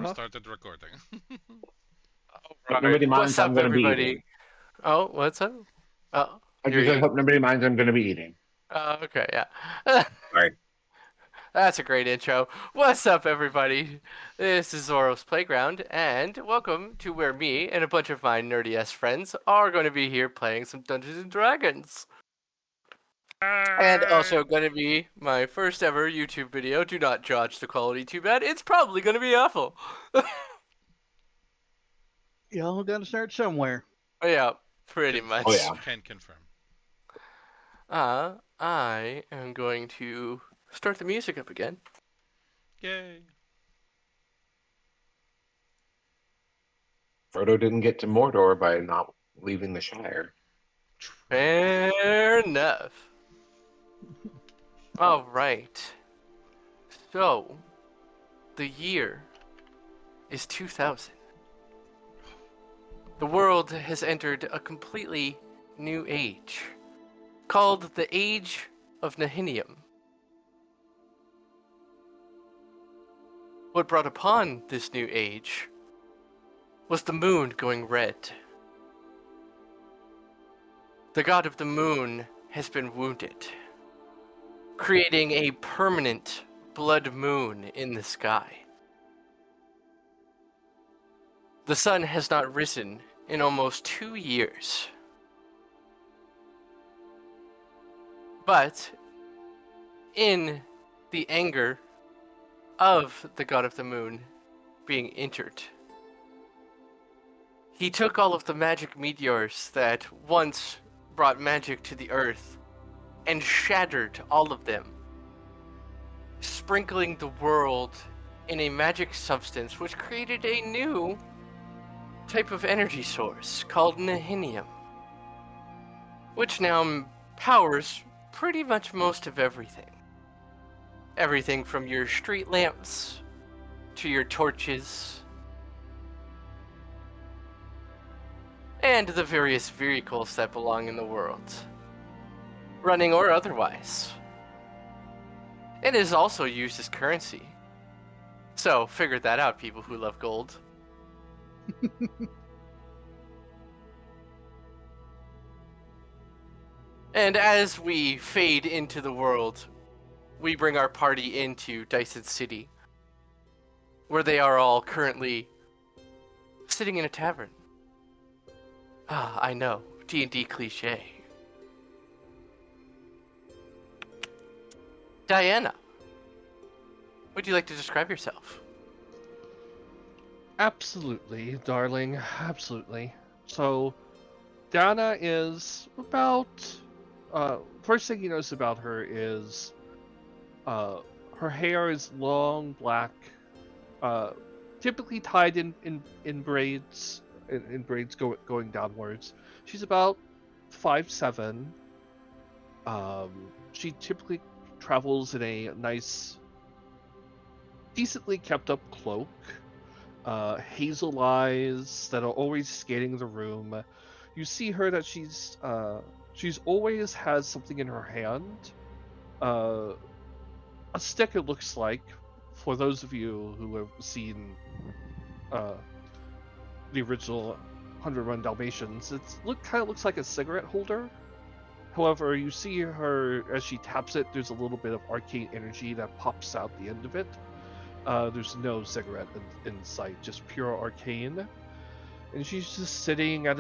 Started recording. Hope Right. nobody What's minds I'm up, going to be eating. everybody? Oh, what's up? Oh, I you're just said, eating. hope nobody minds I'm going to be eating. Okay, yeah. Sorry. That's a great intro. What's up, everybody? This is Zoro's Playground, and welcome to where me and a bunch of my nerdy-ass friends are going to be here playing some Dungeons and Dragons. And also going to be my first ever YouTube video. Do not judge the quality too bad. It's probably going to be awful. Y'all got to start somewhere. Yeah, pretty Confirm. Oh, much. yeah. Can confirm. I am going to start the music up again. Yay. Frodo didn't get to Mordor by not leaving the Shire. Fair enough. All right. So, the year is 2000. The world has entered a completely new age called the Age of Nahinium. What brought upon this new age was the moon going red. The god of the moon has been wounded, creating a permanent blood moon in the sky. The sun has not risen in almost 2 years. But in the anger of the god of the moon being injured, he took all of the magic meteors that once brought magic to the earth and shattered all of them, sprinkling the world in a magic substance which created a new type of energy source called Nahinium, which now powers pretty much most of everything. Everything from your street lamps to your torches and the various vehicles that belong in the world, running or otherwise. It is also used as currency. So figure that out, people who love gold. And as we fade into the world, we bring our party into Dyson City, where they are all currently sitting in a tavern. Ah, I know, D&D cliche. Diana, would you like to describe yourself? Absolutely, darling. Absolutely. So, Dana is about. First thing you notice about her is her hair is long, black, uh, typically tied in braids, in braids going downwards. She's about 5'7". She typically travels in a nice, decently kept up cloak. Hazel eyes that are always scanning the room. You see her that she's always has something in her hand. Uh, a stick, it looks like, for those of you who have seen uh, the original 101 Dalmatians. Kind of looks like a cigarette holder. However, you see her as she taps it. There's a little bit of arcane energy that pops out the end of it. There's no cigarette in sight, just pure arcane. And she's just sitting at,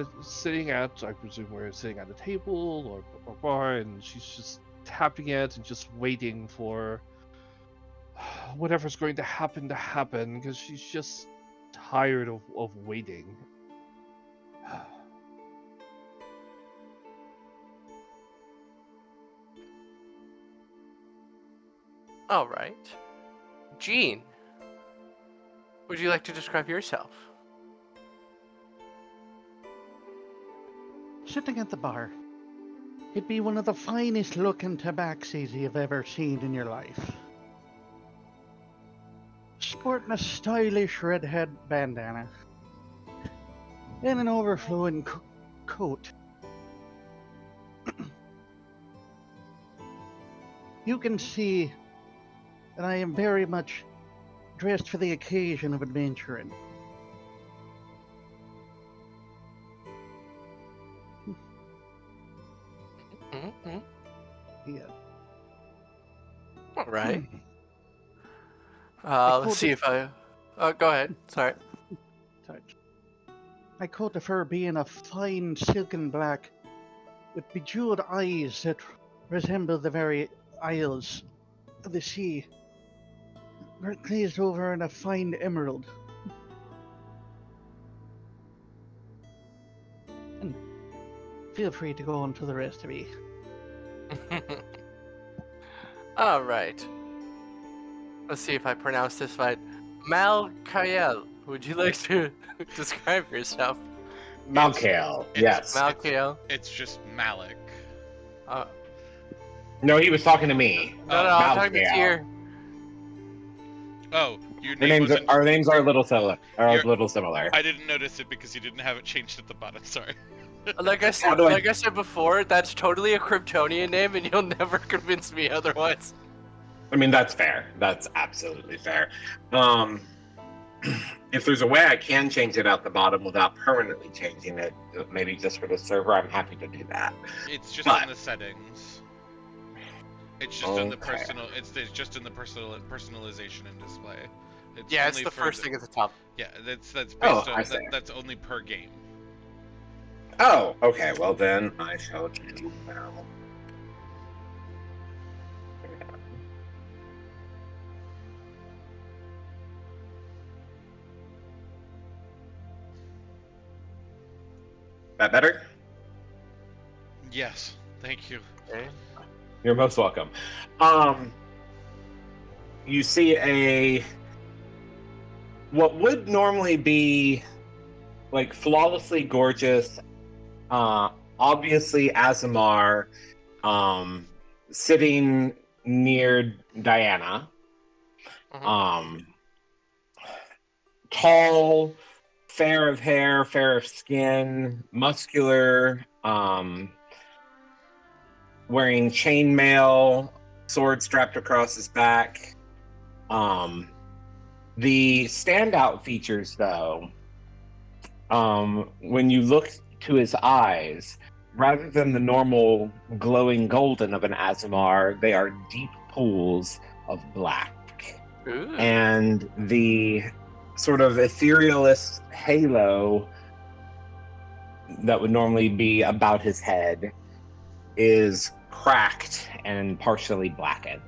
I presume we're sitting at a table or bar, and she's just tapping it and just waiting for whatever's going to happen, because she's just tired of waiting. Alright. Jean, would you like to describe yourself? Sitting at the bar. It'd be one of the finest looking tabaxis you've ever seen in your life. Sporting a stylish red head bandana and an overflowing coat. You can see that I am very much dressed for the occasion of adventuring. Mm-hmm. Yeah. All right. I Let's called see the if I. Go ahead. Sorry. sorry. I called the fur being a fine silken black with bejeweled eyes that resemble the very isles of the sea, glazed over in a fine emerald. And feel free to go on to the rest of it. All right. Let's see if I pronounce this right. Malkael, would you like to describe yourself? Malkael, yes. Malkael. It's just Malik. Uh, No, he was talking to me. no, Oh. I'm talking to Malkael. Tier. Oh, your name wasn't. Our names are a little similar. Your- Similar. I didn't notice it because you didn't have it changed at the bottom. Sorry. Like I How said, do I- like I said before, that's totally a Kryptonian name, and you'll never convince me otherwise. I mean, that's fair. That's absolutely fair. If there's a way I can change it at the bottom without permanently changing it, maybe just for the server, I'm happy to do that. It's just But- in the settings. It's just in the Okay. personal. It's just in the personalization and display. It's Yeah, it's only the for first thing at the top. Yeah, that's based Oh, on I see. that's only per game. Oh, okay. Well, then I shall do now. That better? Yes, thank you. Okay. You're most welcome. You see what would normally be like flawlessly gorgeous, obviously Azamar, sitting near Diana. Mhm. Tall, fair of hair, fair of skin, muscular, wearing chainmail, sword strapped across his back. The standout features, though, when you look to his eyes, rather than the normal glowing golden of an Azamar, they are deep pools of black. Ooh. And the sort of etherealist halo that would normally be about his head is cracked and partially blackened.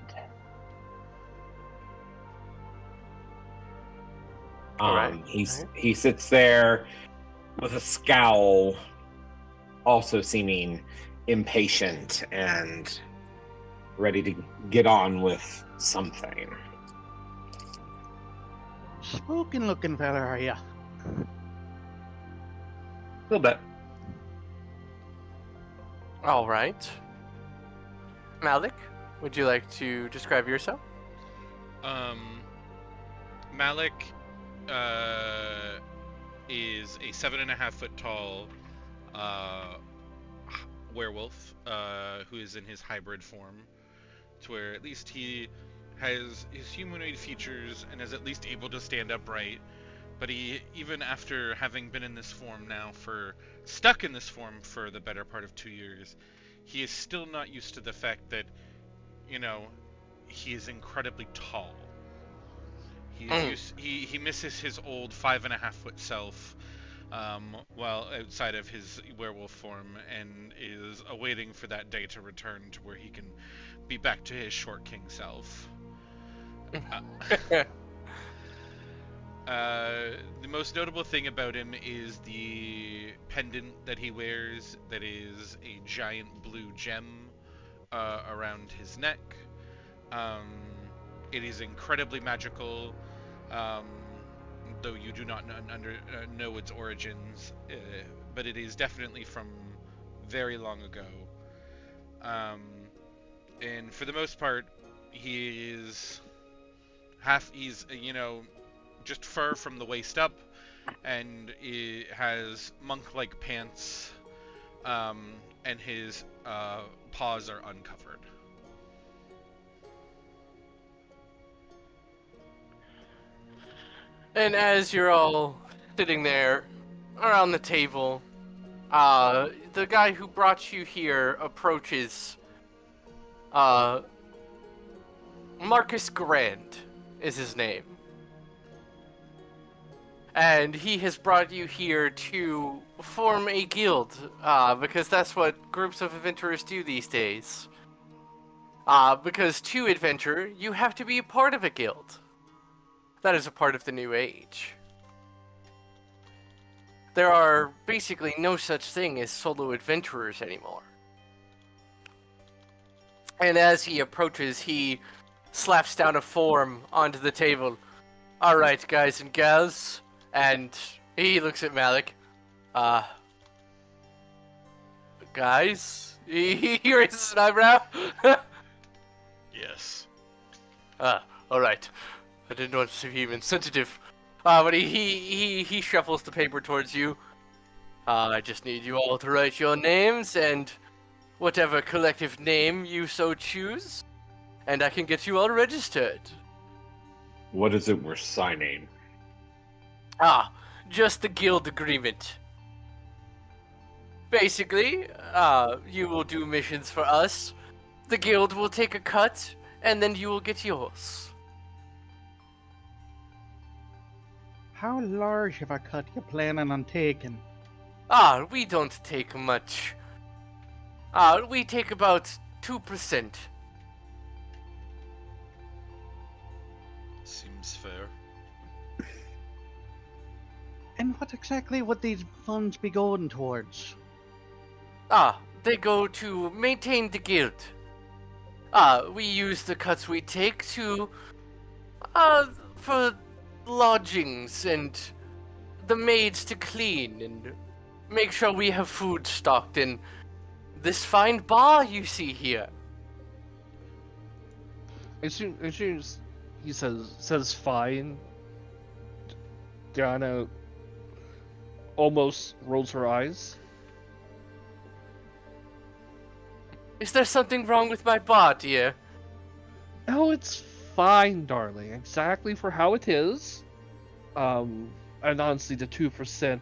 All right. He sits there with a scowl, also seeming impatient and ready to get on with something. Smoking looking fella, are ya? A little bit. All right. Malik, would you like to describe yourself? Malik is a 7.5 foot tall werewolf who is in his hybrid form, to where at least he has his humanoid features and is at least able to stand upright. But he, even after having been in this form now stuck in this form for the better part of 2 years, he is still not used to the fact that, he is incredibly tall. He is he misses his old 5.5 foot self, while outside of his werewolf form, and is awaiting for that day to return to where he can be back to his short king self. The most notable thing about him is the pendant that he wears, that is a giant blue gem around his neck. It is incredibly magical, though you do not know its origins, but it is definitely from very long ago. And for the most part, he's just fur from the waist up, and it has monk-like pants, and his paws are uncovered. And as you're all sitting there around the table, the guy who brought you here approaches. Marcus Grand is his name. And he has brought you here to form a guild, because that's what groups of adventurers do these days. Because to adventure, you have to be a part of a guild. That is a part of the new age. There are basically no such thing as solo adventurers anymore. And as he approaches, he slaps down a form onto the table. Alright, guys and gals. And he looks at Malik. Guys? He raises an eyebrow. Yes. Alright. I didn't want to be insensitive. But he shuffles the paper towards you. I just need you all to write your names and whatever collective name you so choose, and I can get you all registered. What is it we're signing? Just the guild agreement. Basically, you will do missions for us, the guild will take a cut, and then you will get yours. How large of a cut you planning on taking? We don't take much. We take about 2%. Seems fair. And what exactly would these funds be going towards? They go to maintain the guild. We use the cuts we take to, for lodgings and the maids to clean and make sure we have food stocked in this fine bar you see here. As soon as he says fine, Diana almost rolls her eyes. Is there something wrong with my bar, dear? No, it's fine, darling. Exactly for how it is. And honestly, the 2%,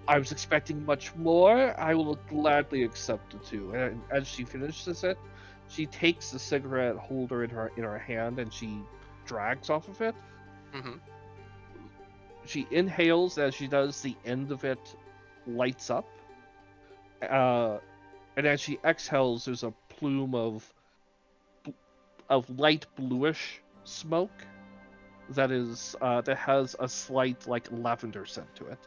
I was expecting much more. I will gladly accept the 2. And as she finishes it, she takes the cigarette holder in her hand and she drags off of it. Mm-hmm. She inhales. As she does, the end of it lights up. And as she exhales, there's a plume of light bluish smoke that has a slight like lavender scent to it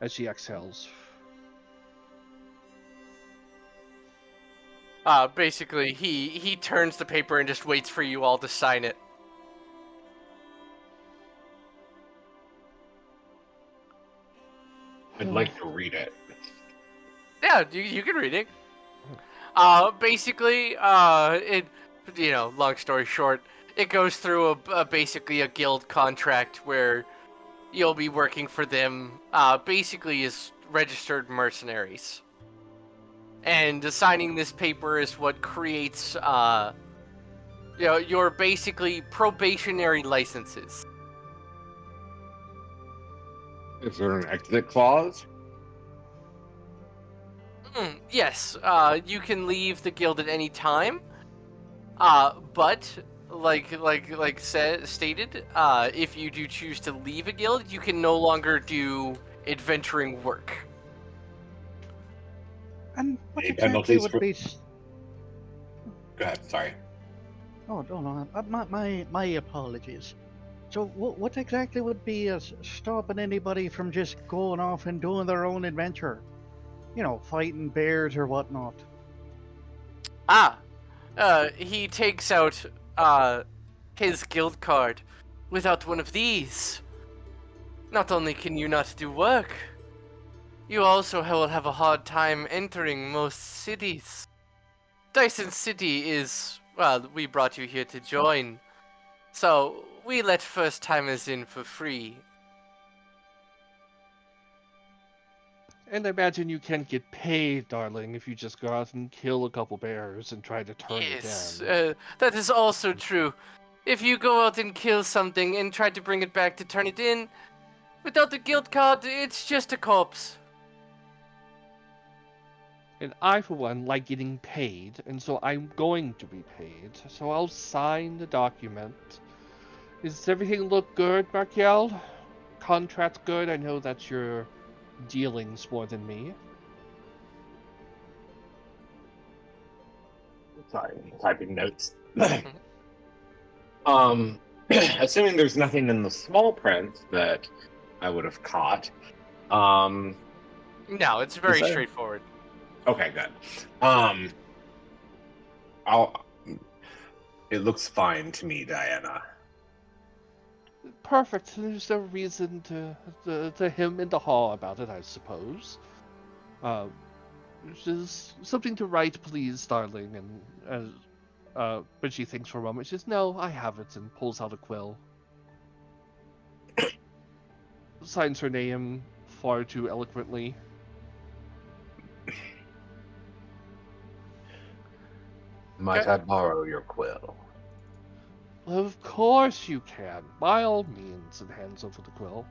as she exhales. Basically, he turns the paper and just waits for you all to sign it. I'd like to read it. Yeah, you can read it. Basically, long story short, it goes through basically a guild contract where you'll be working for them, basically as registered mercenaries. And signing this paper is what creates, your basically probationary licenses. Is there an exit clause? Yes, you can leave the guild at any time. But stated, if you do choose to leave a guild, you can no longer do adventuring work. And what Any exactly penalties would for- be... Go ahead, sorry. Oh, no. My apologies. So what exactly would be stopping anybody from just going off and doing their own adventure? You know, fighting bears or whatnot. He takes out, his guild card. Without one of these, not only can you not do work, you also will have a hard time entering most cities. Dyson City is, well, we brought you here to join, so we let first-timers in for free. And I imagine you can get paid, darling, if you just go out and kill a couple bears and try to turn Yes, it in. that is also true. If you go out and kill something and try to bring it back to turn it in, without the guild card, it's just a corpse. And I, for one, like getting paid, and so I'm going to be paid. So I'll sign the document. Does everything look good, Markiel? Contract good? I know that's your dealings more than me. Sorry, I'm typing notes. Assuming there's nothing in the small print that I would have caught. No, it's very there? straightforward. Okay, good. It looks fine to me, Diana. Perfect. There's no reason to him in the hall about it, I suppose. Just something to write, please, darling. And but she thinks for a moment. She says, "No, I have it," and pulls out a quill. Signs her name far too eloquently. Might I borrow your quill? Of course you can, by all means, and hands over the quill.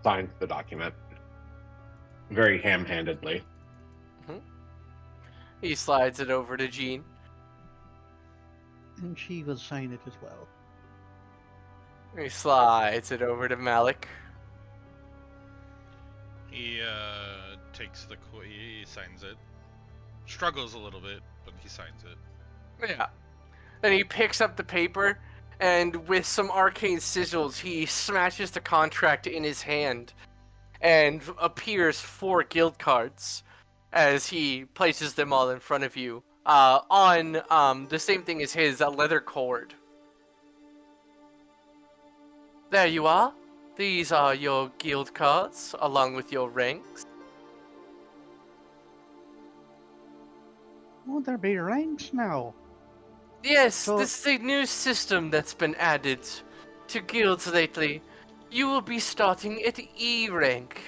Signs the document. Very ham-handedly. He slides it over to Jean. And she will sign it as well. He slides it over to Malik. He takes he signs it. Struggles a little bit, but he signs it. Yeah. Then he picks up the paper, and with some arcane sigils, he smashes the contract in his hand, and appears 4 guild cards as he places them all in front of you on the same thing as his, a leather cord. There you are. These are your guild cards, along with your ranks. Won't there be ranks now? Yes, So- this is a new system that's been added to guilds lately. You will be starting at E rank.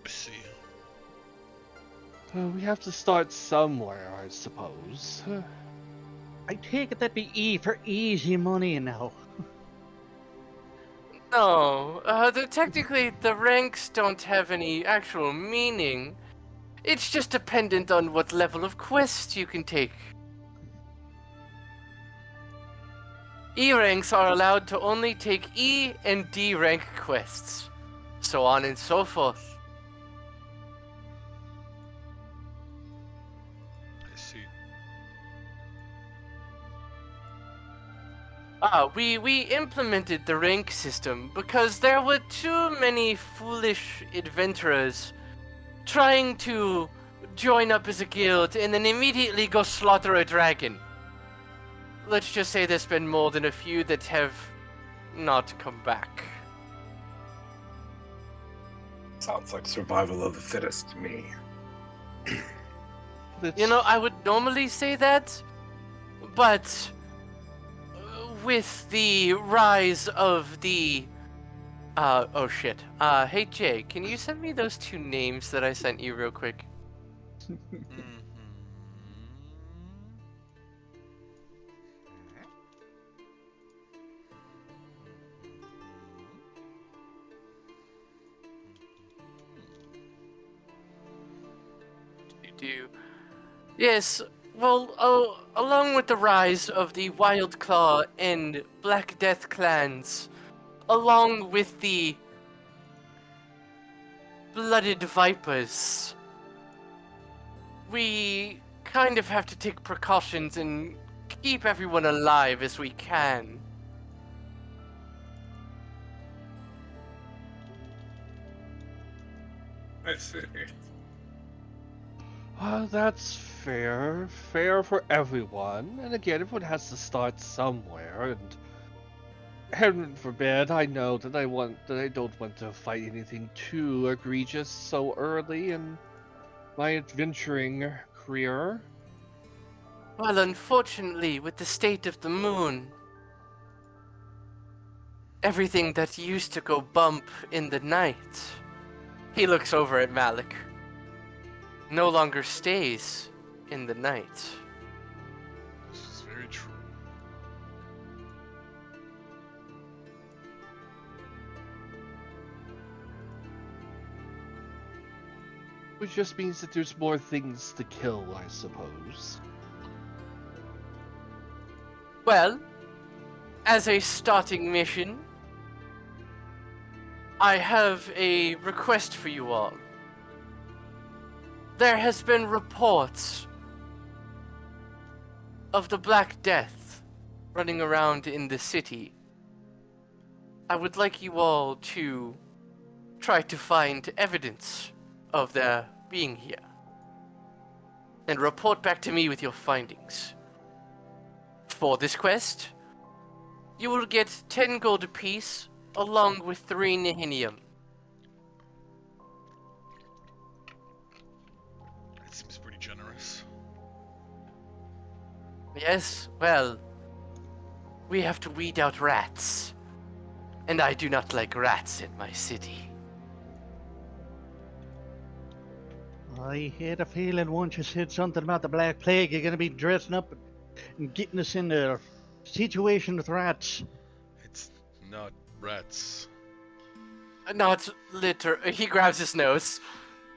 Let's see. We have to start somewhere, I suppose. I take it that'd be E for easy money now. No, technically the ranks don't have any actual meaning. It's just dependent on what level of quest you can take. E ranks are allowed to only take E and D rank quests, so on and so forth. I see. We implemented the rank system because there were too many foolish adventurers trying to join up as a guild and then immediately go slaughter a dragon. Let's just say there's been more than a few that have not come back. Sounds like survival of the fittest to me. You know, I would normally say that, but with the rise of the oh shit. Hey Jay, can you send me those 2 names that I sent you real quick? Yes, well, along with the rise of the Wild Claw and Black Death clans, along with the Blooded Vipers, we kind of have to take precautions and keep everyone alive as we can. I see. That's fair. Fair for everyone. And again, everyone has to start somewhere. And heaven forbid, I know that I don't want to fight anything too egregious so early in my adventuring career. Well, unfortunately, with the state of the moon, everything that used to go bump in the night. He looks over at Malik. no longer stays in the night. This is very true. Which just means that there's more things to kill, I suppose. Well, as a starting mission, I have a request for you all. There has been reports of the Black Death running around in the city. I would like you all to try to find evidence of their being here and report back to me with your findings. For this quest, you will get 10 gold apiece along with 3 nihinium. That seems pretty generous. Yes, well, we have to weed out rats, and I do not like rats in my city. I had a feeling once you said something about the Black Plague, you're gonna be dressing up and getting us in a situation with rats. It's not rats. Not he grabs his nose.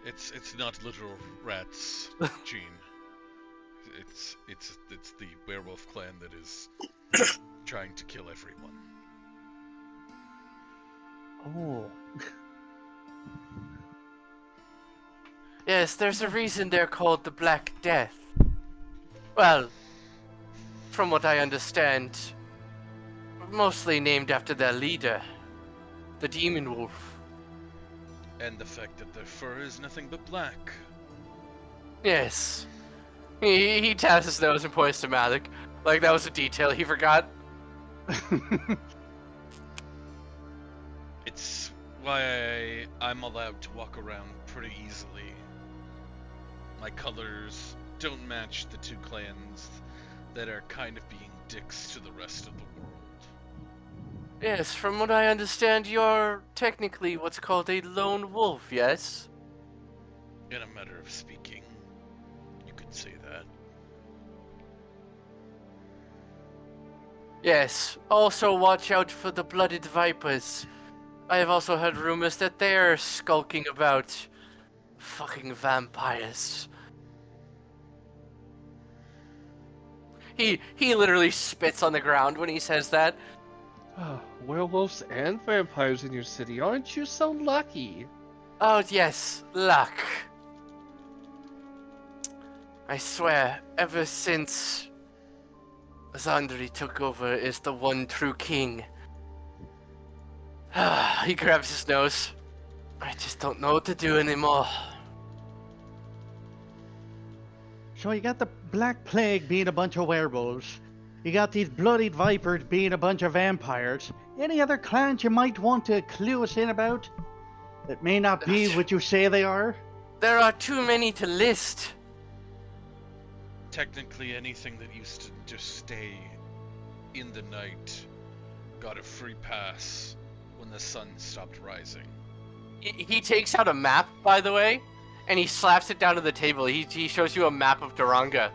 It's not literal rats, Gene. It's the werewolf clan that is trying to kill everyone. Oh. Yes, there's a reason they're called the Black Death. Well, from what I understand, mostly named after their leader, the Demon Wolf. And the fact that their fur is nothing but black. Yes. He taps his nose and points to Malik. Like that was a detail he forgot. It's why I'm allowed to walk around pretty easily. My colors don't match the two clans that are kind of being dicks to the rest of the world. Yes, from what I understand, you're technically what's called a lone wolf, yes? In a matter of speaking, you could say that. Yes, also watch out for the blooded vipers. I have also heard rumors that they're skulking about fucking vampires. He literally spits on the ground when he says that. Werewolves and vampires in your city, aren't you so lucky? Oh yes, luck. I swear, ever since Zandri took over as the one true king, he grabs his nose. I just don't know what to do anymore. So you got the Black Plague being a bunch of werewolves. You got these bloodied vipers being a bunch of vampires. Any other clans you might want to clue us in about? That may not be what you say they are? There are too many to list. Technically, anything that used to just stay in the night got a free pass when the sun stopped rising. He takes out a map, by the way, and he slaps it down to the table. He shows you a map of Duranga.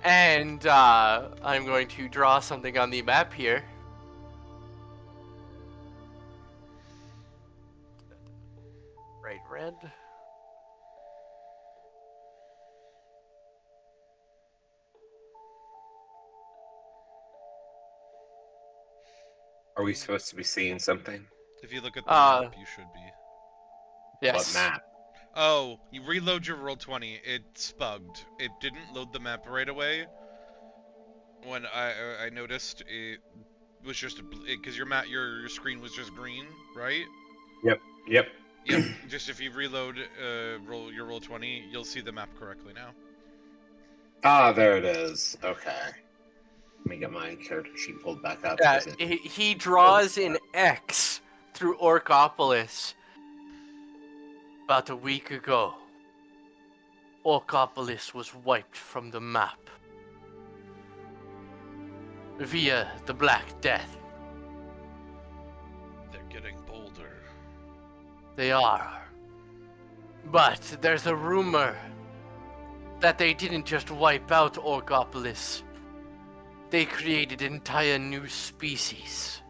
And I'm going to draw something on the map here. Bright red. Are we supposed to be seeing something? If you look at the map, you should be. Yes. What map? Oh, you reload your Roll20. It's bugged. It didn't load the map right away. When I noticed, it was just because your screen was just green, right? Yep. Yep. Just if you reload your Roll20, you'll see the map correctly now. Ah, there it is. Okay. Let me get my character sheet pulled back up. Yeah, he draws an X through Orkopolis. About a week ago, Orkopolis was wiped from the map via the Black Death. They're getting bolder. They are. But there's a rumor that they didn't just wipe out Orgopolis. They created an entire new species.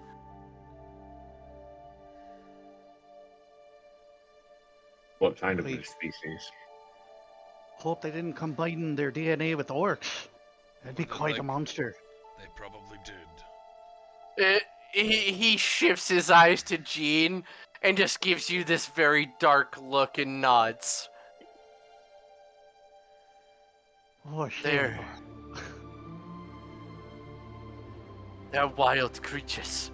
What kind of Wait. new species? Hope they didn't combine their DNA with orcs. That'd be Well, quite a like- monster. They probably did. He shifts his eyes to Jean and just gives you this very dark look and nods. Oh, shit. They're wild creatures.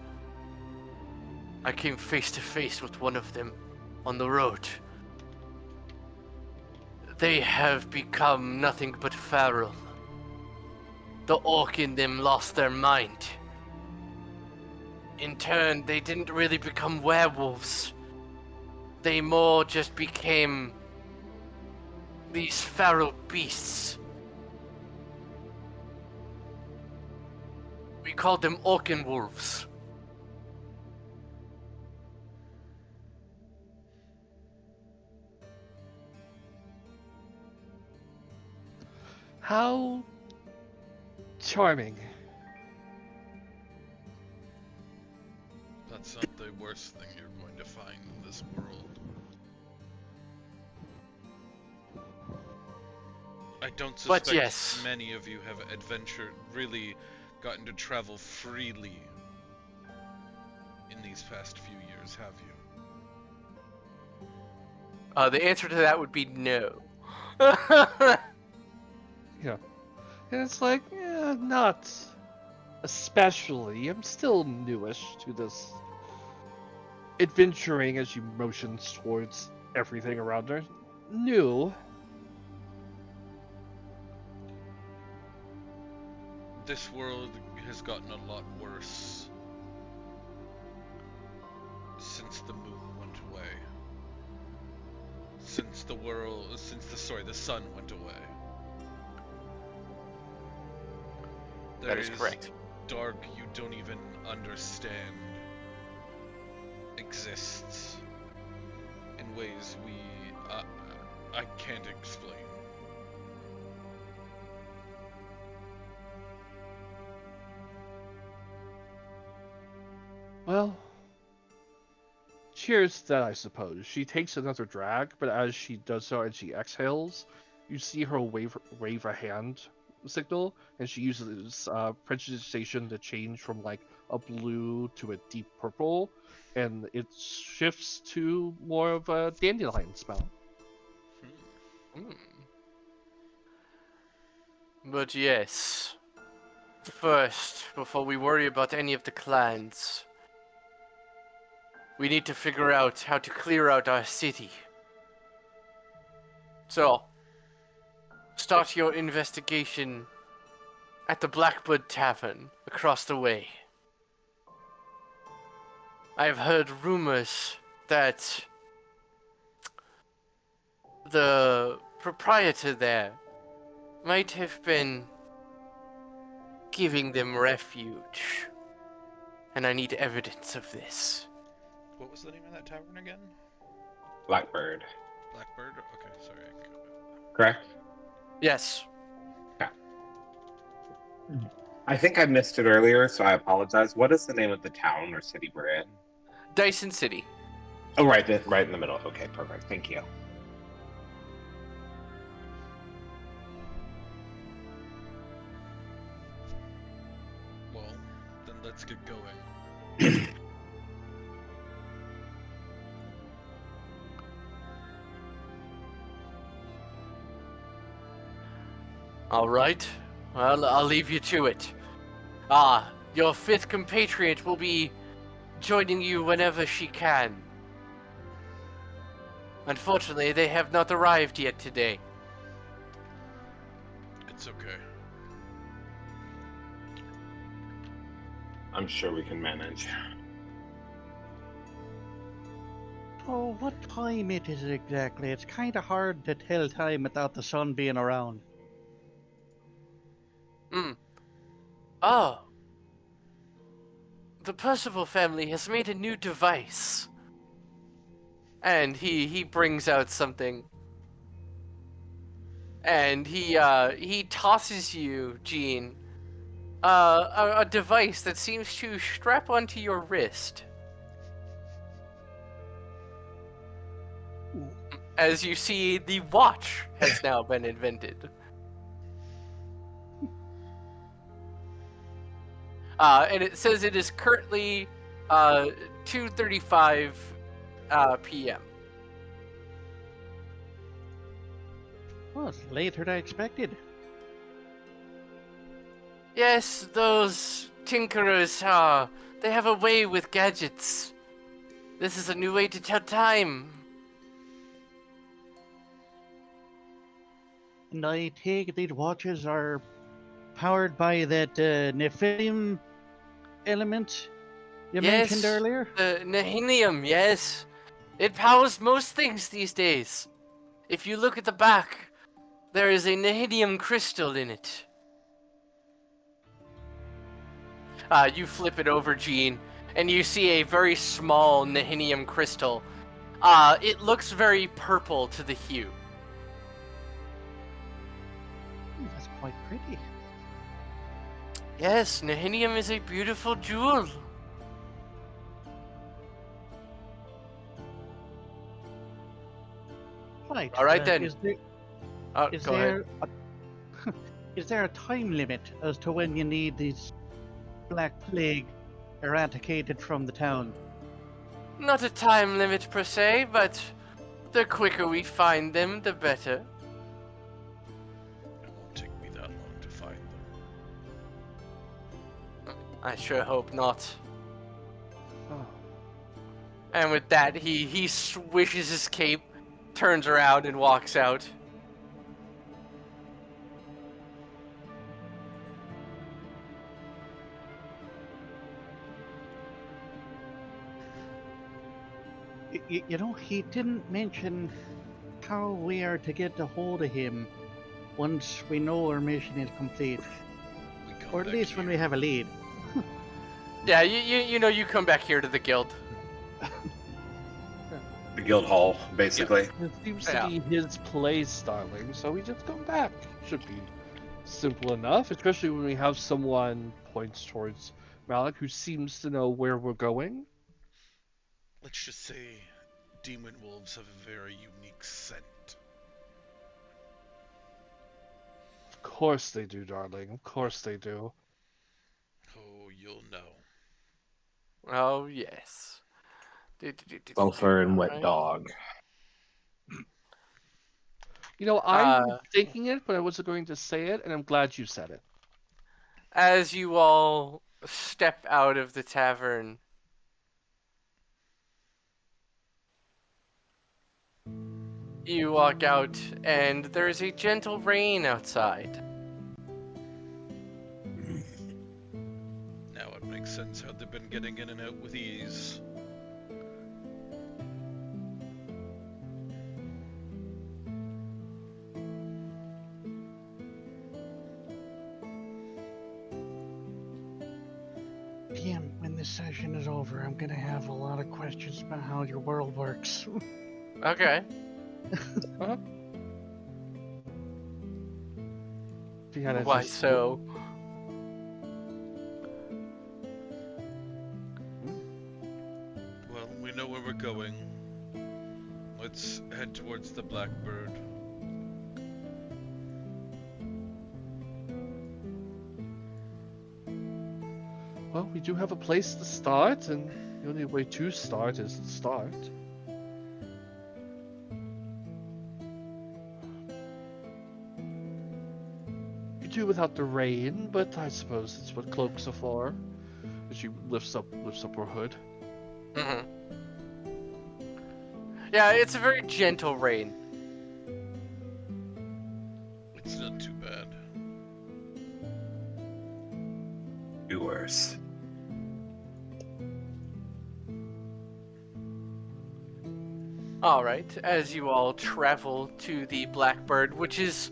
I came face to face with one of them on the road. They have become nothing but feral. The orc in them lost their mind. In turn, they didn't really become werewolves. They more just became these feral beasts. We called them orcan wolves. How charming. That's not the worst thing you're going to find in this world. I don't But suspect yes. many of you have really gotten to travel freely in these past few years, have you? The answer to that would be no. Yeah. And it's like, yeah, not especially. I'm still newish to this adventuring as she motions towards everything around her. New. This world has gotten a lot worse since the moon went away. Since the sun went away. That is correct. Dark you don't even understand exists in ways I can't explain. Well, cheers to that, I suppose. She takes another drag, but as she does so and she exhales, you see her wave a hand signal, and she uses precipitation to change from like a blue to a deep purple, and it shifts to more of a dandelion smell. Hmm. But yes. First, before we worry about any of the clans, we need to figure out how to clear out our city. So, start your investigation at the Blackbird Tavern across the way. I've heard rumors that the proprietor there might have been giving them refuge, and I need evidence of this. What was the name of that tavern again? Blackbird, Blackbird? Okay, sorry. correct? Yes. I think I missed it earlier, so I apologize. What is the name of the town or city we're in? Dyson City. Oh, right in the middle. Okay, perfect. Thank you. Well, then let's get going. All right. Well, I'll leave you to it. Your fifth compatriot will be joining you whenever she can. Unfortunately, they have not arrived yet today. It's okay. I'm sure we can manage. Oh, what time it is exactly? It's kind of hard to tell time without the sun being around. Oh. The Percival family has made a new device. and he brings out something, and he tosses you, Gene, a device that seems to strap onto your wrist. Ooh. As you see, the watch has now been invented. And it says it is currently 2:35 p.m. Oh, it's later than I expected. Yes, those tinkerers, they have a way with gadgets. This is a new way to tell time. And I take it these watches are powered by that nephilim element you mentioned Yes, earlier. the Nehinium, yes. It powers most things these days. If you look at the back, there is a Nehinium crystal in it. You flip it over, Gene, and you see a very small Nehinium crystal. It looks very purple to the hue. Ooh, that's quite pretty. Yes, Nehinium is a beautiful jewel. Right. All right then. Is there is Go ahead. there a, is there a time limit as to when you need these black plague eradicated from the town? Not a time limit per se, but the quicker we find them, the better. It won't take me that long to find them. I sure hope not. Oh. And with that, he swishes his cape, turns around, and walks out. You know, he didn't mention how we are to get a hold of him once we know our mission is complete, We come or at back least when here. we have a lead. Yeah, you know you come back here to the guild. The guild hall, basically. It seems Yeah. to be his place, darling, so we just come back. Should be simple enough, especially when we have someone points towards Malik who seems to know where we're going. Let's just say demon wolves have a very unique scent. Of course they do, darling. Of course they do. Oh, you'll know. Oh yes. Sulfur and wet Alright. dog. You know, I was Uh, thinking it, but I wasn't going to say it, and I'm glad you said it. as you all step out of the tavern, you walk out, and there is a gentle rain outside. Now it makes sense how they've been getting in and out with ease. DM, when this session is over, I'm gonna have a lot of questions about how your world works. Okay. Deanna Why just- so? Well, we know where we're going. Let's head towards the Blackbird. Well, we do have a place to start, and the only way to start is to start. You do without the rain, but I suppose it's what cloaks are for. As she lifts up her hood. hmm Yeah, it's a very gentle rain. It's not too bad. Do worse. Alright, as you all travel to the Blackbird, which is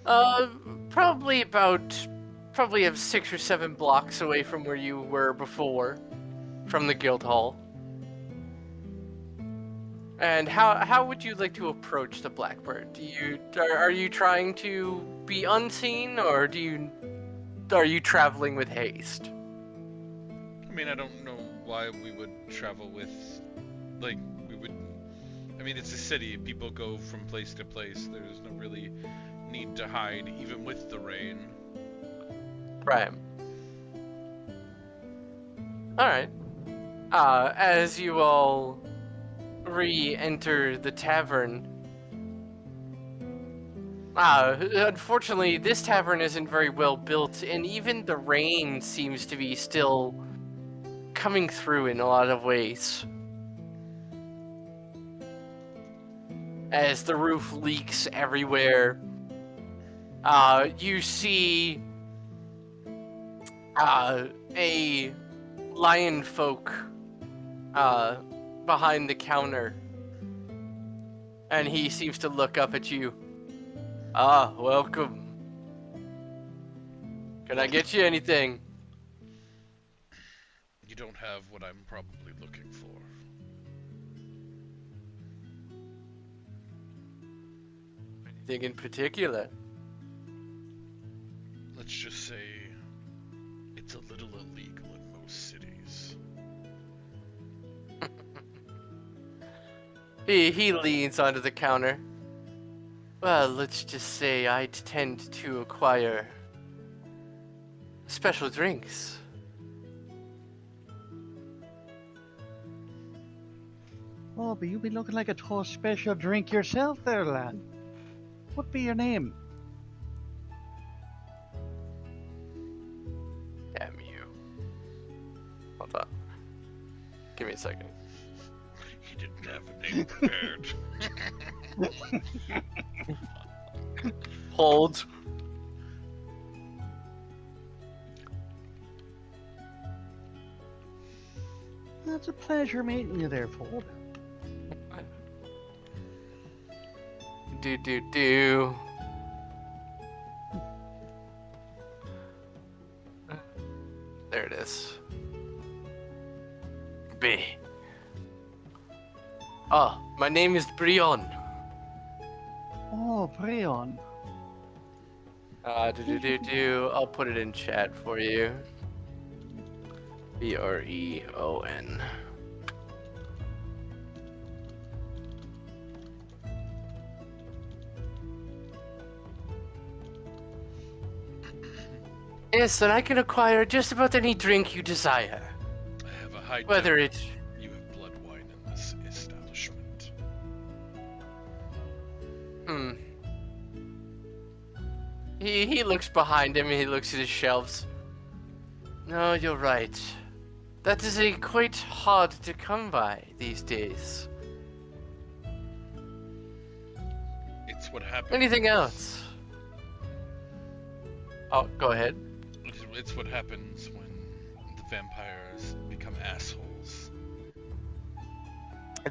probably probably 6 or 7 blocks away from where you were before, from the guild hall. And how would you like to approach the Blackbird? Are you trying to be unseen, or are you traveling with haste? I mean, I don't know why we would travel with, like, we would. I mean, it's a city. People go from place to place. There's no really need to hide, even with the rain. Right. All right. As you all re-enter the tavern, unfortunately, this tavern isn't very well built, and even the rain seems to be still coming through in a lot of ways. As the roof leaks everywhere, you see a lion folk behind the counter, and he seems to look up at you. Ah, welcome. Can I get you anything? You don't have what I'm probably looking for. Anything in particular? Let's just say it's a little illegal in most cities. He leans onto the counter. Well, let's just say I tend to acquire special drinks. Oh, but you be looking like a tall special drink yourself there, lad. What be your name? Damn you. Hold on. Give me a second. He didn't have a name prepared. Hold. It's a pleasure meeting you there, Ford. Do. There it is. B. Ah, my name is Brion. Oh, Breon. I'll put it in chat for you. Breon. Yes, and I can acquire just about any drink you desire. I have a high Whether doubt it's... you have blood wine in this establishment. He looks behind him and he looks at his shelves. No, you're right. That is a quite hard to come by these days. It's what happens. Anything else? Oh, go ahead. It's what happens when the vampires become assholes.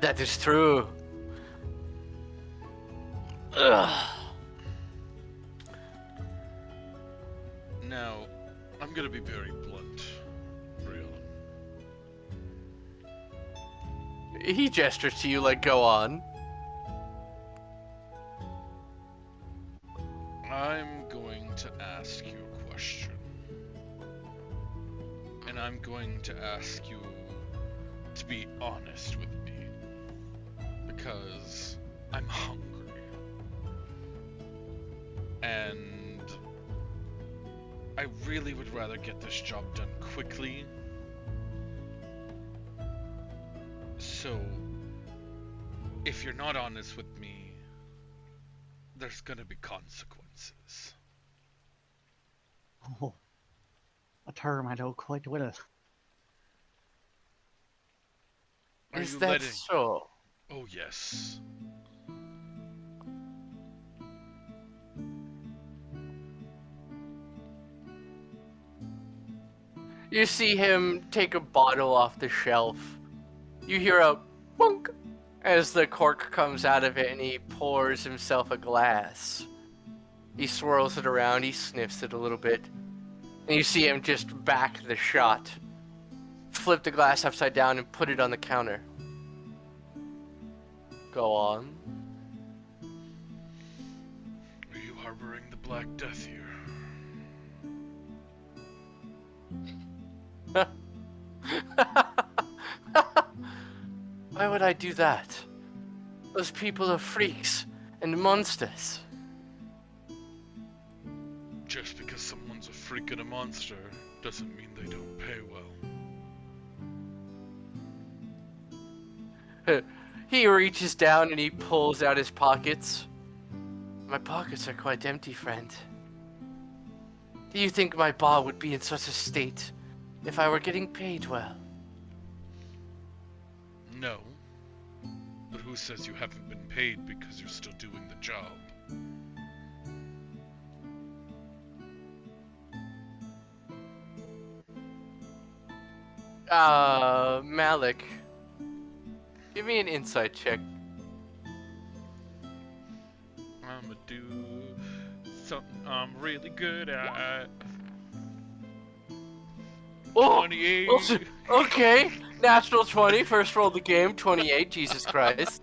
That is true. Ugh. Now, I'm gonna be very blunt, Brion. He gestures to you like, go on. I'm going to ask you a question. And I'm going to ask you to be honest with me. Because I'm hungry. And I really would rather get this job done quickly. So, if you're not honest with me, there's gonna be consequences. Oh, a term I know quite well. Are Is you that letting... so? Oh, yes. You see him take a bottle off the shelf. You hear a bonk as the cork comes out of it and he pours himself a glass. He swirls it around, he sniffs it a little bit. And you see him just back the shot. Flip the glass upside down and put it on the counter. Go on. Are you harboring the Black Death here? Why would I do that? Those people are freaks and monsters. Just because someone's a freak and a monster doesn't mean they don't pay well. He reaches down and he pulls out his pockets. My pockets are quite empty, friend. Do you think my bar would be in such a state if I were getting paid well? No. But who says you haven't been paid because you're still doing the job? Malik, give me an insight check. I'ma do something I'm really good at. Oh, 28. okay. Natural 20, first roll of the game, 28, Jesus Christ.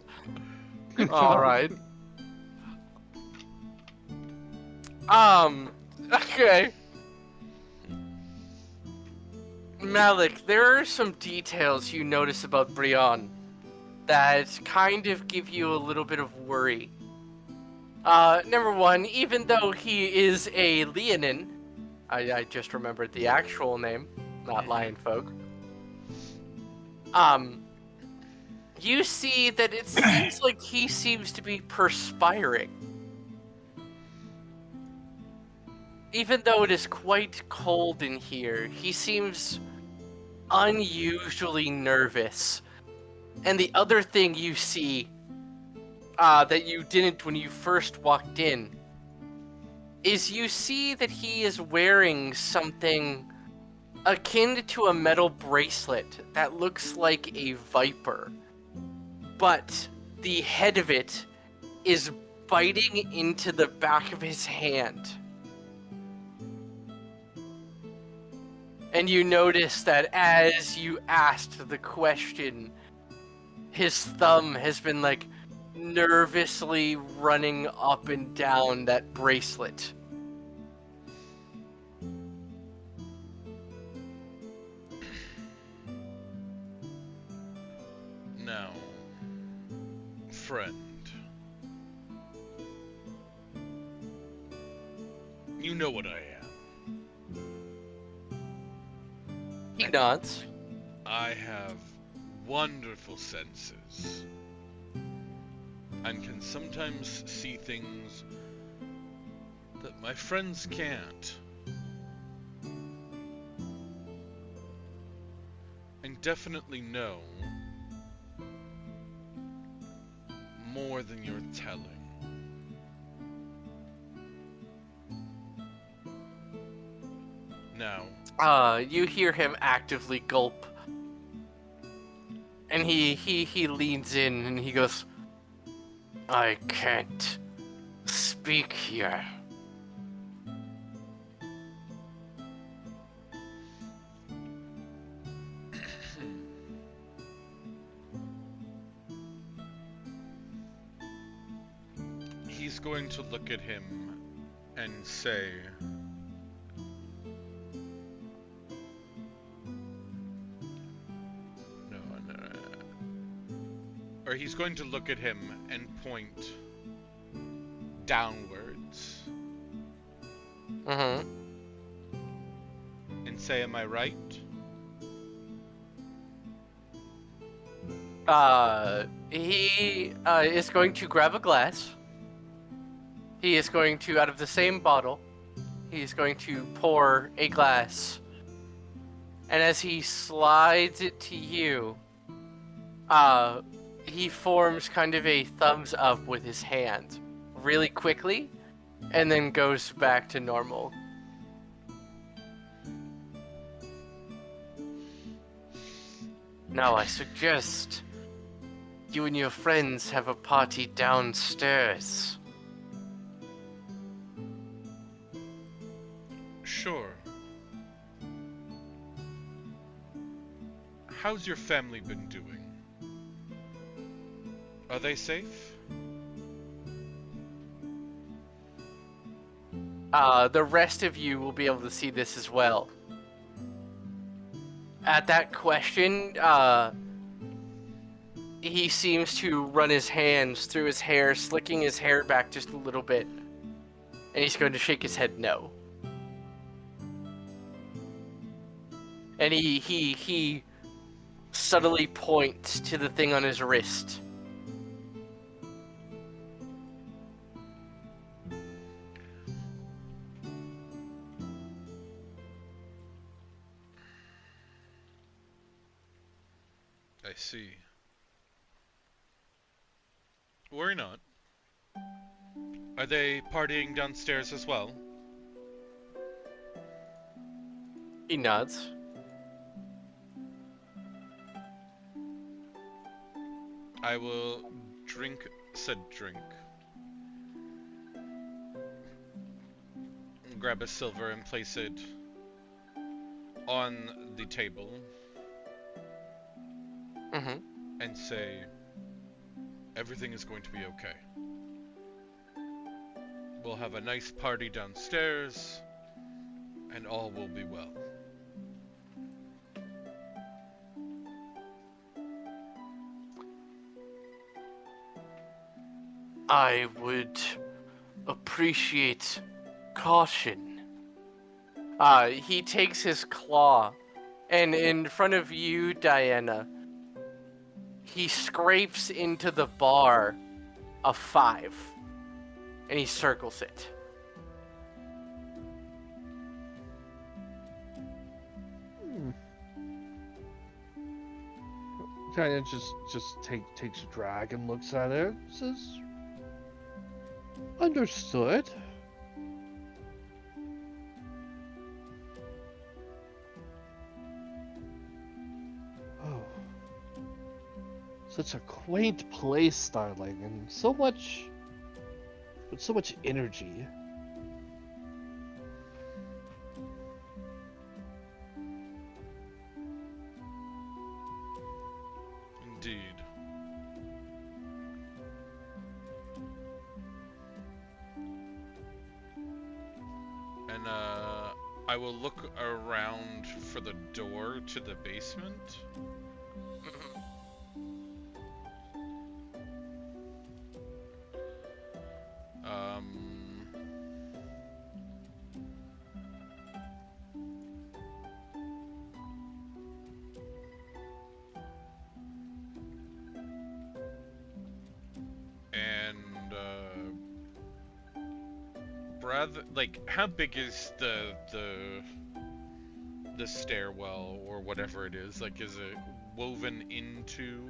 Alright. Okay. Malik, there are some details you notice about Brion that kind of give you a little bit of worry. Number one, even though he is a Leonin, I just remembered the actual name, not Lion Folk. You see that it seems like he seems to be perspiring. Even though it is quite cold in here, he seems unusually nervous. And the other thing you see that you didn't when you first walked in is you see that he is wearing something akin to a metal bracelet that looks like a viper, but the head of it is biting into the back of his hand. And you notice that as you asked the question, his thumb has been like nervously running up and down that bracelet. Now, friend, you know what I am. He nods. I have wonderful senses and can sometimes see things that my friends can't. And definitely know more than you're telling. Now, You hear him actively gulp. And he leans in and he goes, I can't speak here. he's going to look at him and say, or he's going to look at him and point downwards Mm-hmm. and say, am I right? He is going to grab a glass. He is going to, out of the same bottle, he's going to pour a glass. And as he slides it to you, he forms kind of a thumbs up with his hand really quickly and then goes back to normal. Now I suggest you and your friends have a party downstairs. Sure. How's your family been doing? Are they safe? The rest of you will be able to see this as well. At that question, he seems to run his hands through his hair, slicking his hair back just a little bit. And he's going to shake his head no. And he subtly points to the thing on his wrist. I see. Worry not. Are they partying downstairs as well? He nods. I will drink said drink. Grab a silver and place it on the table Mm-hmm. and say, everything is going to be okay. We'll have a nice party downstairs, and all will be well. I would appreciate caution. He takes his claw, and in front of you, Diana, he scrapes into the bar a 5, and he circles it. Diana just takes a drag and looks at it. Says, "Understood." Oh, such a quaint place, darling, and so much, with so much energy. Indeed. And I will look around for the door to the basement. And rather, like, how big is the stairwell or whatever it is? Like, is it woven into?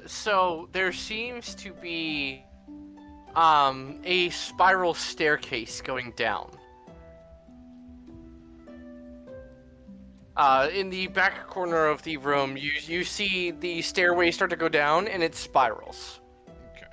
So there seems to be a spiral staircase going down. In the back corner of the room, you see the stairway start to go down, and it spirals. Okay.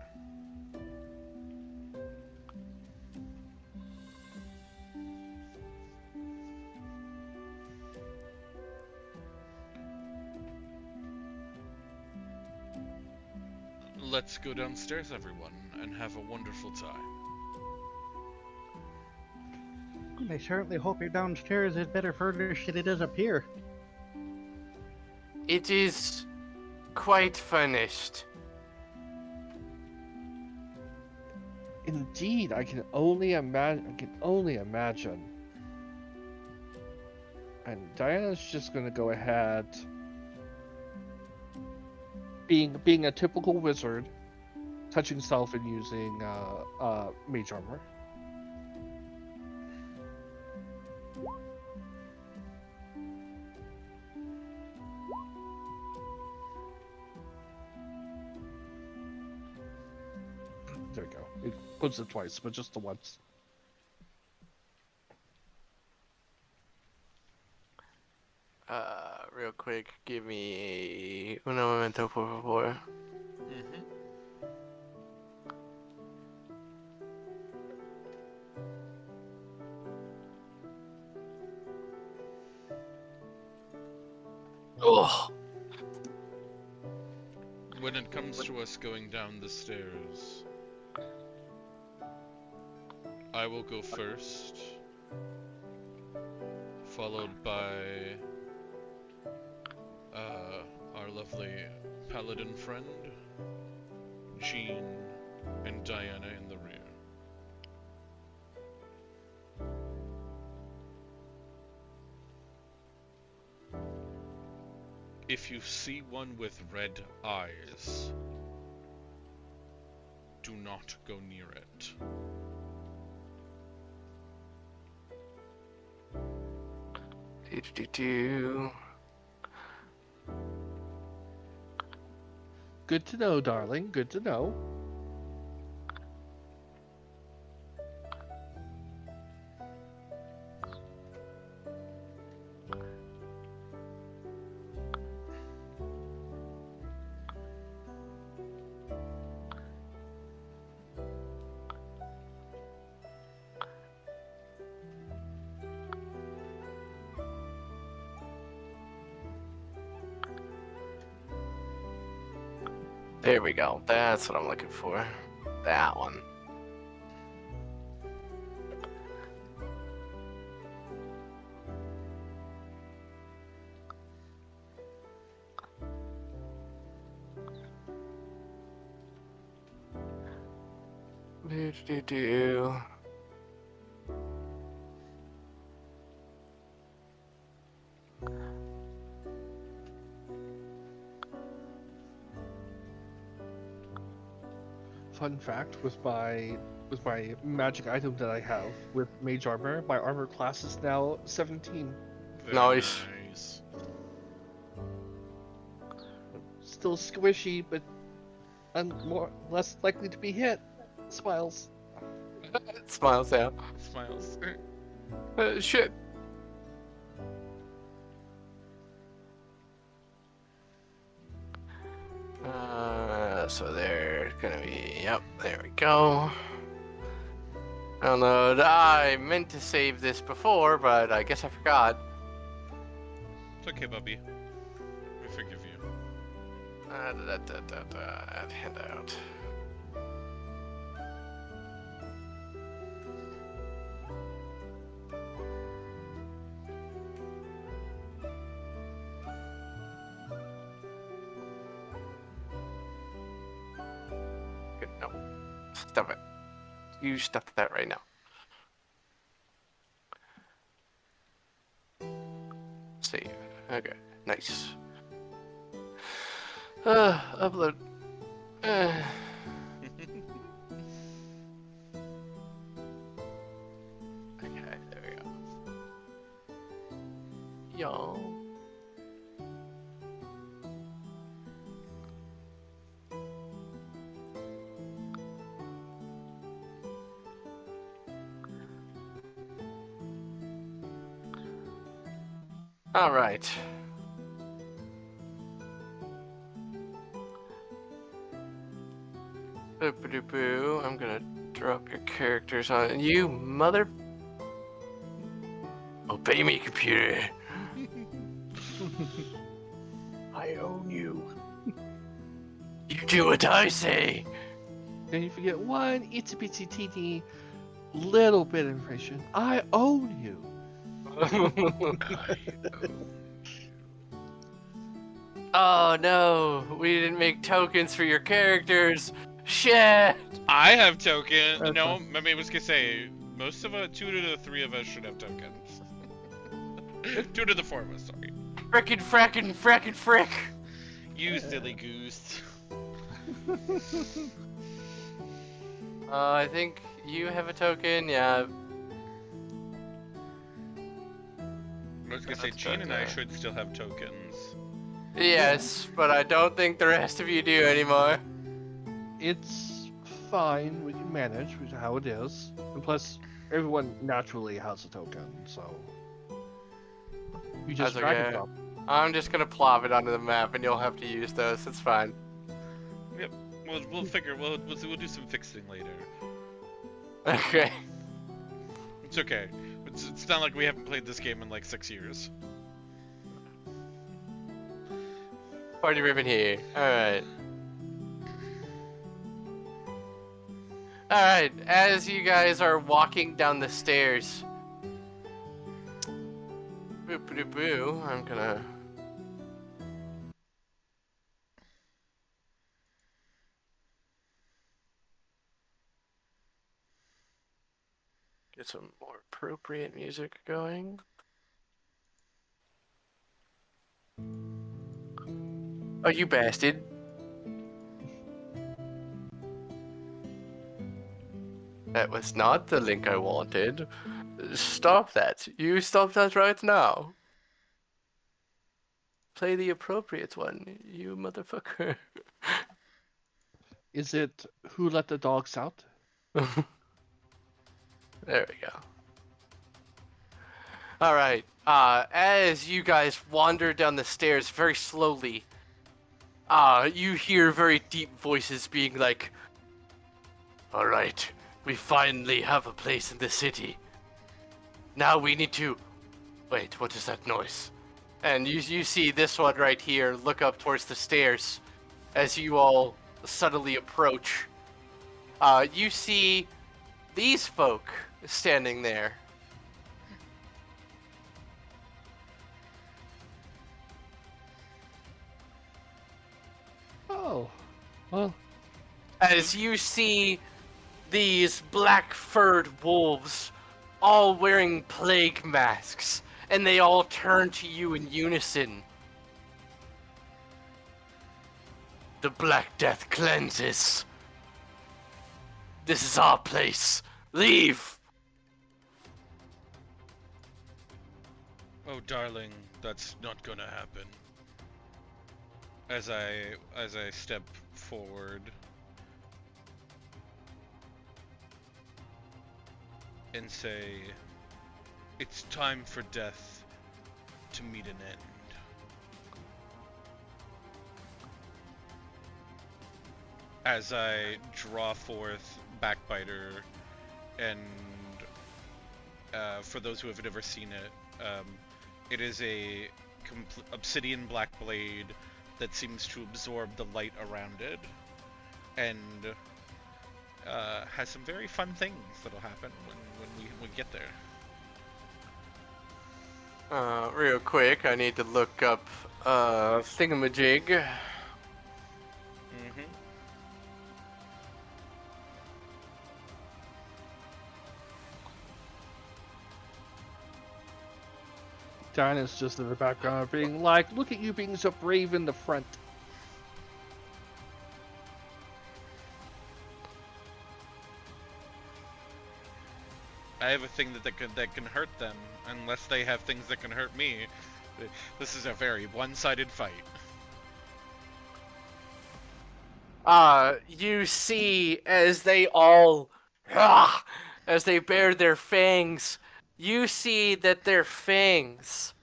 Let's go downstairs, everyone, and have a wonderful time. I certainly hope your downstairs is better furnished than it is up here. It is quite furnished. Indeed, I can only imagine. And Diana's just gonna go ahead, being a typical wizard, touching self and using mage armor. There we go. It puts it twice, but just the once. Real quick, give me un momento, por favor. Mm-hmm. Oh. When it comes to us going down the stairs, I will go first, followed by our lovely paladin friend, Jean, and Diana in the rear. If you see one with red eyes, do not go near it. Do. Good to know, darling. Good to know. There we go. That's what I'm looking for. That one. Do. Fun fact, with my magic item that I have with mage armor, my armor class is now 17. Very Nice. nice. Still squishy, but less likely to be hit. Smiles. Smiles out. Smiles. Shit. So they're gonna be, yep, there we go. I don't know, I meant to save this before, but I guess I forgot. It's okay, Bubby. We forgive you. Add handout. Good, no. Stop it. You stop that right now. Save. Okay, nice. Upload. Okay, there we go. Y'all. All right. Boop-a-doop-boo. I'm gonna drop your characters on you, mother. Obey me, computer. I own you. You do what I say. Then you forget one itsy bitsy teeny little bit of information. I own you. Oh no, we didn't make tokens for your characters. Shit. I have token. That's No, fine. I was gonna say most of us, 2 to the 3 of us should have tokens. 2 to the 4 of us, sorry. Frickin' frick. You silly goose. I think you have a token. Yeah. I was gonna say Jean and I should still have tokens. Yes, but I don't think the rest of you do anymore. It's fine. We can manage with how it is. And plus, everyone naturally has a token, so you just That's drag and okay. drop. I'm just gonna plop it onto the map, and you'll have to use those. It's fine. Yep. We'll figure. We'll do some fixing later. Okay. It's okay. It's not like we haven't played this game in like 6 years. Party ribbon here. Alright. Alright, as you guys are walking down the stairs. Boo. I'm gonna. Get some more appropriate music going. Oh, you bastard. That was not the link I wanted. Stop that. You stop that right now. Play the appropriate one, you motherfucker. Is it Who Let the Dogs Out? There we go. Alright, as you guys wander down the stairs very slowly, you hear very deep voices being like, alright, we finally have a place in the city. Now we need to... Wait, what is that noise? And you see this one right here look up towards the stairs as you all subtly approach. You see these folk standing there. Oh, well, As you see these black-furred wolves all wearing plague masks, and they all turn to you in unison. The Black Death cleanses. This is our place. Leave! Oh, darling, that's not gonna happen. As I step forward and say, it's time for death to meet an end. As I draw forth Backbiter, and for those who have never seen it, it is a obsidian black blade that seems to absorb the light around it, and has some very fun things that'll happen when we get there. Real quick, I need to look up thingamajig. Mm-hmm. Dinah's just in the background being like, look at you being so brave in the front. I have a thing that can hurt them, unless they have things that can hurt me. This is a very one-sided fight. You see as they all, as they bare their fangs, you see that their fangs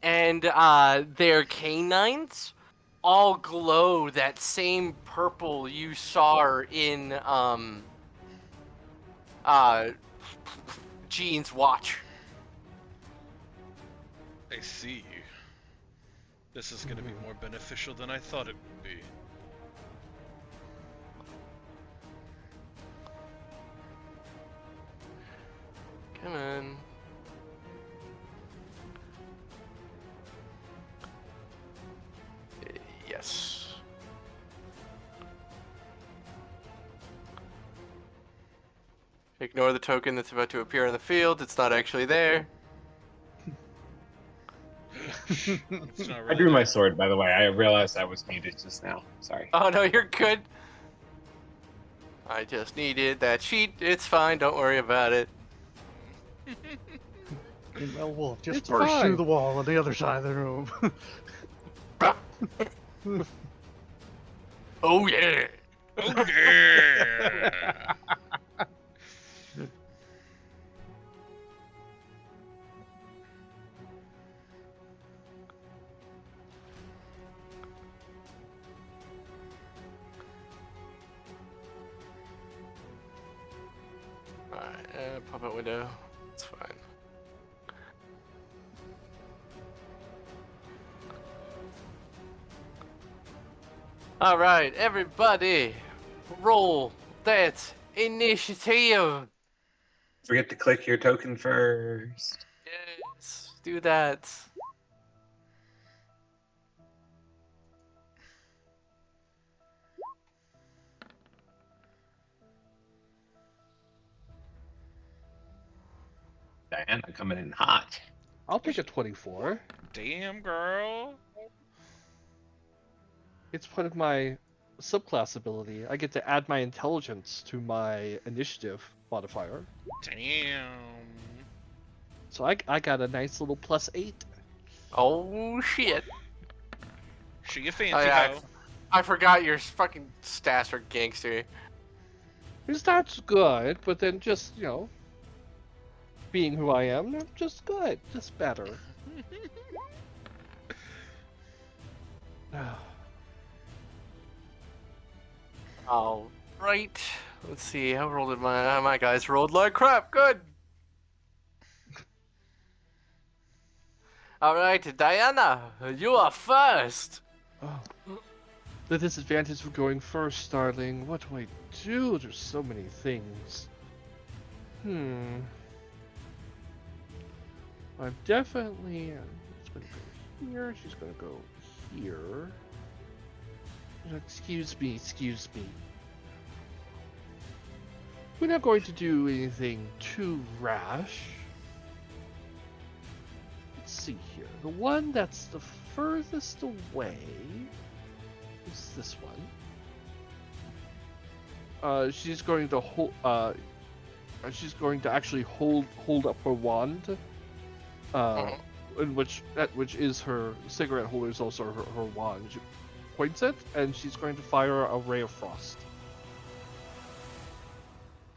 and their canines all glow that same purple you saw in Jean's watch. I see. This is going to be more beneficial than I thought it would be. Come on. Yes. Ignore the token that's about to appear on the field. It's not actually there. It's not I really drew my there. sword, by the way. I realized I was muted just now. Sorry. Oh no, you're good. I just needed that sheet. It's fine. Don't worry about it. Well, wolf just It's burst fine. through the wall on the other side of the room. Oh yeah. Oh yeah! Alright, pop out window. It's fine. All right, everybody, roll that initiative. Forget to click your token first. Yes, do that. Diana coming in hot. I'll take a 24. Damn, girl. It's part of my subclass ability. I get to add my intelligence to my initiative modifier. Damn. So I got a nice little +8. Oh shit! She a fancy Oh, yeah, hoe. I forgot your fucking stats are gangster. His stats good, but then just, being who I am, they're just good. Just better. All right. Let's see. How rolled my guys rolled like crap. Good. All right, Diana, you are first. Oh. The disadvantage for going first, darling. What do I do? There's so many things. I'm definitely. It's gonna go here. She's gonna go here. Excuse me. We're not going to do anything too rash. Let's see here. The one that's the furthest away is this one. She's going to hold. She's going to actually hold up her wand. In which is her cigarette holder is also her wand. She points it, and she's going to fire a ray of frost.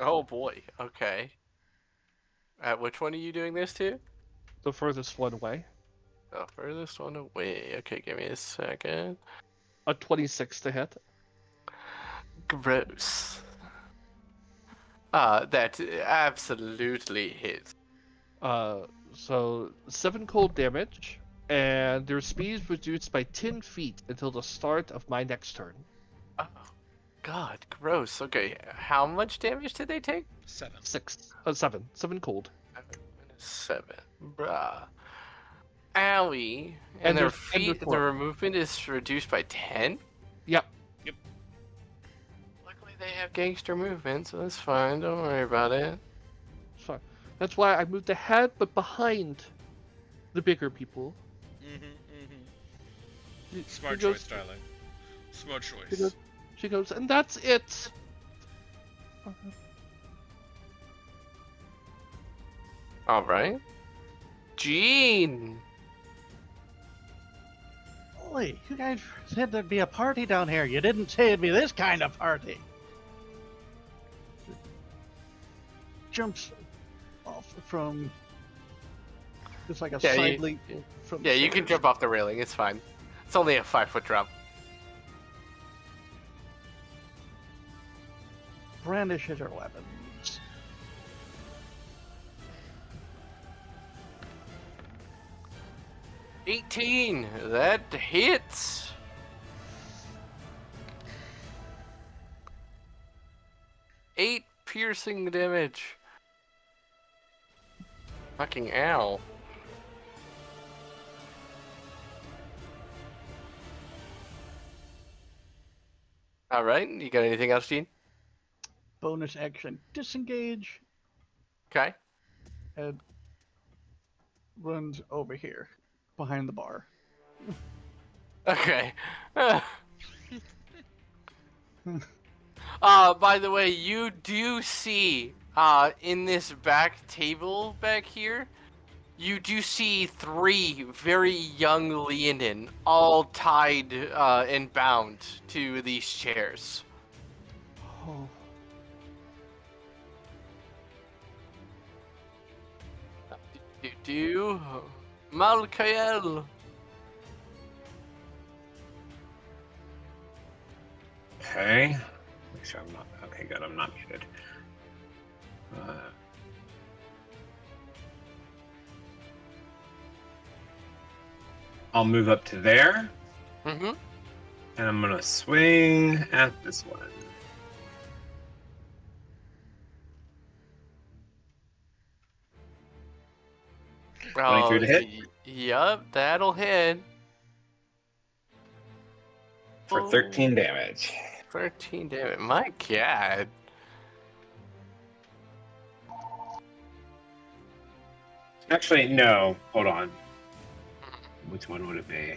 Oh boy. Okay. Which one are you doing this to? The furthest one away. The furthest one away. Okay, give me a second. A 26 to hit. Gross. That absolutely hits. So 7 cold damage, and their speed is reduced by 10 feet until the start of my next turn. Oh, God, gross. Okay, how much damage did they take? 7. 7 cold. 7. Bruh. Owie. And their there's 10 feet, before. their movement is reduced by 10? Yep. Luckily they have gangster movement, so that's fine. Don't worry about it. It's fine. That's why I moved ahead, but behind the bigger people. Smart She goes- choice, darling. Smart She choice. goes, she goes, and that's it. Alright. Gene! Holy, you guys said there'd be a party down here. You didn't say it'd be this kind of party. Jumps off from. It's like a Yeah, side you- leap from. Yeah, the you can stairs. jump off the railing, it's fine. It's only a 5-foot drop. Brandishes her weapons. $18! That hits! Eight piercing damage. Fucking ow. Alright, you got anything else, Gene? Bonus action disengage Okay. and runs over here behind the bar. Okay. By the way, you do see, in this back table back here, you do see 3 very young Leonin, all tied, and bound to these chairs. Oh. Malkael. Okay. Make sure I'm not. Okay, good. I'm not muted. I'll move up to there. Mm-hmm. And I'm gonna swing at this one. Oh, 22 to hit yup, that'll hit. for 13 damage. 13 damage. My god. Actually, no. Hold on. Which one would it be?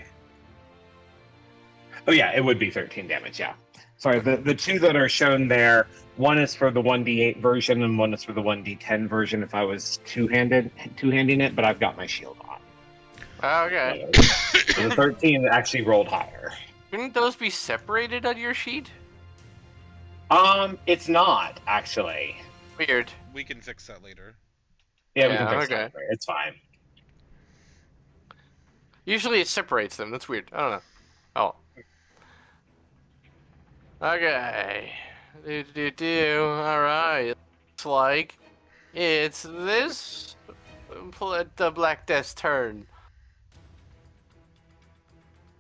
Oh yeah, it would be 13 damage. Yeah. Sorry, the two that are shown there. One is for the 1d8 version, and one is for the 1d10 version. If I was two-handing it, but I've got my shield on. Okay. So the 13 actually rolled higher. Couldn't those be separated on your sheet? It's not actually. Weird. We can fix that later. Yeah, we can Yeah, fix okay. that later. It's fine. Usually it separates them. That's weird. I don't know. Oh. Okay. Alright. Looks like it's this the Black Death's turn.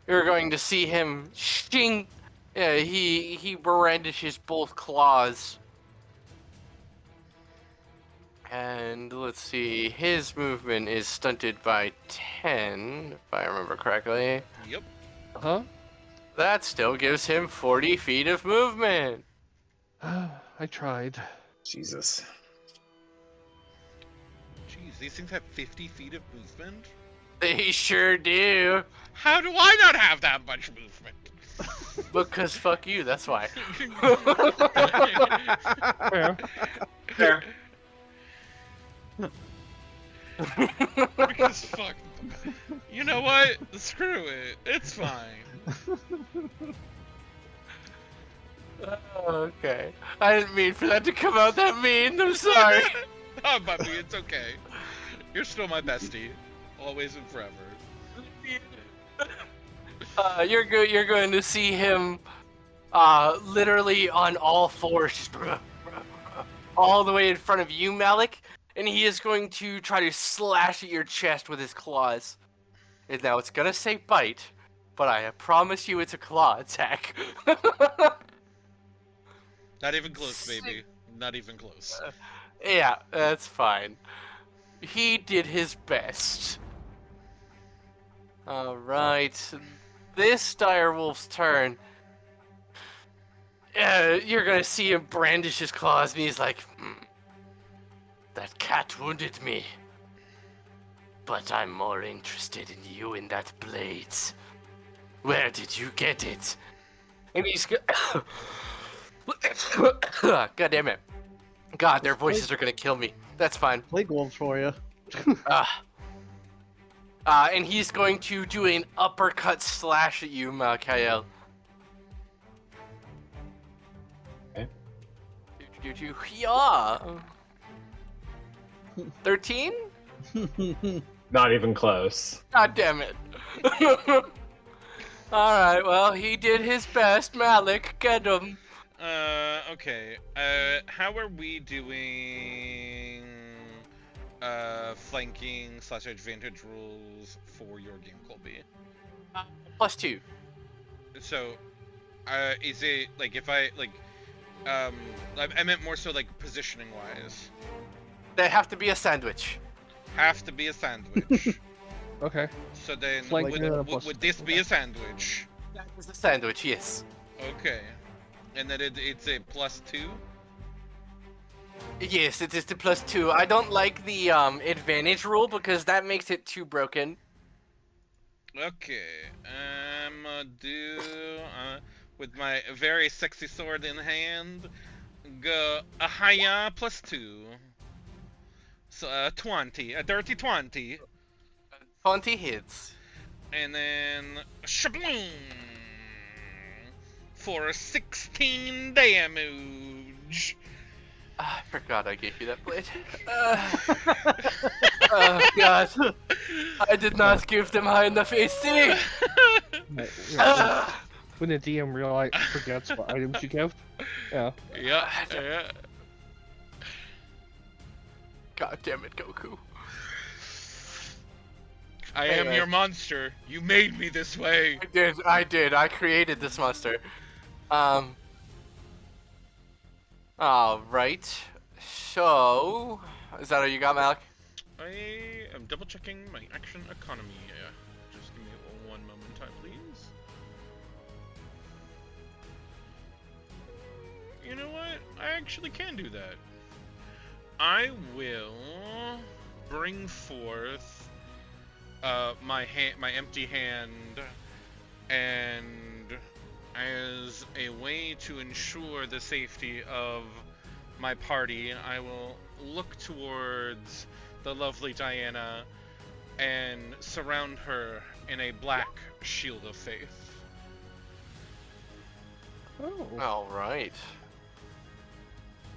You're going to see him shing. Yeah, he brandishes both claws. And let's see, his movement is stunted by 10, if I remember correctly. Yep. Huh? That still gives him 40 feet of movement. I tried. Jesus. Jeez, these things have 50 feet of movement? They sure do. How do I not have that much movement? Because fuck you, that's why. Fair. Fair. Because fuck. You know what? Screw it. It's fine. Okay. I didn't mean for that to come out that mean. I'm sorry. Oh, Buffy, it's okay. You're still my bestie. Always and forever. You're going to see him literally on all fours, just all the way in front of you, Malik, and he is going to try to slash at your chest with his claws. And now it's gonna say bite, but I promise you it's a claw attack. Not even close, baby. Not even close. Yeah, that's fine. He did his best. Alright. This direwolf's turn. You're gonna see him brandish his claws, and he's like, that cat wounded me. But I'm more interested in you in that blade. Where did you get it? And he's God damn it. God, their voices are gonna kill me. That's fine. Plague wolves for you. And he's going to do an uppercut slash at you, Malkael. Okay. Yeah. 13? Not even close. God damn it. Alright, well, he did his best. Malik, get him. Okay. How are we doing flanking / advantage rules for your game, Colby? +2. So, is it, like, if I meant more so, like, positioning wise. They have to be a sandwich. Have to be a sandwich. Okay. So then, Flanking and a plus would this be a sandwich? That is a sandwich, yes. Okay. And then it's a +2? Yes, it is the +2. I don't like the advantage rule because that makes it too broken. Okay. I'm gonna do, with my very sexy sword in hand, go a higher +2. So, 20. A dirty 20. 20 hits. And then, shabloom! For 16 damage. I forgot I gave you that blade. Oh god. I did not give them high enough AC. When the DM forgets what items you give. Yeah. Yeah. God damn it, Goku. I am Anyway. your monster. You made me this way. I did. I created this monster. All right. So, is that all you got, Malik? I am double checking my action economy. Just give me one moment, time, please. You know what? I actually can do that. I will bring forth my empty hand, and as a way to ensure the safety of my party, I will look towards the lovely Diana and surround her in a black shield of faith. Oh, All right.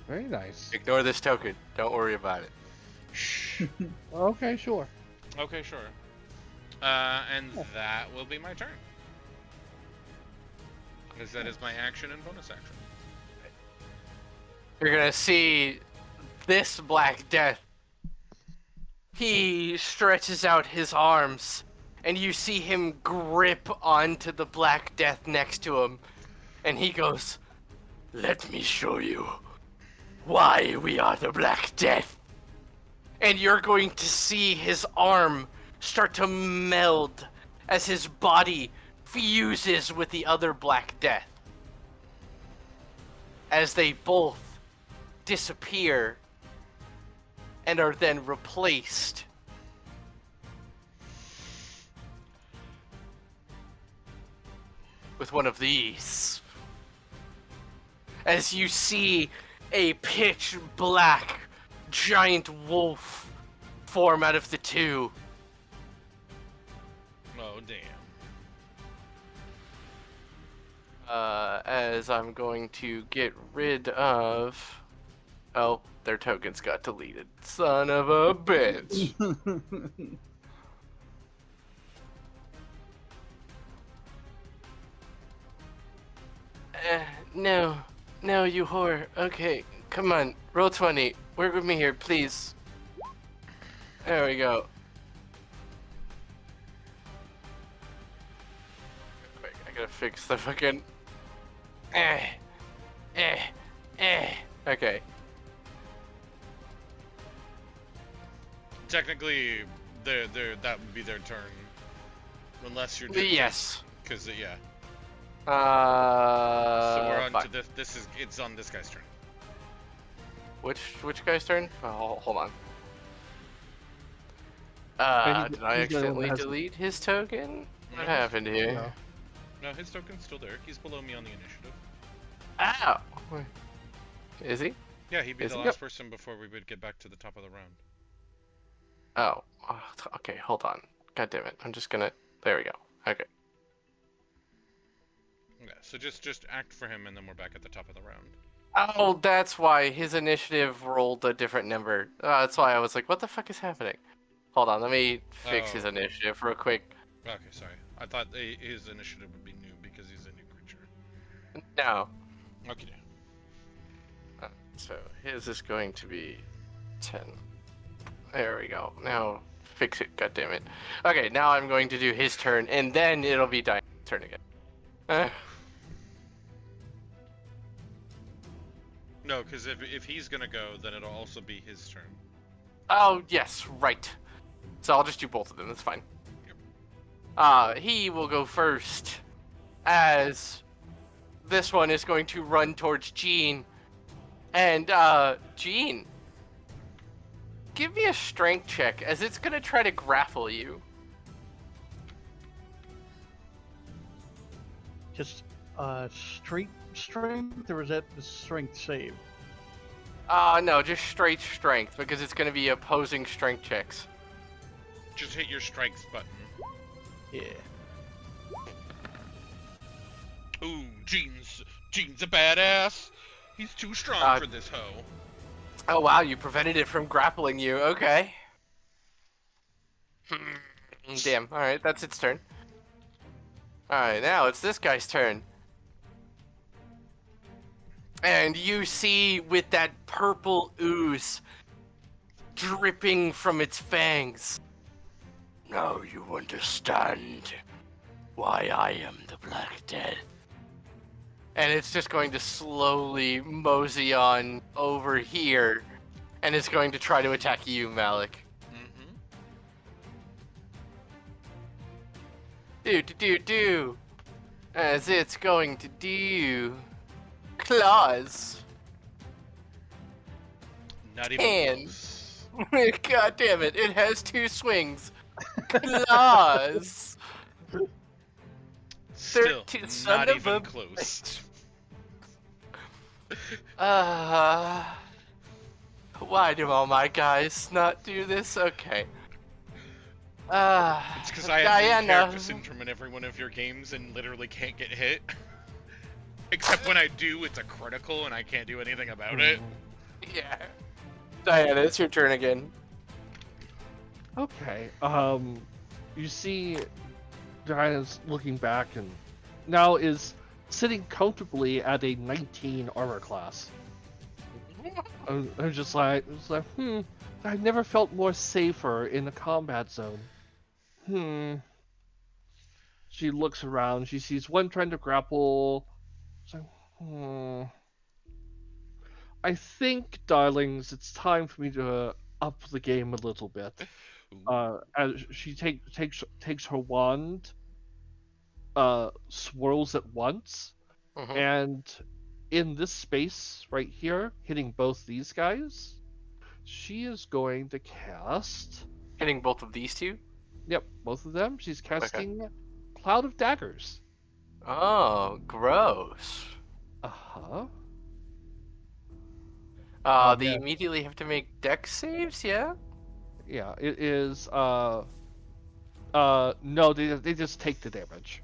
very nice. Ignore this token. Don't worry about it. Shh. Okay, sure. Okay, sure. And that will be my turn. Because that is my action and bonus action. You're gonna see this Black Death. He stretches out his arms, and you see him grip onto the Black Death next to him, and he goes, "Let me show you why we are the Black Death." And you're going to see his arm start to meld as his body fuses with the other Black Death, as they both disappear and are then replaced with one of these. As you see a pitch black giant wolf form out of the two. Oh, damn. As I'm going to get rid of... Oh, their tokens got deleted. Son of a bitch. No. No, you whore. Okay, come on. Roll 20. Work with me here, please. There we go. Quick, I gotta fix the fucking... Okay. Technically, that would be their turn. Unless you're doing Yes. Because, yeah. So So we're on fuck. to this. It's on this guy's turn. Which guy's turn? Oh, hold on. But Did I he's the one that accidentally has- delete his token? What Mhm. happened here? No. No, his token's still there. He's below me on the initiative. Ow! Is he? Yeah, he'd be Is the he? last person before we would get back to the top of the round. Oh. Okay, hold on. God damn it. I'm just gonna... There we go. Okay. Yeah, so just act for him, and then we're back at the top of the round. Oh, that's why his initiative rolled a different number. That's why I was like, what the fuck is happening? Hold on, let me fix his Oh. initiative real quick. Okay, sorry. I thought his initiative would be new because he's a new creature. No. Okay. So his is going to be 10. There we go. Now fix it, God damn it. Okay, now I'm going to do his turn, and then it'll be Diana's turn again. No, because if he's gonna go, then it'll also be his turn. Oh, yes, right. So I'll just do both of them, that's fine. He will go first, as this one is going to run towards Jean. And, Jean, give me a strength check, as it's gonna try to grapple you. Just straight strength, or is that the strength save? No, just straight strength, because it's gonna be opposing strength checks. Just hit your strikes button. Yeah. Ooh, Gene's a badass. He's too strong for this hoe. Oh wow, you prevented it from grappling you. Okay. Damn. All right, that's its turn. All right, now it's this guy's turn. And you see with that purple ooze dripping from its fangs, Now you understand why I am the Black Death. And it's just going to slowly mosey on over here, and it's going to try to attack you, Malik. Mm-hmm. Do. As it's going to do. Claws. Not even And- close. God damn it, it has 2 swings. Claws. Still, 13 son not of even a close. Why do all my guys not do this? Okay. It's because I have main Diana. character syndrome in every one of your games and literally can't get hit. Except when I do, it's a critical and I can't do anything about it. Yeah. Diana, it's your turn again. Okay. You see, Diana's looking back and now is sitting comfortably at a 19 armor class. I'm just like, I've never felt more safer in a combat zone. She looks around. She sees one trying to grapple. She's like, I think, darlings, it's time for me to up the game a little bit. As she takes her wand, swirls it once, Mhm. and in this space right here, hitting both these guys, she is going to cast. Hitting both of these 2? Yep, both of them. She's casting Cloud of Daggers. Oh, gross. Uh-huh. They Yeah. immediately have to make dex saves, yeah? Yeah, it is, no, they just take the damage.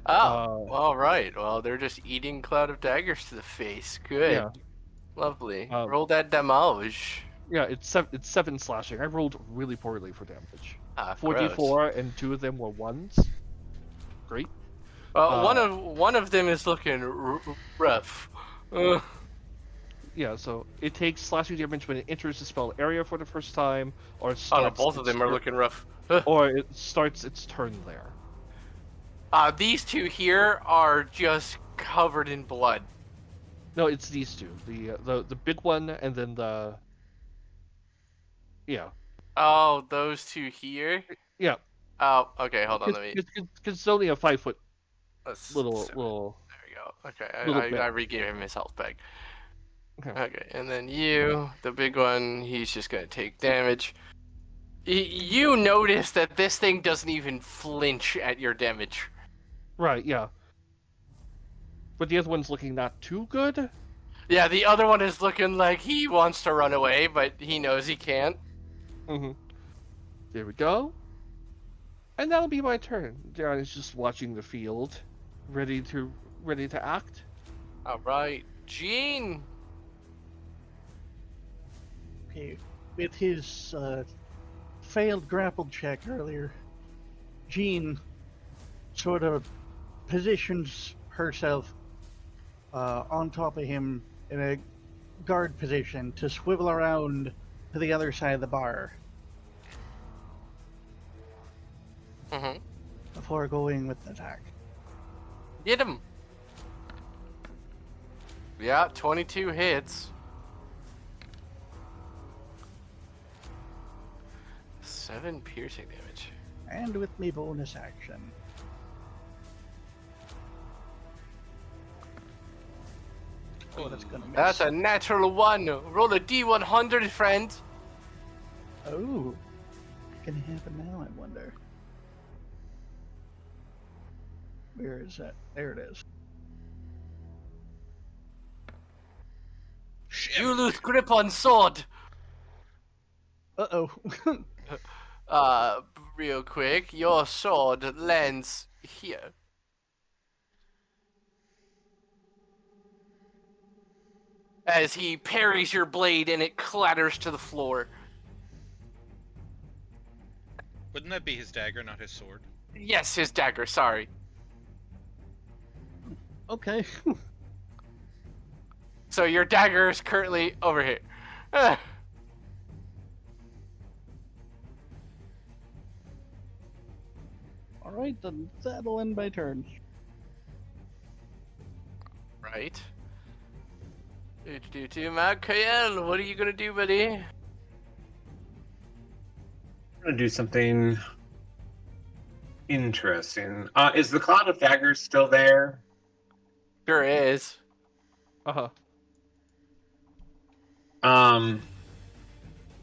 Oh, alright. Well, they're just eating Cloud of Daggers to the face. Good. Yeah. Lovely. Um, Roll that damage. Yeah, it's 7 slashing. I rolled really poorly for damage. Ah, 4d4, and 2 of them were 1s. Great. One of them is looking rough. Yeah, so it takes slashing damage when it enters the spell area for the first time, or it Oh starts no, both of its them are tur- looking rough. or it starts its turn there. These 2 here are just covered in blood. No, it's these 2. The big one, and then the... Yeah. Oh, those 2 here? Yeah. Oh, okay, hold on, let me... Because it's only a 5-foot Let's... little... There we go. Okay, little I bit. regave him his health back. Okay. Okay, and then you, the big one, he's just gonna take damage. You notice that this thing doesn't even flinch at your damage. Right, yeah. But the other one's looking not too good. Yeah, the other one is looking like he wants to run away, but he knows he can't. Mm-hmm. There we go. And that'll be my turn. Darren is just watching the field, ready to act. Alright, Gene! Okay, with his failed grapple check earlier, Jean sort of positions herself on top of him in a guard position to swivel around to the other side of the bar Mm-hmm. before going with the attack. Get him! Yeah, 22 hits. 7 piercing damage. And with me bonus action. Oh, that's gonna miss. That's a natural 1. Roll a D100, friend. Oh. What's gonna happen now, I wonder? Where is that? There it is. You lose grip on sword. Uh-oh. Real quick, your sword lands here. As he parries your blade and it clatters to the floor. Wouldn't that be his dagger, not his sword? Yes, his dagger, sorry. Okay. So your dagger is currently over here. Ah. Alright, then that'll end my turn. Right. Matt Kael, what are you gonna do, buddy? I'm gonna do something interesting. Is the cloud of daggers still there? Sure is. Uh-huh. I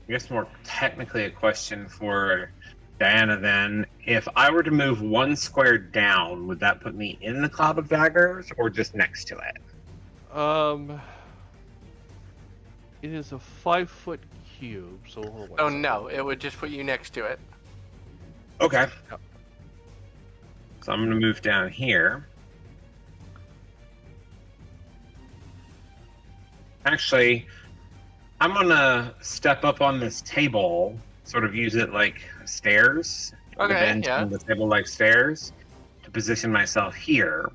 guess more technically a question for Diana then. If I were to move one square down, would that put me in the cloud of daggers or just next to it? It is a 5-foot cube, so hold on. Oh no, it would just put you next to it. Okay. Yep. So I'm gonna move down here. Actually, I'm gonna step up on this table, sort of use it like stairs. The Okay, bench yeah. and the table like stairs to position myself here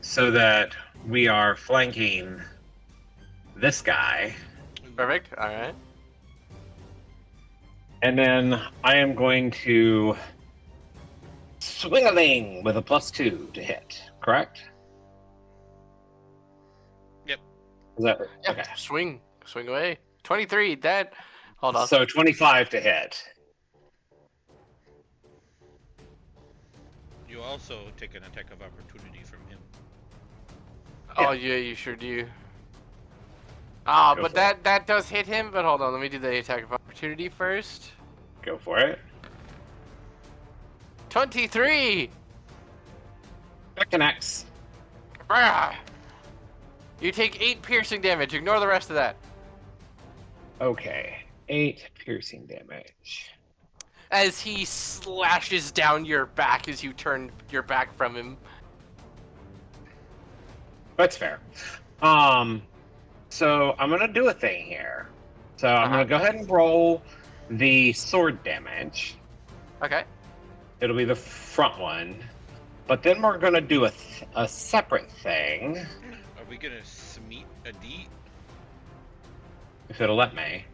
so that we are flanking this guy. Perfect. All right. And then I am going to swing-a-ling with a +2 to hit, correct? Yep. Is that Yeah. okay? Swing away. 23. That. Hold on. So 25 to hit. You also take an attack of opportunity from him. Oh yeah, you sure do. Ah, Go but for it. that does hit him. But hold on, let me do the attack of opportunity first. Go for it. 23. That connects. Brah! You take 8 piercing damage. Ignore the rest of that. Okay. 8 piercing damage. As he slashes down your back as you turn your back from him. That's fair. So I'm gonna do a thing here. So I'm gonna go ahead and roll the sword damage. Okay. It'll be the front one. But then we're gonna do a separate thing, Are we gonna smeet a D? if it'll let me.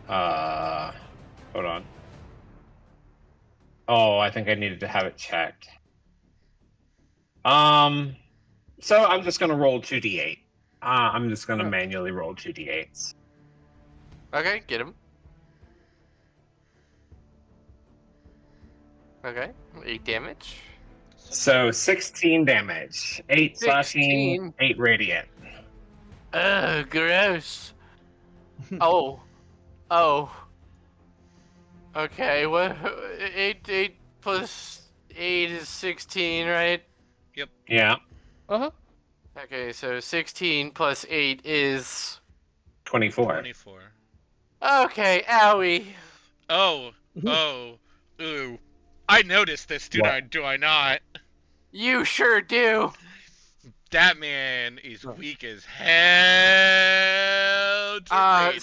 Hold on. Oh, I think I needed to have it checked. So I'm just gonna roll 2d8. I'm just gonna Yeah. manually roll 2d8s. Okay, get him. Okay, 8 damage. So 16 damage, 8 slashing, 16? 8 radiant. Ugh, gross. Oh. Oh. Okay, what? 8 plus 8 is 16, right? Yeah, Uh-huh. Okay, so 16 plus 8 is... 24. 24. Okay, owie. Oh, ooh. I noticed this, do What? I not? You sure do. That man is Oh. weak as hell to radiant.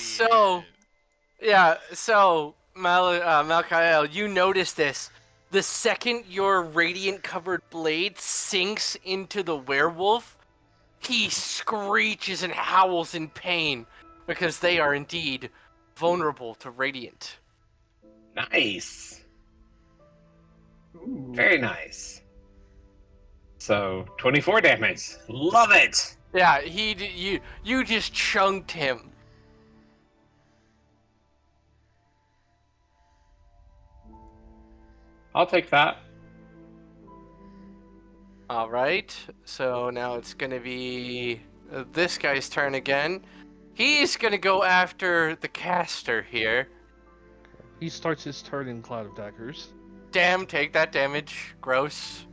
So Malkael, you notice this. The second your radiant-covered blade sinks into the werewolf, he screeches and howls in pain because they are indeed vulnerable to radiant. Nice. Very nice. So 24 damage. Love it. Yeah, you just chunked him. I'll take that. All right, so now it's gonna be this guy's turn again. He's gonna go after the caster here. He starts his turn in Cloud of Daggers. Damn, take that damage. Gross.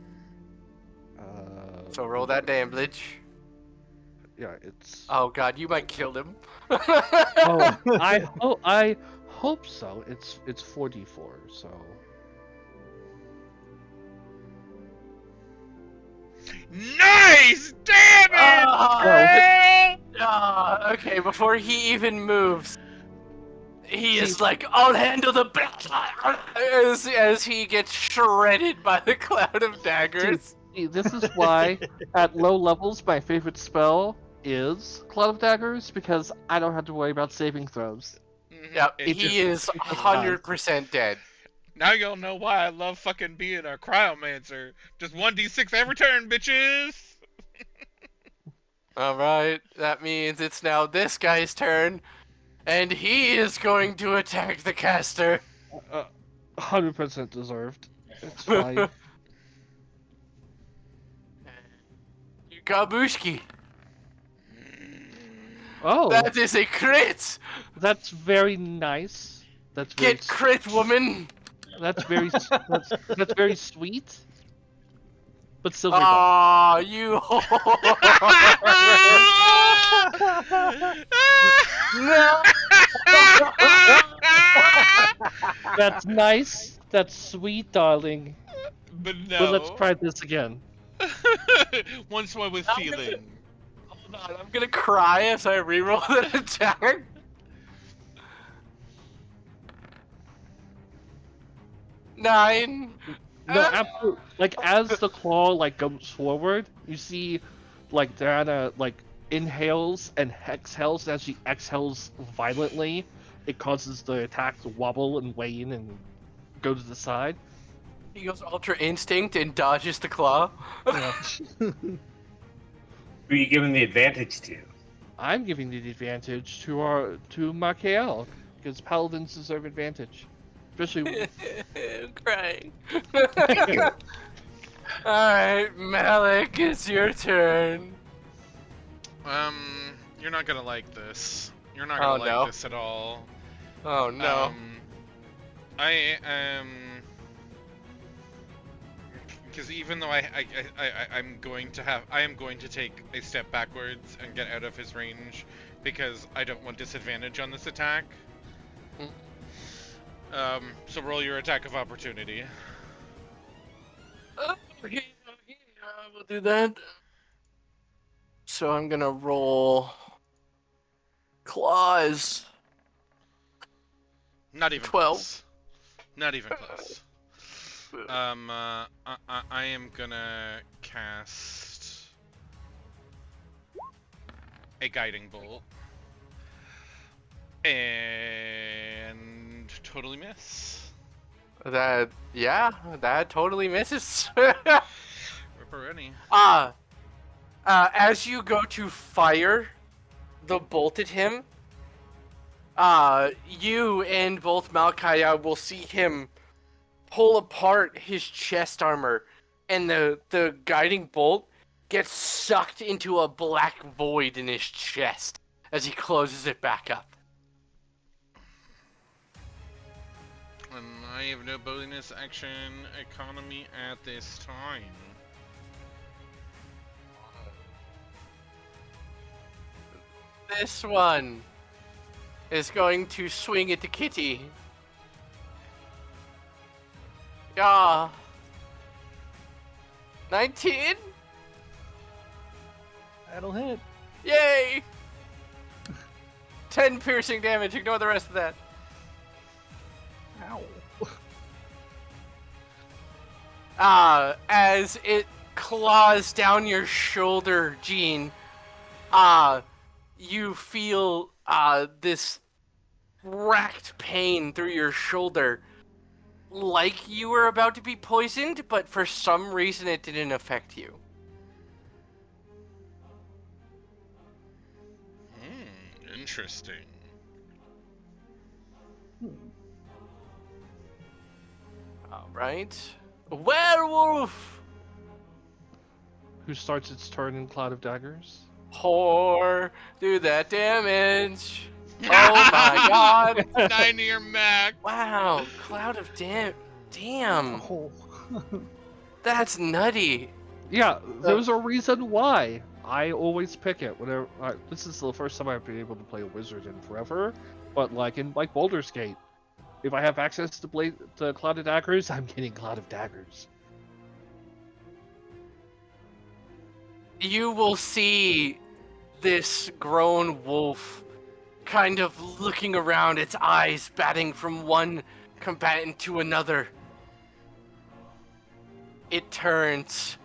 So roll that damage. Yeah, it's. Oh god, you might kill him. Oh, I hope so. It's 4d4, so. Nice damage, girl! Okay, before he even moves, he is like, I'll handle the battle as he gets shredded by the cloud of daggers. See, this is why, at low levels, my favorite spell is Cloud of Daggers, because I don't have to worry about saving throws. Mhm. Yep, It he is just- 100% dead. Now you'll know why I love fucking being a cryomancer. Just 1d6 every turn, bitches! Alright, that means it's now this guy's turn, and he is going to attack the caster. 100% deserved. It's 5. Gabushki. Oh, That is a crit! that's very nice. That's very Get crit, woman! that's very that's very sweet. But still very bad. Aw, you No! That's nice. That's sweet, darling. But no. But let's try this again. Once more with I'm feeling. Hold on, I'm gonna cry as I reroll that attack. Nine. No, absolutely. Like as the claw like goes forward, you see like Diana like inhales and exhales. As she exhales violently, it causes the attack to wobble and wane and go to the side. He goes Ultra Instinct and dodges the claw. Yeah. Who are you giving the advantage to? I'm giving the advantage to Mikael because paladins deserve advantage, especially. I'm crying. Alright, Malik, it's your turn. You're not gonna like this. You're not gonna like no. this at all. Oh no. I am... Because even though I am going to take a step backwards and get out of his range because I don't want disadvantage on this attack. So roll your attack of opportunity. Okay, we'll do that. So I'm gonna roll claws. Not even 12. close. Not even close. I am gonna cast a guiding bolt and totally miss. That totally misses. Ripperoni. As you go to fire the bolt at him, you and both Malkaya will see him pull apart his chest armor, and the guiding bolt gets sucked into a black void in his chest as he closes it back up. And I have no bonus action economy at this time. This one is going to swing at the kitty. Yeah. 19? That'll hit. Yay! 10 piercing damage, ignore the rest of that. Ow. As it claws down your shoulder, Jean, you feel this racked pain through your shoulder, like you were about to be poisoned, but for some reason it didn't affect you. Interesting. Alright. Werewolf! Who starts its turn in Cloud of Daggers? Whore! Do that damage! Oh my god! 9 year max! Wow, Cloud of Damn. Oh. That's nutty. Yeah, there's a reason why. I always pick it whenever. This is the first time I've been able to play a wizard in forever, but like in Baldur's Gate, if I have access to Cloud of Daggers, I'm getting Cloud of Daggers. You will see this grown wolf kind of looking around, its eyes batting from one combatant to another. It turns.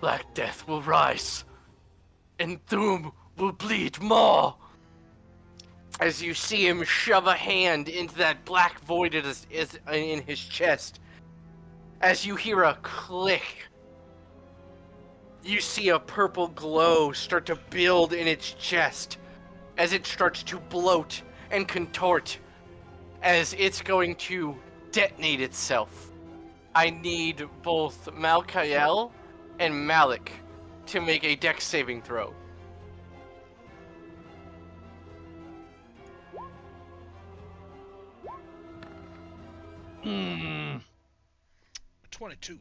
Black Death will rise, and Doom will bleed more. as you see him shove a hand into that black void is in his chest. As you hear a click, you see a purple glow start to build in its chest as it starts to bloat and contort as it's going to detonate itself. I need both Malkael and Malik to make a dex saving throw. Hmm. 22.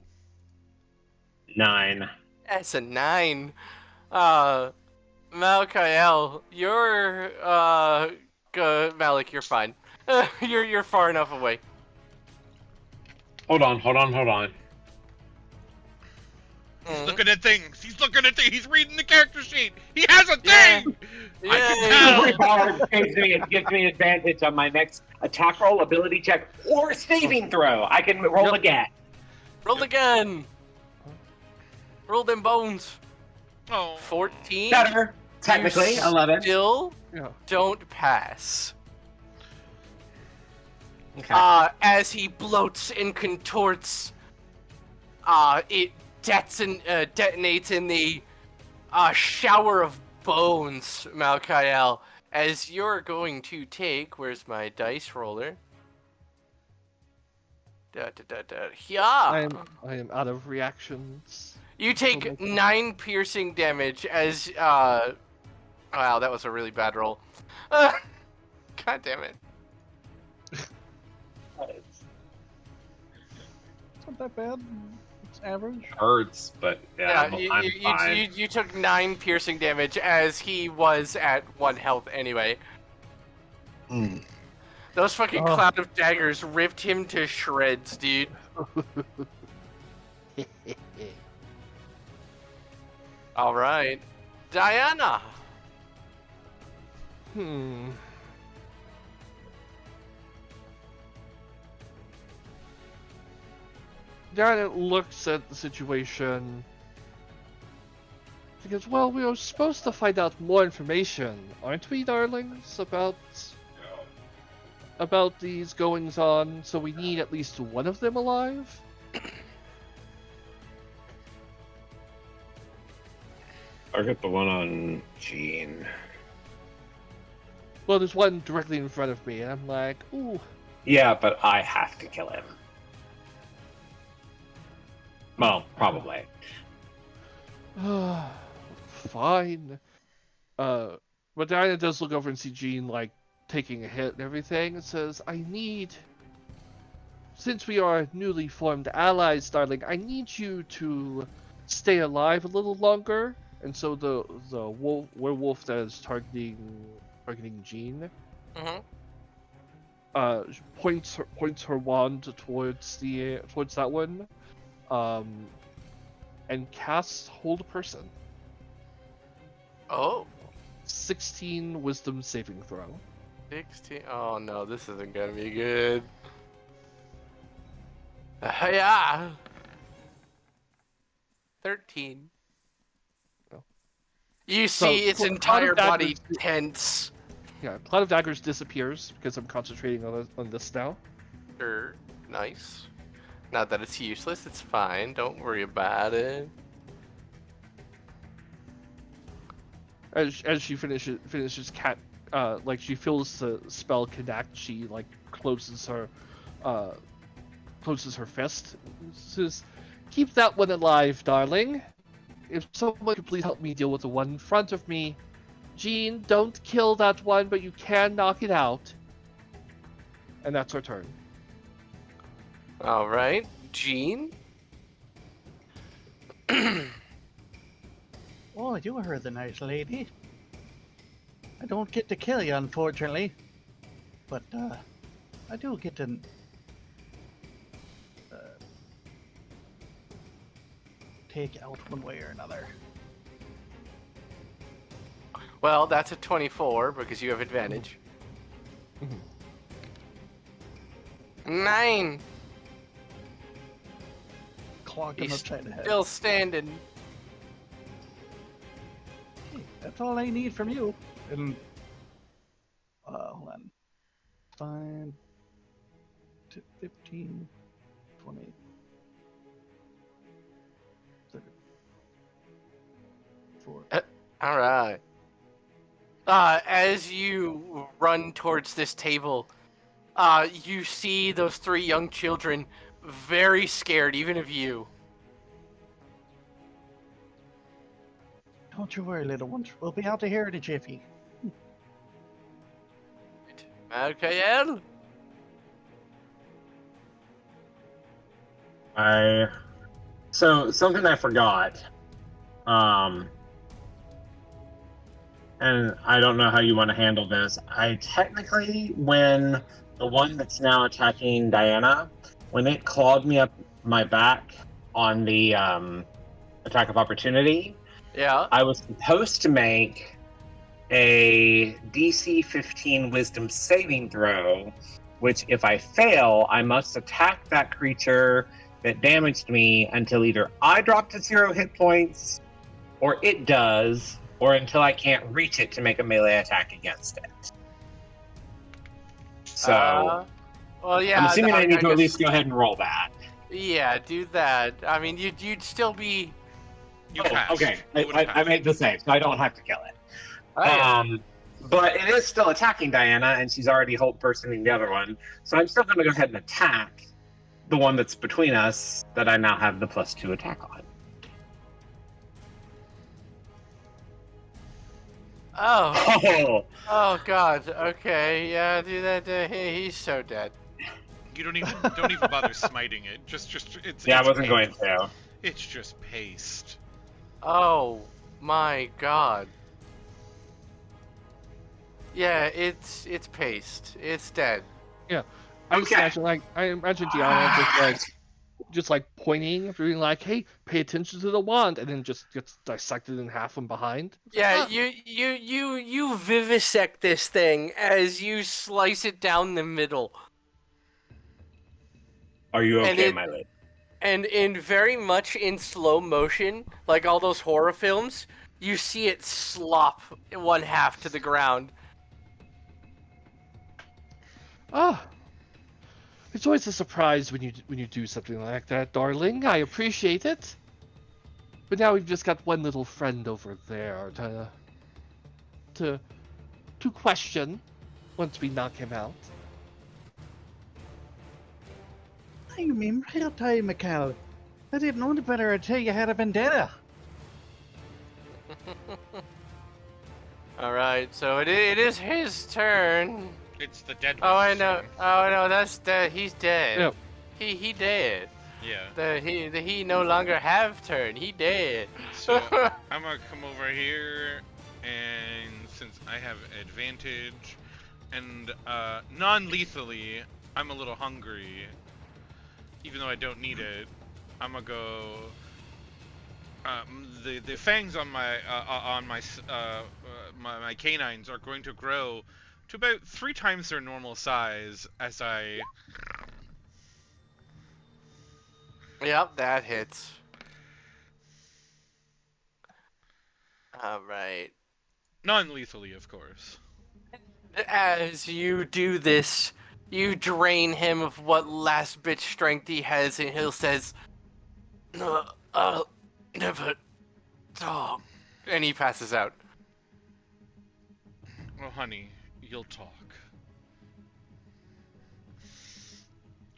9. That's a 9. Malkael, you're Malik, you're fine. You're far enough away. Hold on. He's looking at things. He's He's reading the character sheet. He has a Yeah. thing. Yeah, I can yeah. Every tell. bard gives me advantage on my next attack roll, ability check, or saving throw. I can roll Yep. again. Roll again. Roll them bones. Oh. 14. Better. Technically, You 11. Still Yeah. don't pass. Okay. As he bloats and contorts, it detonates in the shower of bones, Malkael. As you're going to take, where's my dice roller? Yeah. I am out of reactions. You take 9 piercing damage as wow, that was a really bad roll. God damn it. It's not that bad. It's average. Hurts, but yeah, Yeah, I'm fine. you took 9 piercing damage as he was at 1 health anyway. Mm. Those fucking Oh. cloud of daggers ripped him to shreds, dude. Alright. Diana! Janet looks at the situation. She goes, well, we were supposed to find out more information, aren't we, darlings, about these goings on, so we need at least one of them alive? I got the one on Jean. Well, there's one directly in front of me, and I'm like, ooh. Yeah, but I have to kill him. Well, probably. Fine. But Diana does look over and see Jean, like, taking a hit and everything, and says, since we are newly formed allies, darling, I need you to stay alive a little longer. And so the werewolf that is targeting Jean, points her wand towards that one, and casts Hold Person. Oh. 16 Wisdom saving throw. 16. Oh no, this isn't gonna be good. Yeah. 13. Oh. You So, see its Cloud of entire body Daggers- tense. Yeah, Cloud of Daggers disappears because I'm concentrating on this now. Sure. Nice. Not that it's useless, it's fine. Don't worry about it. As she finishes like she feels the spell connect, she like closes her fist. Says, "Keep that one alive, darling. If someone could please help me deal with the one in front of me. Jean, don't kill that one, but you can knock it out." And that's her turn. Alright. Jean? Oh, you heard the nice lady. I don't get to kill you, unfortunately. But, I do get to... take out one way or another. Well, that's a 24 because you have advantage. 9. Clog him He's upside the head. Still standing. Hey, that's all I need from you. And, hold on. 5, 15, 20, 34. All right. As you run towards this table, you see those 3 young children very scared, even of you. Don't you worry, little ones. We'll be out of here in a jiffy. Malkael? So something I forgot. And I don't know how you want to handle this. I technically, when the one that's now attacking Diana, when it clawed me up my back on the attack of opportunity, Yeah. I was supposed to make a DC 15 Wisdom saving throw, which if I fail, I must attack that creature that damaged me until either I drop to 0 hit points, or it does, or until I can't reach it to make a melee attack against it. So, Well, yeah. I'm assuming I need to guess, at least go ahead and roll that. Yeah, do that. I mean, you'd still be. You Oh, passed. okay. You would've I passed. made the save, so I don't have to kill it. Oh, yeah. But it is still attacking Diana, and she's already hold personing the other one. So I'm still going to go ahead and attack the one that's between us that I now have the +2 attack on. Oh. Oh, Oh God. Okay. Yeah. Do that. He's so dead. You don't even bother smiting it. Just it's. yeah, I it's wasn't going paste. to. It's just paste. Oh my God. Yeah. It's paste. It's dead. I just Okay. imagine I imagine Diana just like pointing, being like, "Hey, pay attention to the wand," and then just gets dissected in half from behind. It's like, Yeah. "Ah." You vivisect this thing as you slice it down the middle, Are you and okay, it my lady? and in very much in slow motion, like all those horror films, you see it slop 1/2 to the ground. Ah, it's always a surprise when you do something like that, darling. I appreciate it. But now we've just got one little friend over there to to question once we knock him out. You mean real time, Mikal. I didn't know any better until you had a vendetta. All right, so it is his turn. It's the dead Oh, I one's know. turn. Oh, I know. That's dead. He's dead. Yep. He dead. Yeah. He no longer have turn. He dead. So I'm gonna come over here, and since I have advantage, and non-lethally, I'm a little hungry. Even though I don't need it, I'm gonna go. The fangs on my my canines are going to grow to about 3 times their normal size as I. Yep, that hits. All right. Non-lethally, of course. As you do this, you drain him of what last bit strength he has, and he says, I'll never talk. And he passes out. Well, honey, you'll talk.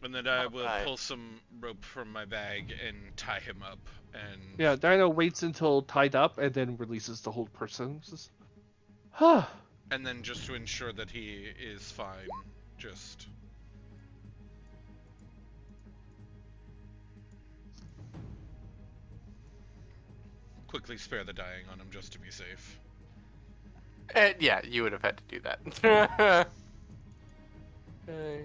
And then I will Alright. pull some rope from my bag and tie him up. And Yeah, Diana waits until tied up and then releases the whole person. Says, "Huh." and then just to ensure that he is fine, just quickly spare the dying on him just to be safe. Yeah, you would have had to do that. Okay.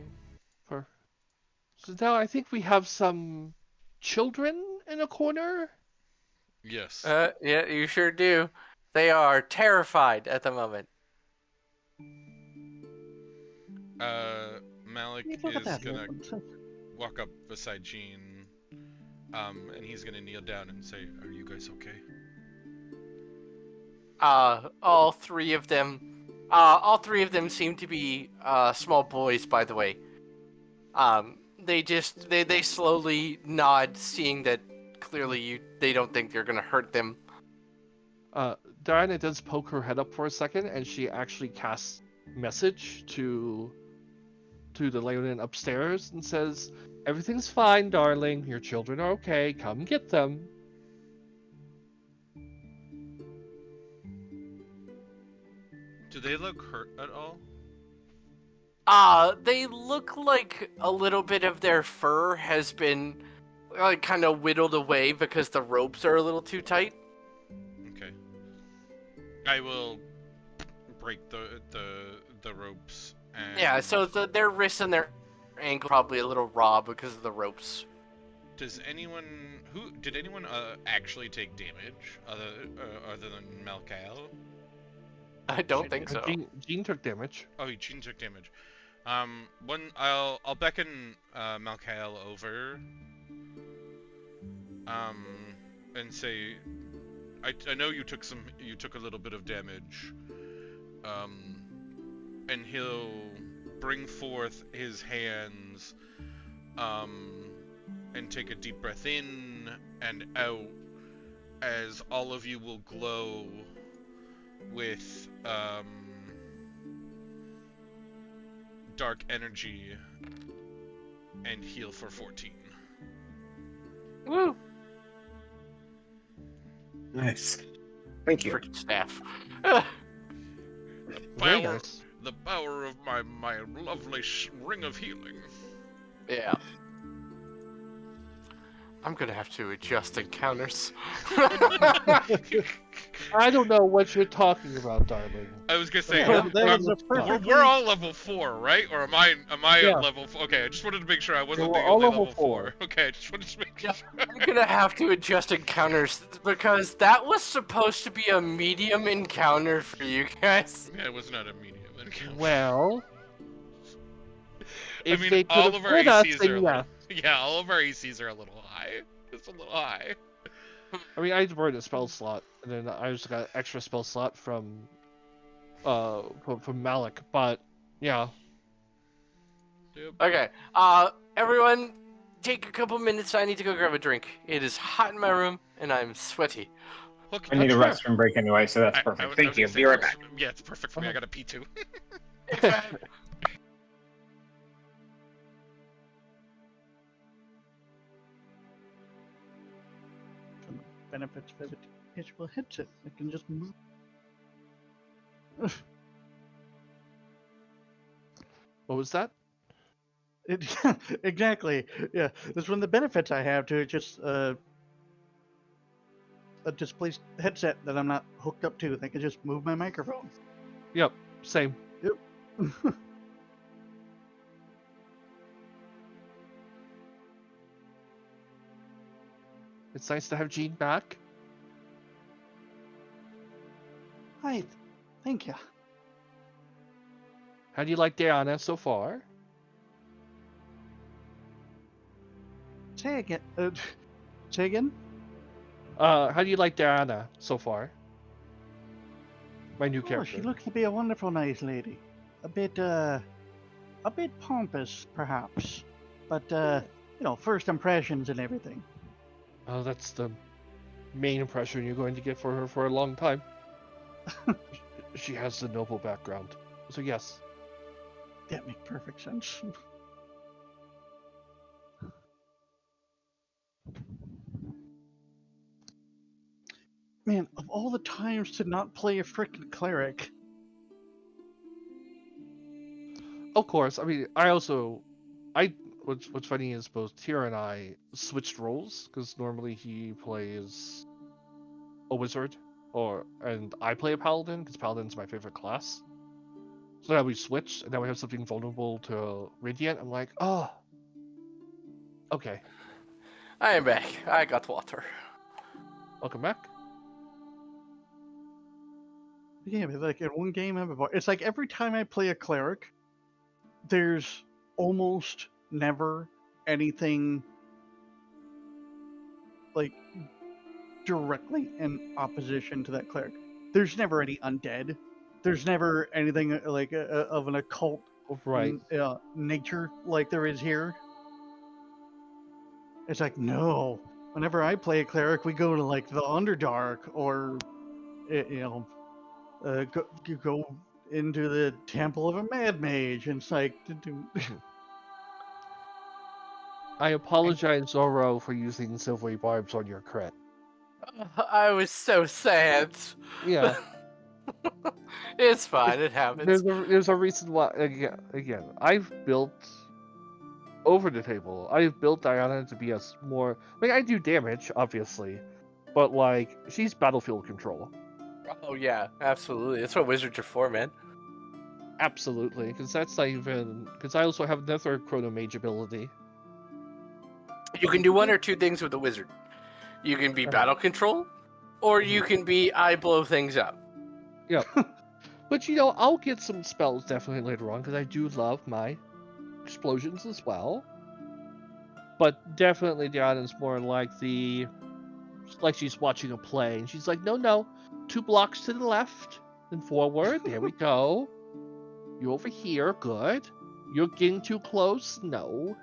So now I think we have some children in a corner. Yes. Yeah, you sure do. They are terrified at the moment. Malik Look at is that gonna little one. walk up beside Jean, and he's gonna kneel down and say, "Are you guys okay?" All 3 of them All three of them seem to be small boys, by the way. They slowly nod, seeing that clearly they don't think you're gonna hurt them. Diana does poke her head up for a second, and she actually casts message to the Leonin upstairs and says, "Everything's fine, darling. Your children are okay. Come get them." Do they look hurt at all? They look like a little bit of their fur has been like kind of whittled away because the ropes are a little too tight. Okay. I will break the ropes and Yeah, so their wrists and their ankle probably a little raw because of the ropes. did anyone actually take damage other than Malkael? I don't think so. Jean took damage. Oh, Jean took damage. I'll beckon Malkael over. And say, I know you took a little bit of damage. And he'll bring forth his hands, and take a deep breath in and out, as all of you will glow with dark energy, and heal for 14. Woo! Nice. Thank you. Freaking staff. Very Power, nice. the power of my lovely ring of healing. Yeah. I'm gonna have to adjust encounters. I don't know what you're talking about, darling. I was gonna say, Yeah, that was a perfect- we're all level 4, right? Or am I Yeah. at level 4? Okay, I just wanted to make sure I wasn't we're the all only level level 4. Okay, I just wanted to make sure. I'm gonna have to adjust encounters because that was supposed to be a medium encounter for you guys. Yeah, it was not a medium encounter. Well, if mean, they could all of our afford us, ACs then are a yeah. little, yeah, all of our ACs are a little high. It's a little high. I mean, I burned a spell slot, and then I just got an extra spell slot from Malik. But yeah, Yep. Okay, everyone, take a couple minutes. I need to go grab a drink. It is hot in my room, and I'm sweaty. Look, I need a Sure. restroom break anyway, so that's perfect. Thank you. Be right back. Yeah, it's perfect for me. I got a P2. Benefits of a detachable headset. I can just move. what was that? It, exactly. Yeah, that's one of the benefits I have to it. Just a displaced headset that I'm not hooked up to. I can just move my microphone. Yep, same. It's nice to have Jean back. Hi, thank you. How do you like Diana so far? Say again. Say again. How do you like Diana so far? My new Oh, character. she looks to be a wonderful, nice lady. A bit pompous, perhaps, but first impressions and everything. Oh, that's the main impression you're going to get for her for a long time. She has the noble background. So yes. That makes perfect sense. Man, of all the times to not play a frickin' cleric. Of course. I mean, what's funny is both Tyr and I switched roles because normally he plays a wizard, and I play a paladin because paladin's my favorite class. So now we switched, and now we have something vulnerable to Radiant. I'm like, oh, okay. I am back. I got water. Welcome back. Yeah, but like in one game it's like every time I play a cleric, there's almost never anything like directly in opposition to that cleric. There's never any undead there's never anything like of an occult Right. nature like there is here. It's like, no. Whenever I play a cleric, we go to like the Underdark, or you go into the temple of a mad mage, and it's like, I apologize, Zoro, for using silvery barbs on your crit. I was so sad. Yeah, It's fine. It happens. there's a reason why. Again, I've built over the table. I've built Diana to be a more. I mean, I do damage, obviously, but like she's battlefield control. Oh yeah, absolutely. That's what wizards are for, man. Absolutely, because that's not even. Because I also have another chrono mage ability. You can do one or two things with a wizard. You can be battle control, or you can be I blow things up. Yeah. But I'll get some spells definitely later on because I do love my explosions as well. But definitely Diana's more like like she's watching a play and she's like, no, 2 blocks to the left and forward. There we go. You over here, good. You're getting too close. No.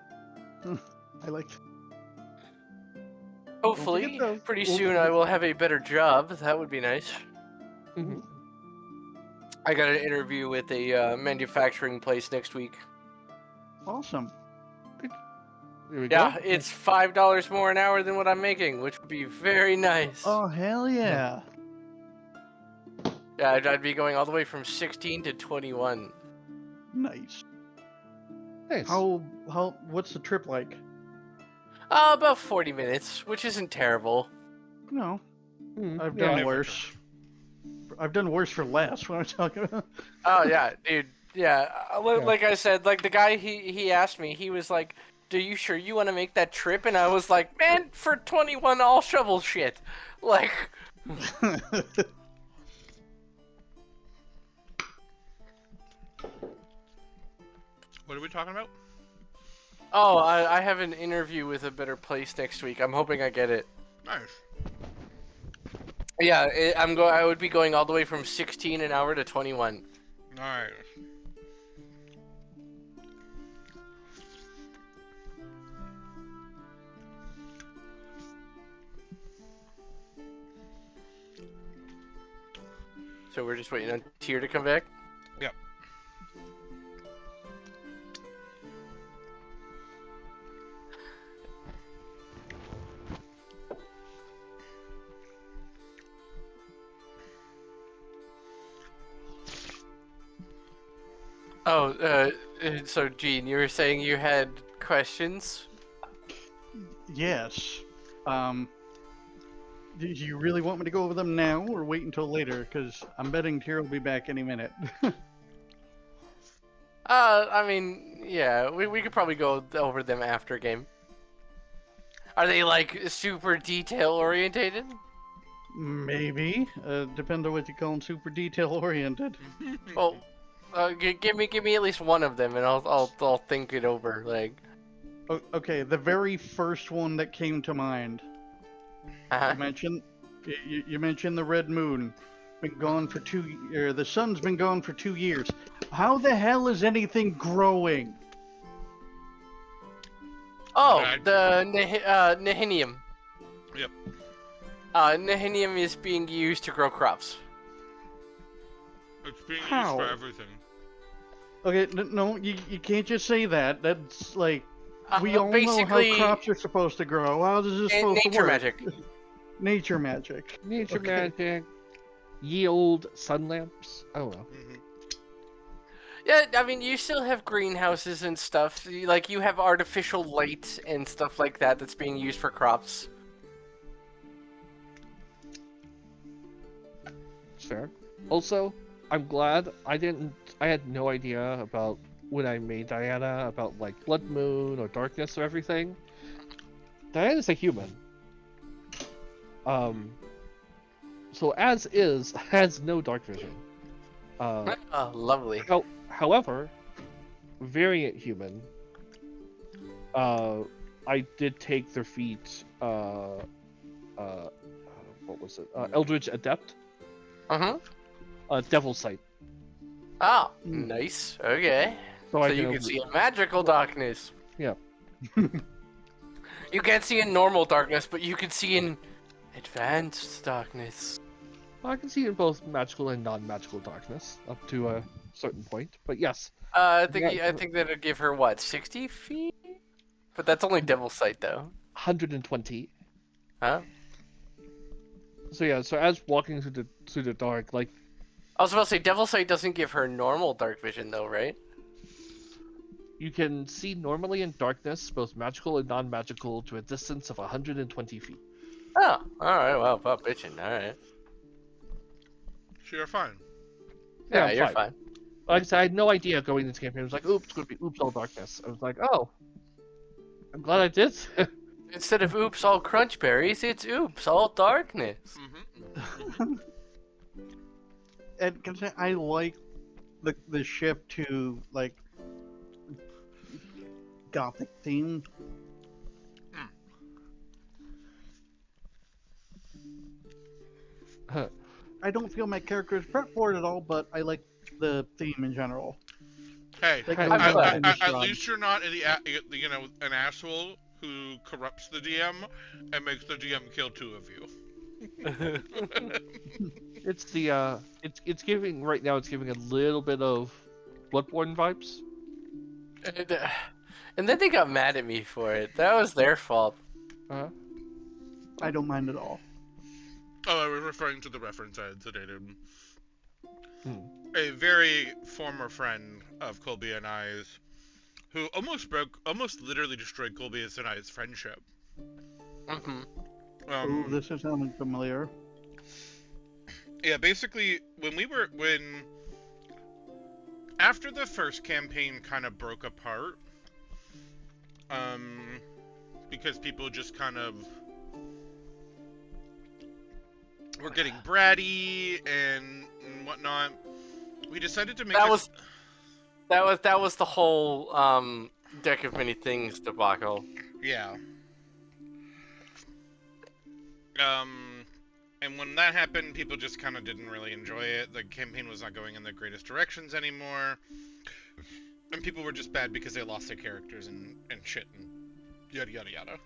I like. Hopefully, those. pretty Don't soon forget- I will have a better job. That would be nice. Mhm. I got an interview with a manufacturing place next week. Awesome. There we Yeah, go. it's $5 more an hour than what I'm making, which would be very nice. Oh hell yeah! Yeah, I'd be going all the way from 16 to 21. Nice. Nice. How what's the trip like? About 40 minutes, which isn't terrible. No, Mhm. I've Yeah. done Never worse. I've done worse for less. What I'm talking about. Oh yeah, dude. Yeah, Yeah. like I said, like the guy he asked me, he was like, "Do you sure you want to make that trip?" And I was like, "Man, for 21, I'll shovel shit." Like, What are we talking about? oh, I have an interview with a better place next week. I'm hoping I get it. Nice. Yeah, I would be going all the way from 16 an hour to 21. Nice. So we're just waiting on Tier to come back. Yep. Oh, so Gene, you were saying you had questions? Yes. Do you really want me to go over them now, or wait until later? Because I'm betting Tyr will be back any minute. I mean, yeah, we could probably go over them after game. Are they like super detail orientated? Maybe. Depends on what you call them. Super detail oriented. Well, give me at least one of them, and I'll think it over. Like, Okay, the very first one that came to mind. You mentioned you mentioned the red moon. Been gone for the sun's been gone for 2 years. How the hell is anything growing? oh, Right. the Nehinium. Yep. Nehinium is being used to grow crops. It's being How? used for everything. Okay, no, you can't just say that. That's like we all know Basically, how crops are supposed to grow. How is this supposed to nature work? magic. Nature magic. Nature Okay. magic. Ye old sun lamps. I don't know. Mm-hmm. Yeah, I mean, you still have greenhouses and stuff. Like, you have artificial light and stuff like that that's being used for crops. It's fair. Also, I'm glad I had no idea about when I made Diana about like blood moon or darkness or everything. Diana's a human. So as is has no dark vision. Oh, lovely. However, variant human. I did take their feat. What was it? Eldritch Adept. Uh-huh. Devil Sight. Oh, Mm. nice. Okay. So So I you can can see in magical darkness. Yeah. You can't see in normal darkness, but you can see in advanced darkness. I can see in both magical and non-magical darkness up to a certain point. But yes, I Yeah. think that'll give her what, 60 feet? But that's only Devil's Sight, though. 120. Huh? So yeah, so as walking through the dark, like I was about to say Devil's Sight doesn't give her normal dark vision, though, right? you can see normally in darkness, both magical and non-magical, to a distance of 120 feet. Oh, all right. Well, bitching. All right. So you're fine. Yeah, I'm you're fine. Like I said, I had no idea going into campaign. I was like, oops, it's going to be oops all darkness. I was like, oh, I'm glad I did. Instead of oops all crunch berries, it's oops all darkness. And can I say I like the shift to like gothic theme. I don't feel my character is prepped for it at all, but I like the theme in general. Hey, Like I'm going glad. in the at shrub. least you're not an asshole who corrupts the DM and makes the DM kill two of you. It's the it's giving right now. It's giving a little bit of Bloodborne vibes. And then they got mad at me for it. That was their fault. I don't mind at all. Oh, I was referring to the reference I had stated. Hmm. A very former friend of Colby and I's, who almost literally destroyed Colby and I's friendship. Mm-hmm. Oh, this is sounding familiar. Yeah, basically, after the first campaign kind of broke apart, because people just kind of were getting bratty and whatnot, we decided to make That was the whole deck of many things debacle. Yeah. And when that happened, people just kind of didn't really enjoy it. The campaign was not going in the greatest directions anymore. And people were just bad because they lost their characters and shit and yada yada yada.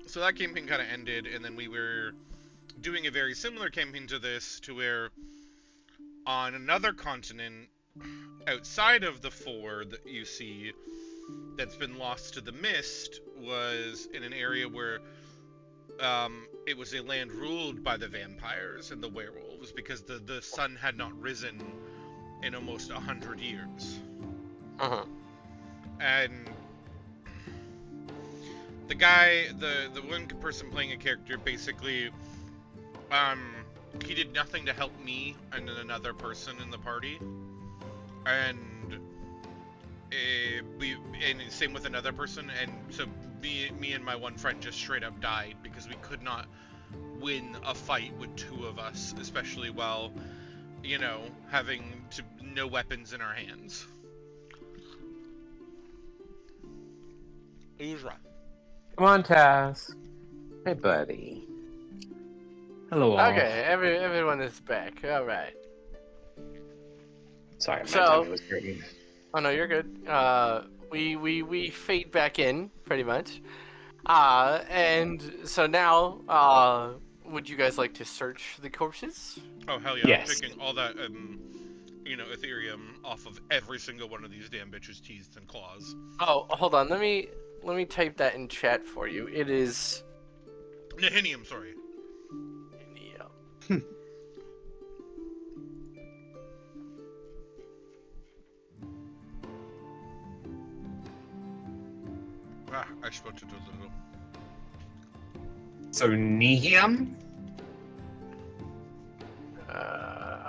So that campaign kind of ended, and then we were doing a very similar campaign to this, to where on another continent outside of the four that you see that's been lost to the mist was in an area where it was a land ruled by the vampires and the werewolves because the sun had not risen in almost 100 years. Uh-huh. And the guy, the one person playing a character, basically, he did nothing to help me and another person in the party, and same with another person, and so me and my one friend just straight up died because we could not win a fight with two of us, especially while, having no weapons in our hands. It was rough. Come on, Taz. Hey, buddy. Hello, all. Okay, everyone is back. All right. Sorry, my So- tummy was hurting. Oh no, you're good. We fade back in pretty much. And so now, would you guys like to search the corpses? Oh, hell yeah. Yes. I'm taking all that, Ethereum off of every single one of these damn bitches' teeth and claws. Oh, hold on. Let me type that in chat for you. It is. Nihinium, sorry. Yeah. I spoke to Zoro. So, Nihium?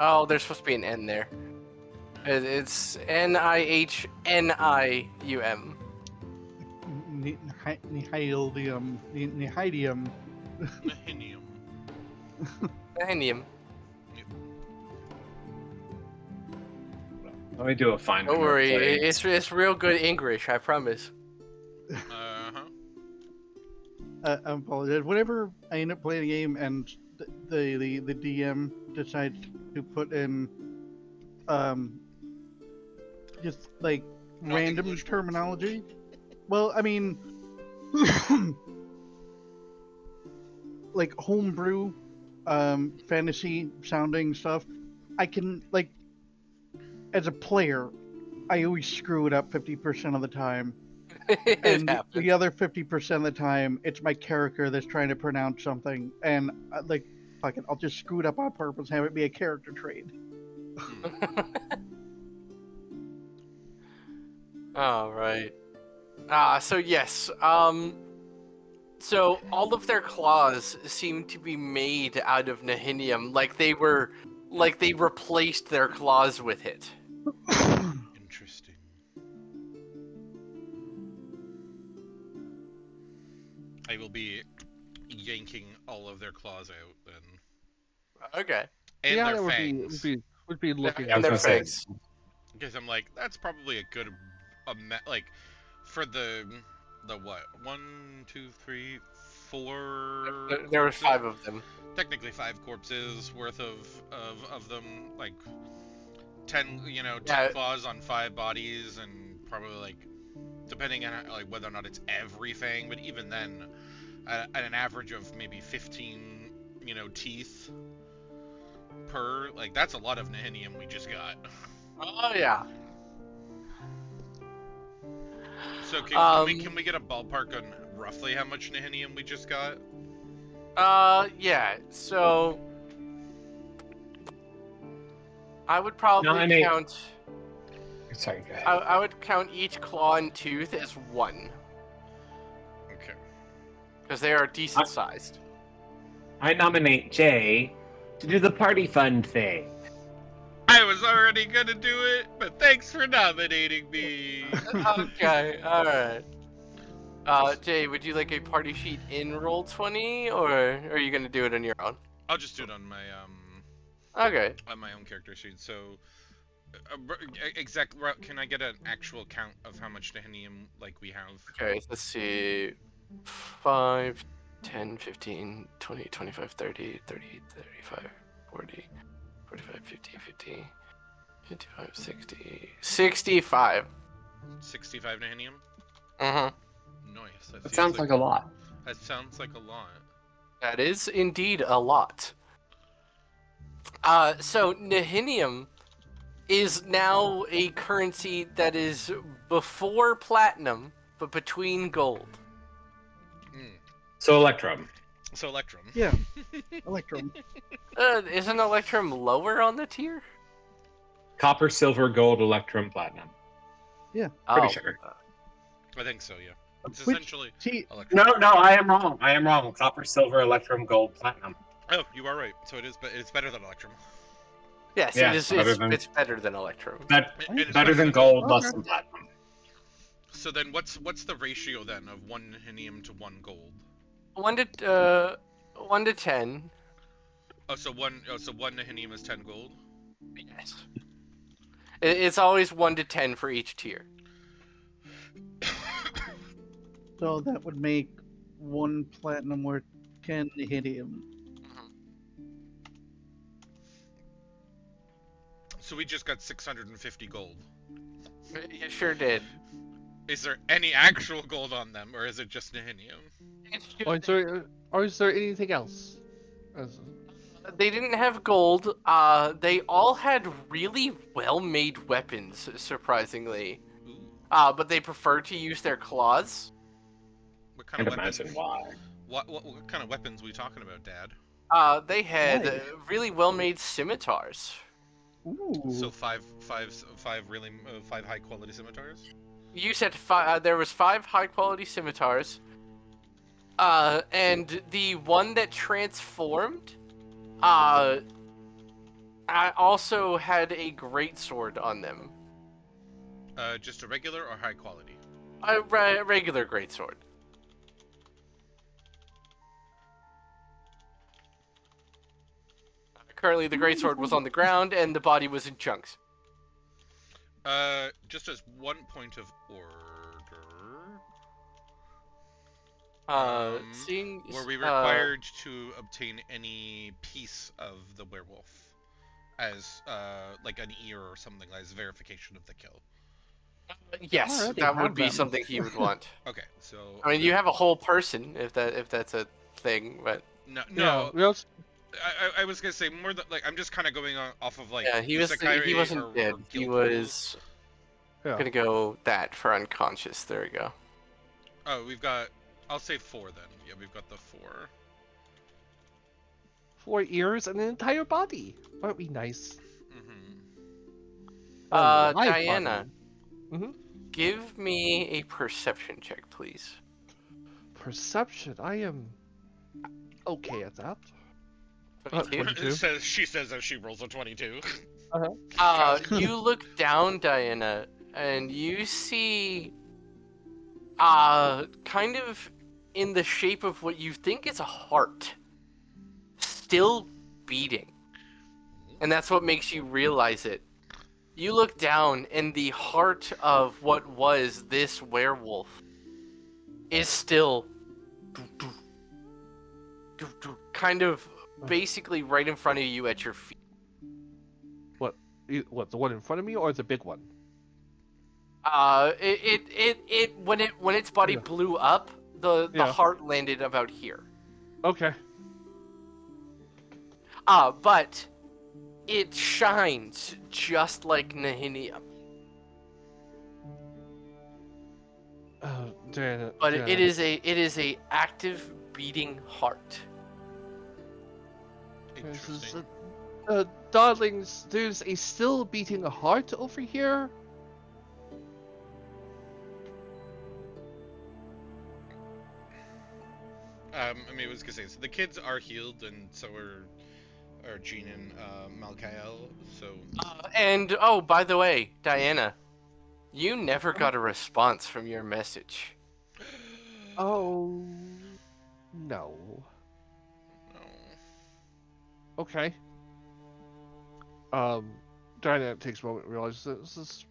Oh, there's supposed to be an N there. It's Nihnium. Nihilium. Nihilium. Nihinium. Nihnium. Let me do a find. Don't and worry, replace. it's real good English. I promise. Uh-huh. I apologize. Whenever I end up playing a game and the DM decides to put in just like Not random English words. terminology. Well, I mean, like homebrew, fantasy sounding stuff. I can like, as a player, I always screw it up 50% of the time, It and happens. the other 50% of the time, it's my character that's trying to pronounce something, and like, fuck it, I'll just screw it up on purpose, have it be a character trait. All right. So yes. So all of their claws seem to be made out of nihinium, like they replaced their claws with it. Interesting. I will be yanking all of their claws out then. Okay. And yeah, their that fangs. would be looking Yeah, I was their gonna say, fangs. Because I'm like, that's probably a good, like, for the what? 1, 2, 3, 4. There was corpses? 5 of them. Technically 5 corpses worth of them, like 10, 10 Yeah. claws on 5 bodies, and probably like, depending on like whether or not it's every fang, but even then, at an average of maybe 15, teeth per, like that's a lot of nihinium we just got. Oh yeah. So can we get a ballpark on roughly how much nihinium we just got? Yeah. So I would probably No, I mean- count. sorry, go ahead. I would count each claw and tooth as 1, Okay. because they are decent sized. I nominate Jay to do the party fund thing. I was already gonna do it, but thanks for nominating me. Okay. All right. Jay, would you like a party sheet in Roll20, or are you gonna do it on your own? I'll just do it on my Okay. own character sheet. So, can I get an actual count of how much nihinium like we have? Okay. Let's see. 5, 10, 15, 20, 25, 30, 30, 35, 40, 45, 50, 50, 55, 60, 65. 65 nihinium. Mm-hmm. Nice. That sounds like a lot. That sounds like a lot. That is indeed a lot. So nihinium is now a currency that is before platinum, but between gold. So Electrum. So Electrum. Yeah, Electrum. Isn't Electrum lower on the tier? Copper, silver, gold, Electrum, platinum. Pretty sure. I think so. Yeah. It's Which- essentially See, Electrum. No, I am wrong. I am wrong. Copper, silver, Electrum, gold, platinum. Oh, you are right. So it is, but it's better than Electrum. Yes, Yeah, it is. better than- It's better than Electrum. It's Better than gold, Okay. less than platinum. So then, what's the ratio then of 1 nihinium to 1 gold? 1 to 10. Oh, so one nihinium is 10 gold. Yes. It's always 1 to 10 for each tier. so that would make 1 platinum worth 10 nihinium. So we just got 650 gold. You sure did. Is there any actual gold on them, or is it just nihinium? Or is there anything else? They didn't have gold. They all had really well-made weapons, surprisingly. Ooh. But they prefer to use their claws. What kind of Can't weapons? imagine why. What kind of weapons are we talking about, Dad? They had Why? really well-made scimitars. Ooh. So five really 5 high quality scimitars. You said there was 5 high-quality scimitars. And the one that transformed, I also had a greatsword on them. Just a regular or high quality? A regular greatsword. Currently, the greatsword was on the ground, and the body was in chunks. Just as one point of order. Seeing Were we required to obtain any piece of the werewolf? as like an ear or something as verification of the kill. Yes, already that would have be them. something he would want. Okay, so I mean, you have a whole person if that's a thing, but no, Yeah, no. we also, I was gonna say more that like I'm just kind of going off of like yeah, he Isekai wasn't dead. or He guild was rules. yeah. gonna go that for unconscious. There we go. Oh, we've got. I'll say 4 then. Yeah, we've got the 4. 4 ears and an entire body. Aren't we nice? Mm-hmm. A live Diana, body. Hmm. give me a perception check, please. Perception. I am okay at that. 22. 22. She says as she rolls a 22. You look down, Diana, and you see, kind of in the shape of what you think is a heart, still beating. And that's what makes you realize it. You look down, and the heart of what was this werewolf is still kind of basically right in front of you at your feet. What, the one in front of me or the big one? When its body Yeah. blew up, the Yeah. heart landed about here. Okay. But it shines just like Nahinium. Diana. But Diana. it is a active beating heart. Interesting. Darlings, there's a still beating heart over here. I mean, I was gonna say, so the kids are healed, and so are Jean and Malkael. So And oh, by the way, Diana, you never got a response from your message. Oh no. no. Okay. Diana takes a moment and realizes this is.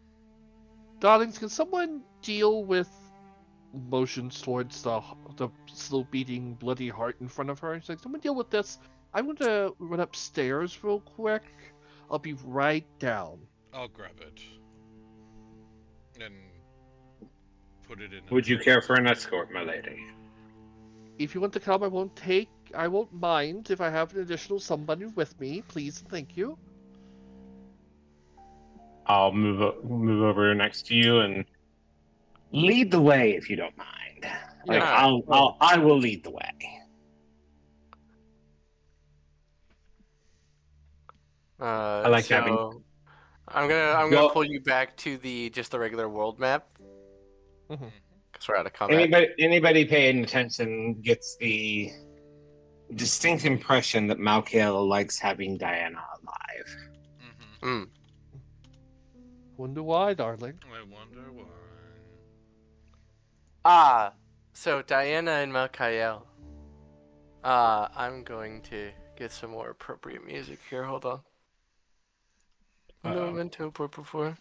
Darlings, can someone deal with motions towards the slow beating bloody heart in front of her? She's like, someone deal with this. I'm going to run upstairs real quick. I'll be right down. I'll grab it and put it in. Would you care for an escort, my lady? If you want to come, I won't mind if I have an additional somebody with me. Please and thank you. I'll move over next to you and lead the way if you don't mind. Like Yeah. I will lead the way. I like having. I'm gonna Well, pull you back to the regular world map Mhm. because we're out of combat. Anybody paying attention gets the distinct impression that Malkael likes having Diana alive. Mm-hmm. Mm. Wonder why, darling. I wonder why. So Diana and Malkael. I'm going to get some more appropriate music here. Hold on. No memento por favor.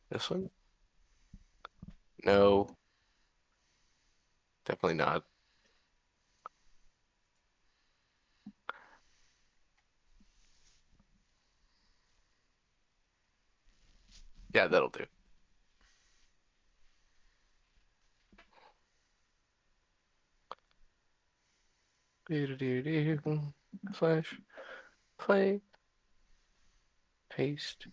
This one? No. Definitely not. Yeah, that'll do. Slash play paste.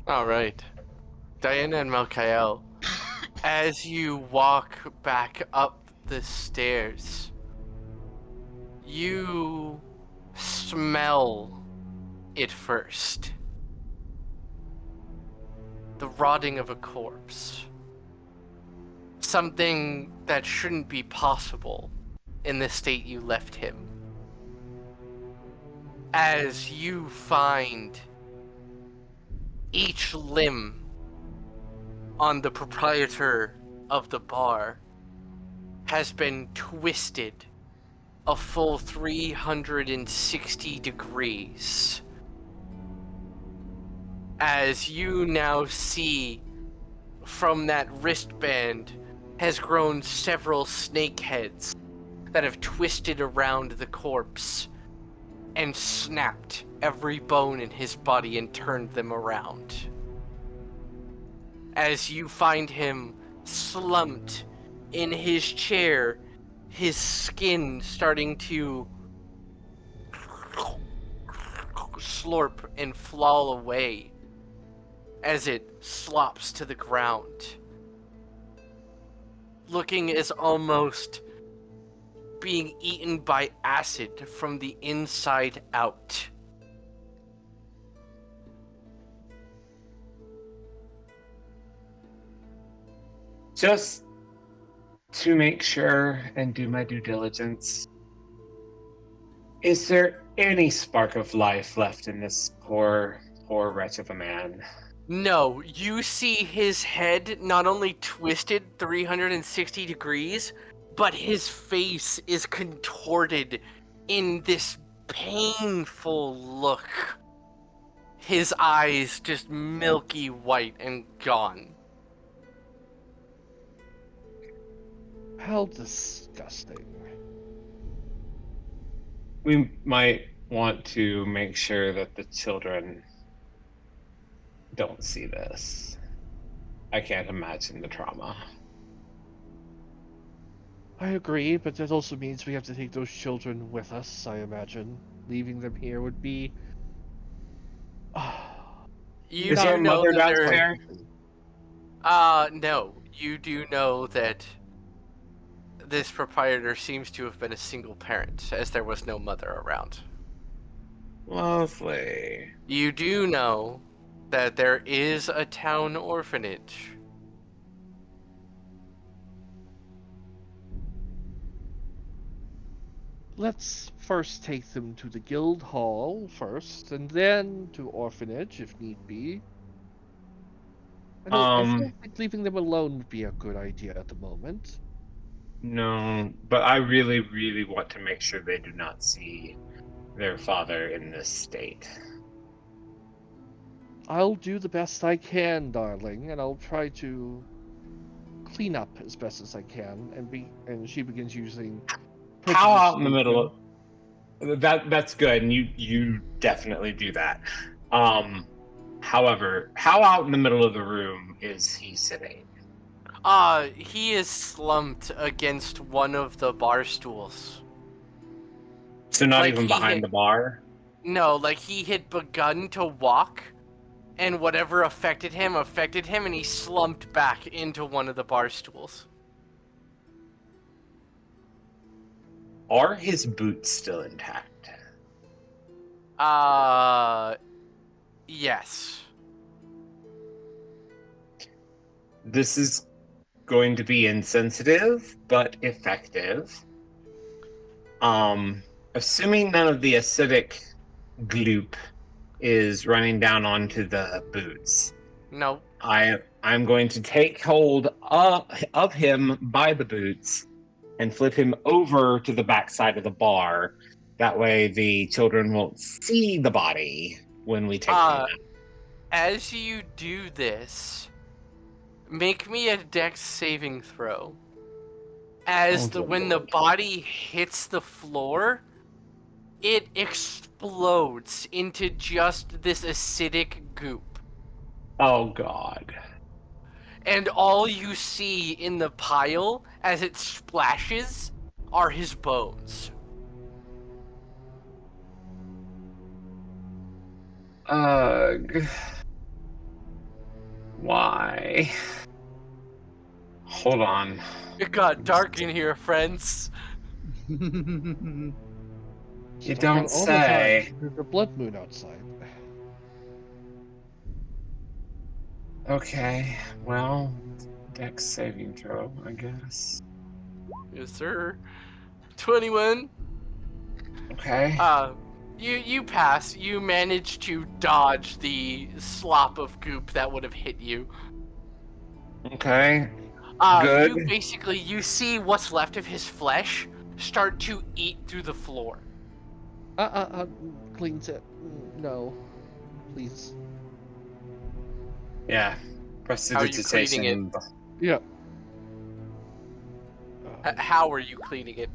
All right. Diana and Malkael, as you walk back up the stairs, you smell it first. The rotting of a corpse. Something that shouldn't be possible in the state you left him. As you find each limb on the proprietor of the bar has been twisted a full 360 degrees. As you now see from that wristband has grown several snake heads that have twisted around the corpse and snapped every bone in his body and turned them around. As you find him slumped in his chair, his skin starting to slurp and fall away as it slops to the ground, looking as almost being eaten by acid from the inside out. Just to make sure and do my due diligence, is there any spark of life left in this poor wretch of a man? No, you see his head not only twisted 360 degrees, but his face is contorted in this painful look. His eyes just milky white and gone. How disgusting. We might want to make sure that the children don't see this. I can't imagine the trauma. I agree, but that also means we have to take those children with us, I imagine. Leaving them here would be... You Is do our know mother that there. downstairs? No. You do know that this proprietor seems to have been a single parent, as there was no mother around. Lovely. You do know that there is a town orphanage. Let's first take them to the guild hall first, and then to orphanage if need be. I don't think leaving them alone would be a good idea at the moment. No, but I really, really want to make sure they do not see their father in this state. I'll do the best I can, darling, and I'll try to clean up as best as I can. And she begins using How out in the prestidigitation. middle of that's good, and you definitely do that. However, how out in the middle of the room is he sitting? He is slumped against one of the bar stools. So not Like even behind the bar? No, like he had begun to walk, and whatever affected him, and he slumped back into one of the bar stools. Are his boots still intact? Yes. This is going to be insensitive, but effective. Assuming none of the acidic gloop is running down onto the boots, No. I'm going to take hold of him by the boots and flip him over to the backside of the bar. That way the children won't see the body when we take them out. As you do this, make me a dex saving throw. When the body hits the floor, it explodes into just this acidic goop. Oh god. And all you see in the pile as it splashes are his bones. Ugh. Why? hold on. It got dark in here, friends. You It's dark don't out all the time. say. There's a blood moon outside. Okay, well, Dex saving throw, I guess. Yes, sir. 21. Okay. You pass. You manage to dodge the slop of goop that would have hit you. Okay. You Good. basically you see what's left of his flesh start to eat through the floor. Cleans it. No, please. Yeah. How are you cleaning it? Prestidigitation. Yeah. How are you cleaning it?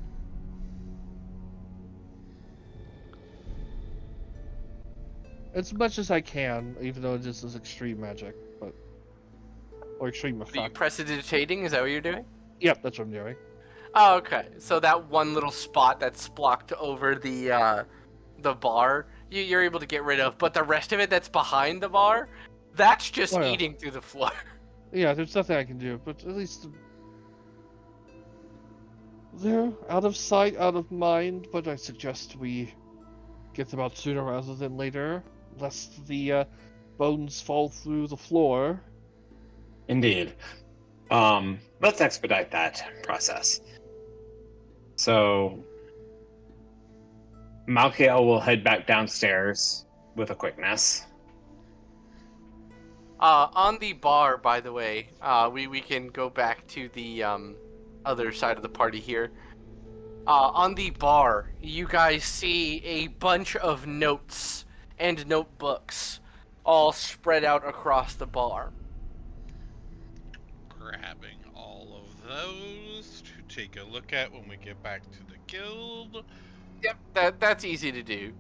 As much as I can, even though this is extreme magic, or extreme Are you effect. prestidigitating? Is that what you're doing? Yep, that's what I'm doing. Oh, okay. So that one little spot that's blocked over the bar, you're able to get rid of, but the rest of it that's behind the bar, that's just Oh, yeah. eating through the floor. Yeah, there's nothing I can do, but at least they're out of sight, out of mind. But I suggest we get them out sooner rather than later, lest the bones fall through the floor. Indeed. Let's expedite that process. So, Malkiel will head back downstairs with a quickness. On the bar, by the way, we can go back to the other side of the party here. On the bar, you guys see a bunch of notes and notebooks all spread out across the bar. Grabbing all of those to take a look at when we get back to the guild. Yep, that's easy to do.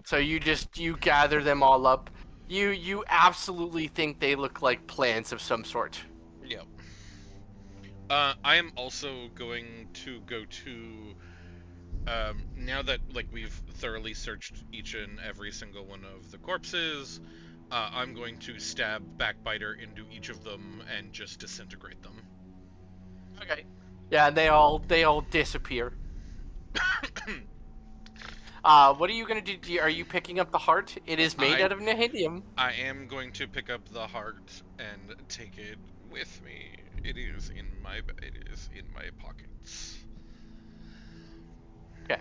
So you gather them all up. You absolutely think they look like plants of some sort. Yep. I am also going to go to, now that we've thoroughly searched each and every single one of the corpses, I'm going to stab Backbiter into each of them and just disintegrate them. Okay. Yeah, they all disappear. What are you gonna do? Are you picking up the heart? It is made out of nehedium. I am going to pick up the heart and take it with me. It is in my pockets. Okay.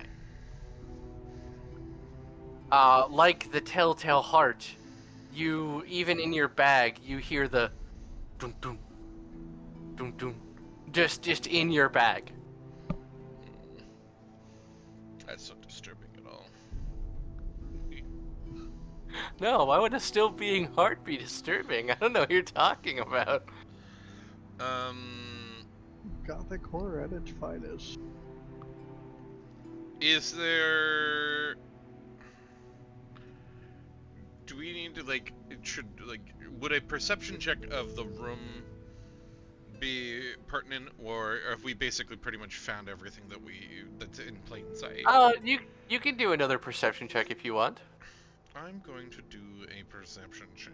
Like the telltale heart, you even in your bag you hear the dum dum dum dum, just in your bag. That's not disturbing at all. No, why would a still being heart be disturbing? I don't know what you're talking about. Gothic horror at its finest. Is there... Do we need to, would a perception check of the room be pertinent, or have we basically pretty much found everything that's in plain sight? You can do another perception check if you want. I'm going to do a perception check.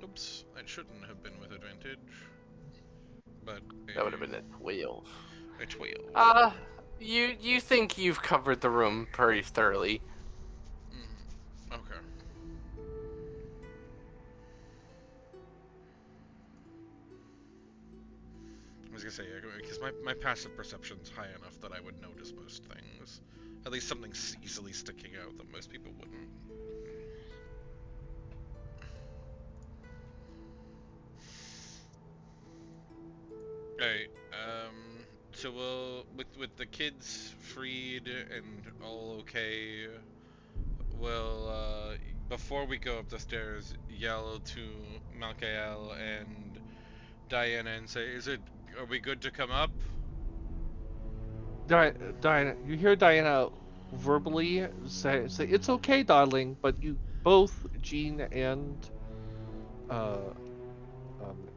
Oops, that shouldn't have been with advantage. But That would have been a 12. A 12. You think you've covered the room pretty thoroughly. Okay. I was gonna say, because my passive perception's high enough that I would notice most things. At least something easily sticking out that most people wouldn't. Alright, so we'll, with the kids freed and all okay, we'll, before we go up the stairs, yell to Malkael and Diana and say, are we good to come up? Diana, you hear Diana verbally say, "It's okay, darling," but you both, Jean uh,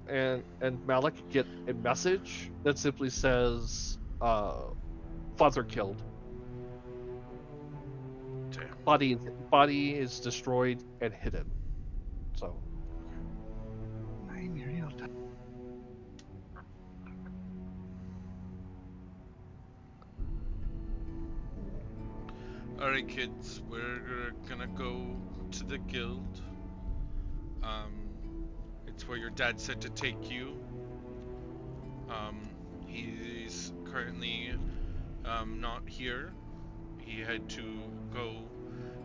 and Malik, get a message that simply says, "Father killed." Damn. Body is destroyed and hidden. So. In real time. Alright, kids, we're gonna go to the guild. It's where your dad said to take you. He's currently, not here. He had to go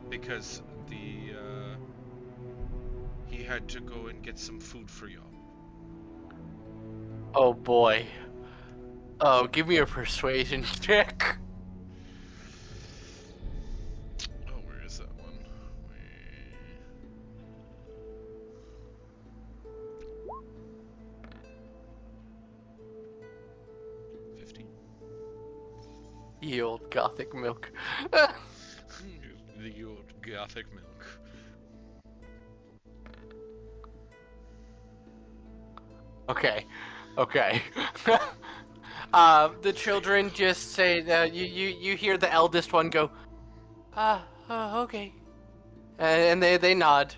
because he had to go and get some food for y'all. Oh boy. Oh, give me a persuasion check. Oh, where is that one? 50. Ye old gothic milk. The old gothic milk. Okay. The children just say that you hear the eldest one go, okay. And they nod.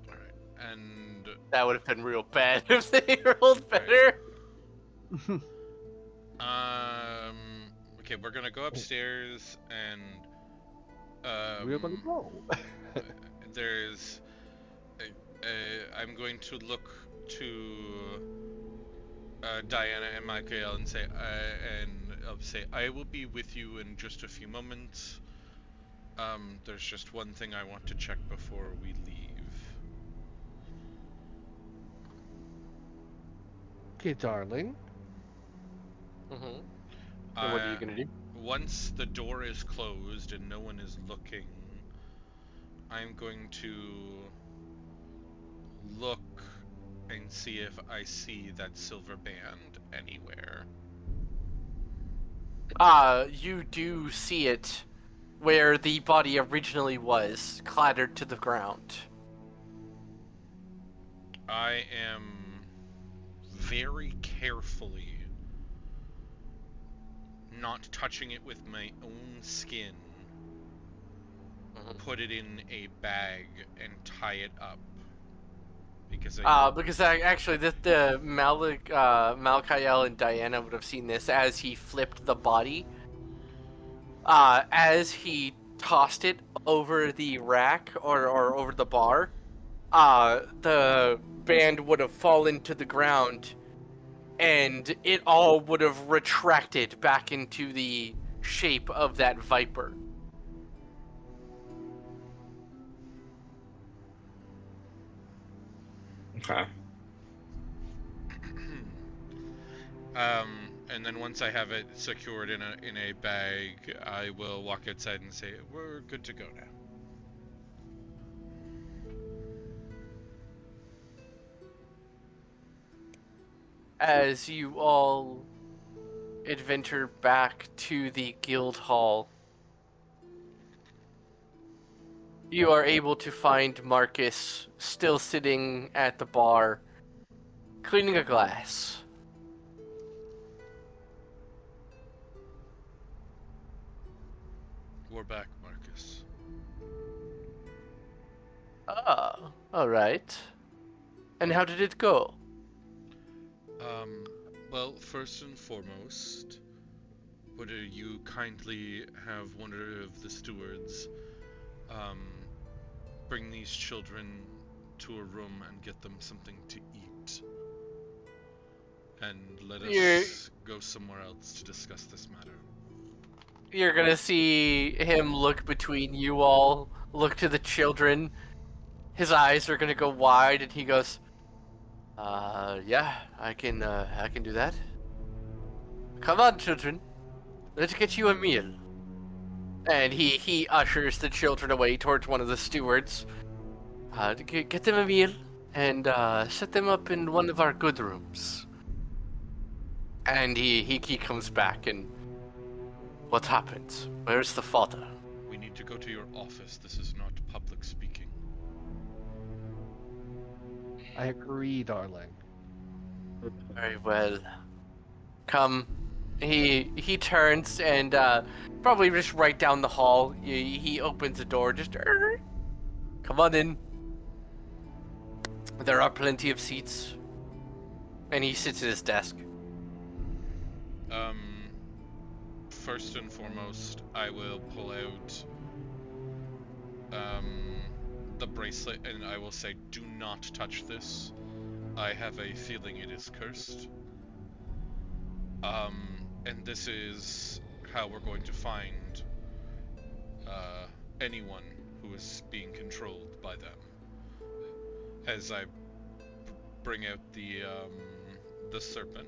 Alright, and That would have been real bad if they rolled better. okay, we're gonna go upstairs and We're gonna go. there's I'm going to look to Diana and Michael and say I will be with you in just a few moments. There's just one thing I want to check before we leave. Okay, darling. Mm-hmm. And what are you gonna do? Once the door is closed and no one is looking, I'm going to look and see if I see that silver band anywhere. You do see it where the body originally was, clattered to the ground. I am very carefully not touching it with my own skin, put it in a bag and tie it up. Because Actually the Malkael and Diana would have seen this as he flipped the body. As he tossed it over the rack or over the bar, the band would have fallen to the ground, and it all would have retracted back into the shape of that viper. Okay. And then once I have it secured in a bag, I will walk outside and say, we're good to go now. As you all adventure back to the guild hall, you are able to find Marcus still sitting at the bar, cleaning a glass. We're back, Marcus. Ah, alright. And how did it go? Well, first and foremost, would you kindly have one of the stewards bring these children to a room and get them something to eat, and let us go somewhere else to discuss this matter. You're gonna see him look between you all, look to the children. His eyes are gonna go wide, and he goes, yeah, I can do that. Come on, children. Let's get you a meal. And he ushers the children away towards one of the stewards. Get them a meal, and set them up in one of our good rooms. And he comes back, and what happened? Where's the father? We need to go to your office. This is not public speaking. I agree, darling. Very well. Come. He turns and probably just right down the hall. He opens the door. Just come on in. There are plenty of seats. And he sits at his desk. first and foremost, I will pull out the bracelet and I will say, do not touch this. I have a feeling it is cursed. And this is how we're going to find anyone who is being controlled by them. As I bring out the serpent,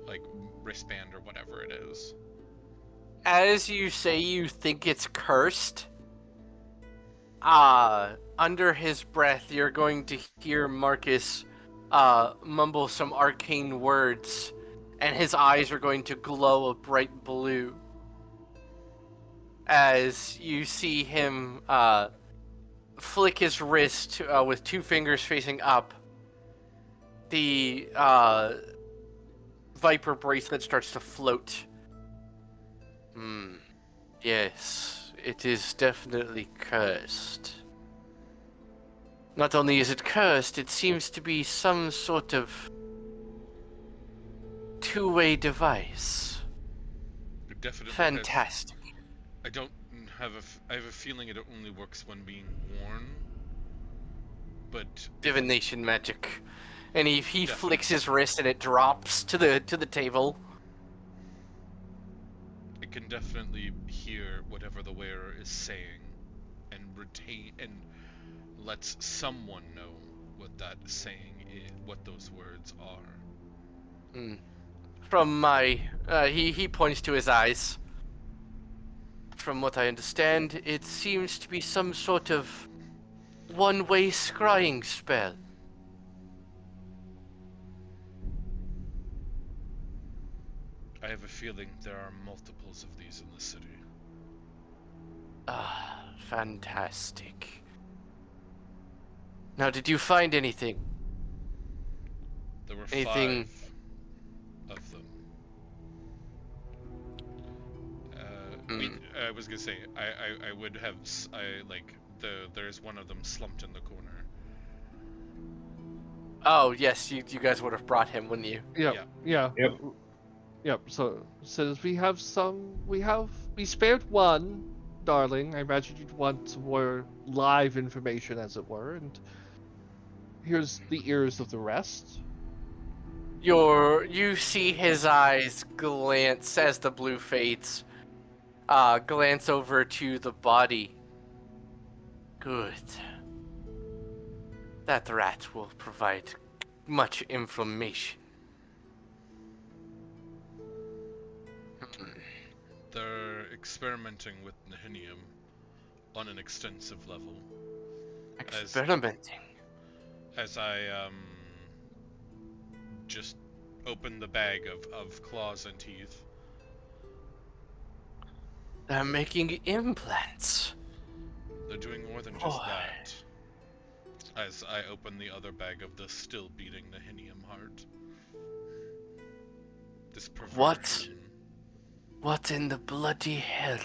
like wristband or whatever it is. As you say you think it's cursed, under his breath, you're going to hear Marcus mumble some arcane words, and his eyes are going to glow a bright blue. As you see him flick his wrist with two fingers facing up, the Viper bracelet starts to float. Yes, it is definitely cursed. Not only is it cursed, it seems to be some sort of two-way device. It definitely Fantastic. I don't have I have a feeling it only works when being worn. But Divination magic. And he flicks his wrist and it drops to the table. it can definitely hear whatever the wearer is saying and retain and lets someone know what that saying is, what those words are. From my he points to his eyes. From what I understand, it seems to be some sort of one-way scrying spell. I have a feeling there are multiples of these in the city. Fantastic. Now, did you find anything? There were Anything- 5 of them. Hmm. I was gonna say I would have there's one of them slumped in the corner. Oh, yes, you guys would have brought him, wouldn't you? Yeah. Yep. Yep. So since we spared one, darling. I imagine you'd want some more live information, as it were, and here's the ears of the rest. You see his eyes glance as the blue fades. Glance over to the body. Good. That rat will provide much information. They're experimenting with Nehinium on an extensive level. Experimenting. As I just open the bag of claws and teeth. They're making implants. They're doing more than just Boy. that. As I open the other bag of the still beating Nehinium heart. This perversion. What in the bloody hell?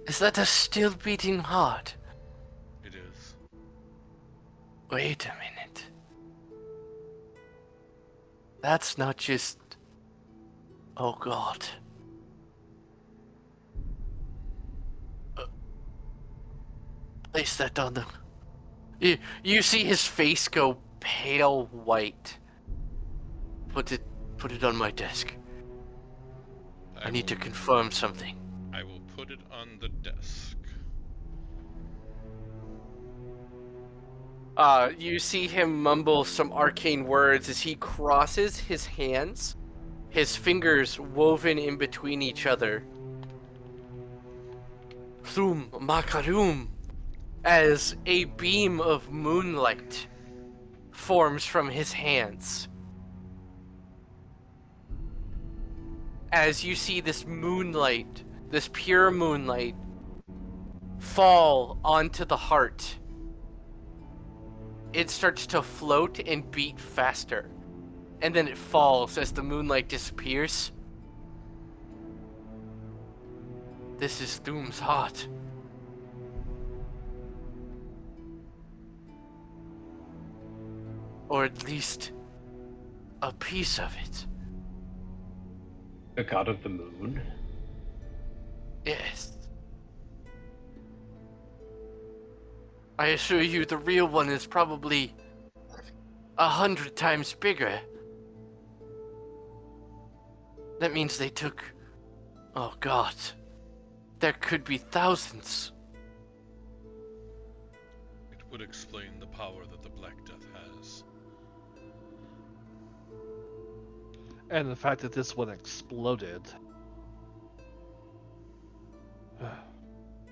Is that a still beating heart? It is. Wait a minute. That's not just... Oh god. Place that on the... You see his face go pale white. Put it on my desk. I need to confirm something. I will put it on the desk. You see him mumble some arcane words as he crosses his hands, his fingers woven in between each other. Thum makarum, as a beam of moonlight forms from his hands. As you see this moonlight, this pure moonlight, fall onto the heart, it starts to float and beat faster. And then it falls as the moonlight disappears. This is Doom's heart. Or at least a piece of it. The god of the moon? Yes. I assure you the real one is probably 100 times bigger. That means they took... Oh god. There could be thousands. It would explain the power that the Black Death has. And the fact that this one exploded.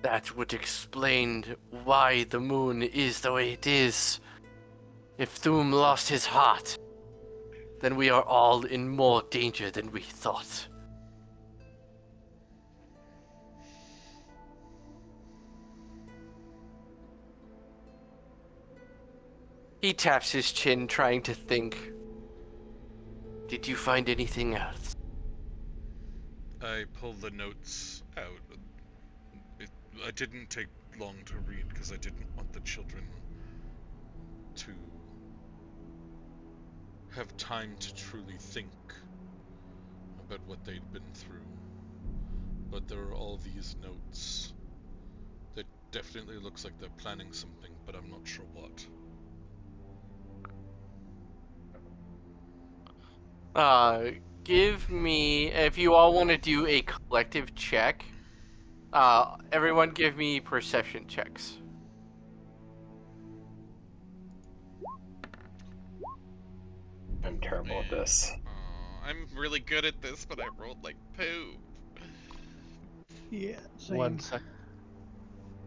That would explain why the moon is the way it is. If Thum lost his heart, then we are all in more danger than we thought. He taps his chin, trying to think. Did you find anything else? I pulled the notes out. I didn't take long to read because I didn't want the children to have time to truly think about what they'd been through. But there are all these notes that definitely looks like they're planning something, but I'm not sure what. Give me, if you all want to do a collective check, everyone give me perception checks. I'm terrible at this. I'm really good at this, but I rolled like poo. Yeah, same. 1 sec.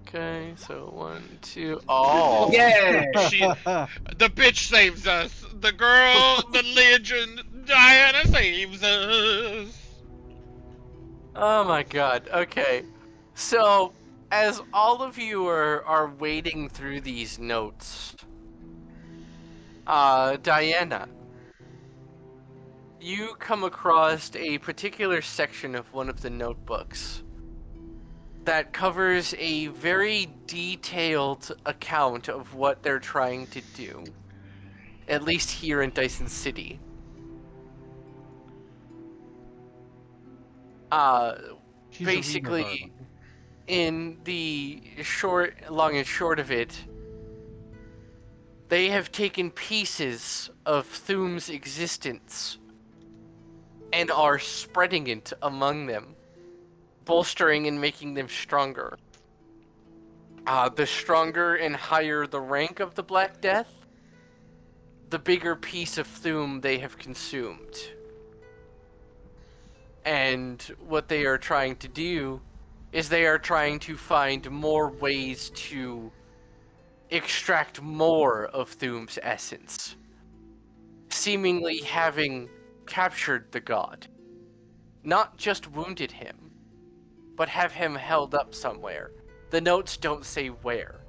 Okay, so 1, 2, oh! Yay! The bitch saves us. The girl, the legend, Diana saves us. Oh my god, okay. So, as all of you are wading through these notes, Diana, you come across a particular section of one of the notebooks that covers a very detailed account of what they're trying to do, at least here in Dyson City. She's a reader, Basically, Harlan. in the long and short of it, they have taken pieces of Thum's existence and are spreading it among them, bolstering and making them stronger. The stronger and higher the rank of the Black Death, the bigger piece of Thum they have consumed. And what they are trying to do is they are trying to find more ways to extract more of Thum's essence, seemingly having captured the god. Not just wounded him, but have him held up somewhere. The notes don't say where,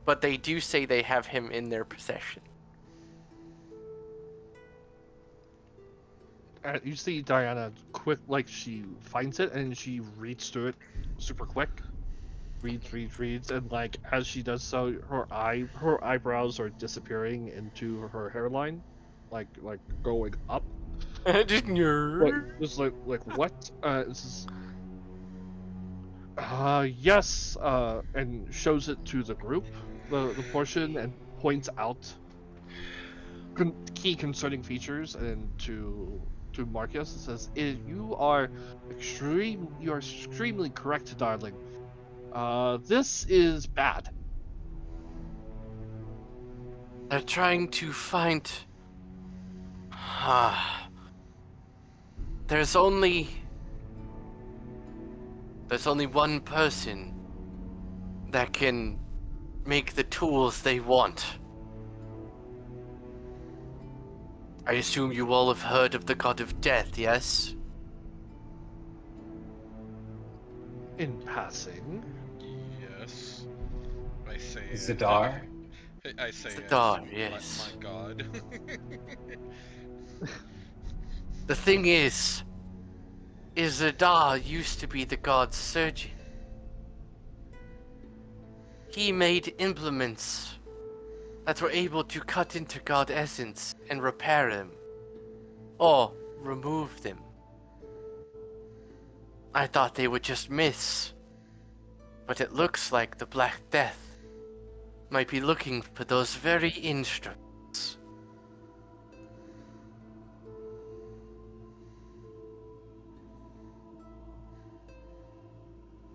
but they do say they have him in their possession. You see Diana quick, like she finds it and she reads through it super quick. Reads, and like as she does so, her eyebrows are disappearing into her hairline, like going up. Just Just like what? This is. Yes. And shows it to the group, the portion, and points out key concerning features, and to Marcus, it says, "You are extremely correct, darling. This is bad." They're trying to find... There's only one person that can make the tools they want. I assume you all have heard of the God of Death, yes? In passing. Yes. I say Zadar? I say Zadar, yes. yes. My god. The thing is Zadar used to be the god's surgeon. He made implements that were able to cut into God essence and repair them, or remove them. I thought they would just miss. But it looks like the Black Death might be looking for those very instruments.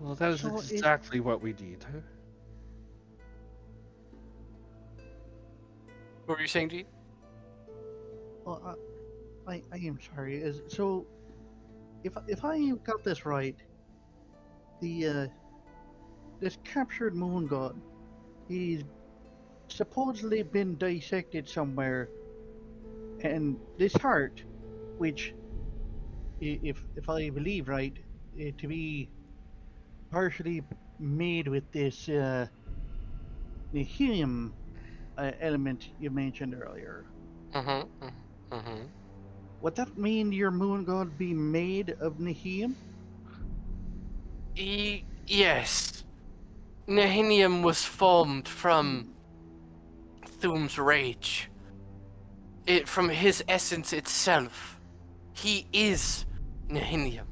Well, that is So it- exactly what we need. What were you saying, G? Well, I am sorry. So if I got this right, the this captured moon god, he's supposedly been dissected somewhere, and this heart, which if I believe right, to be partially made with this the helium element you mentioned earlier. Would that mean your moon god be made of Nahim? Yes. Nehinium was formed from Thum's rage. From his essence itself. He is Nehinium.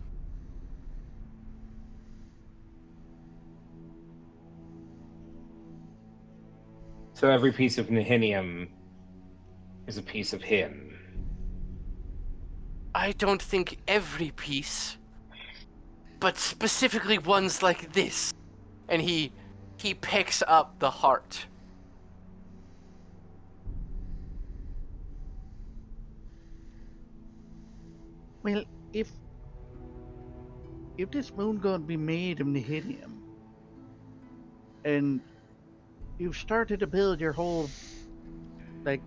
So every piece of Nihinium is a piece of him. I don't think every piece, but specifically ones like this. And he picks up the heart. Well, if this moon god be made of Nihilium, and you've started to build your whole like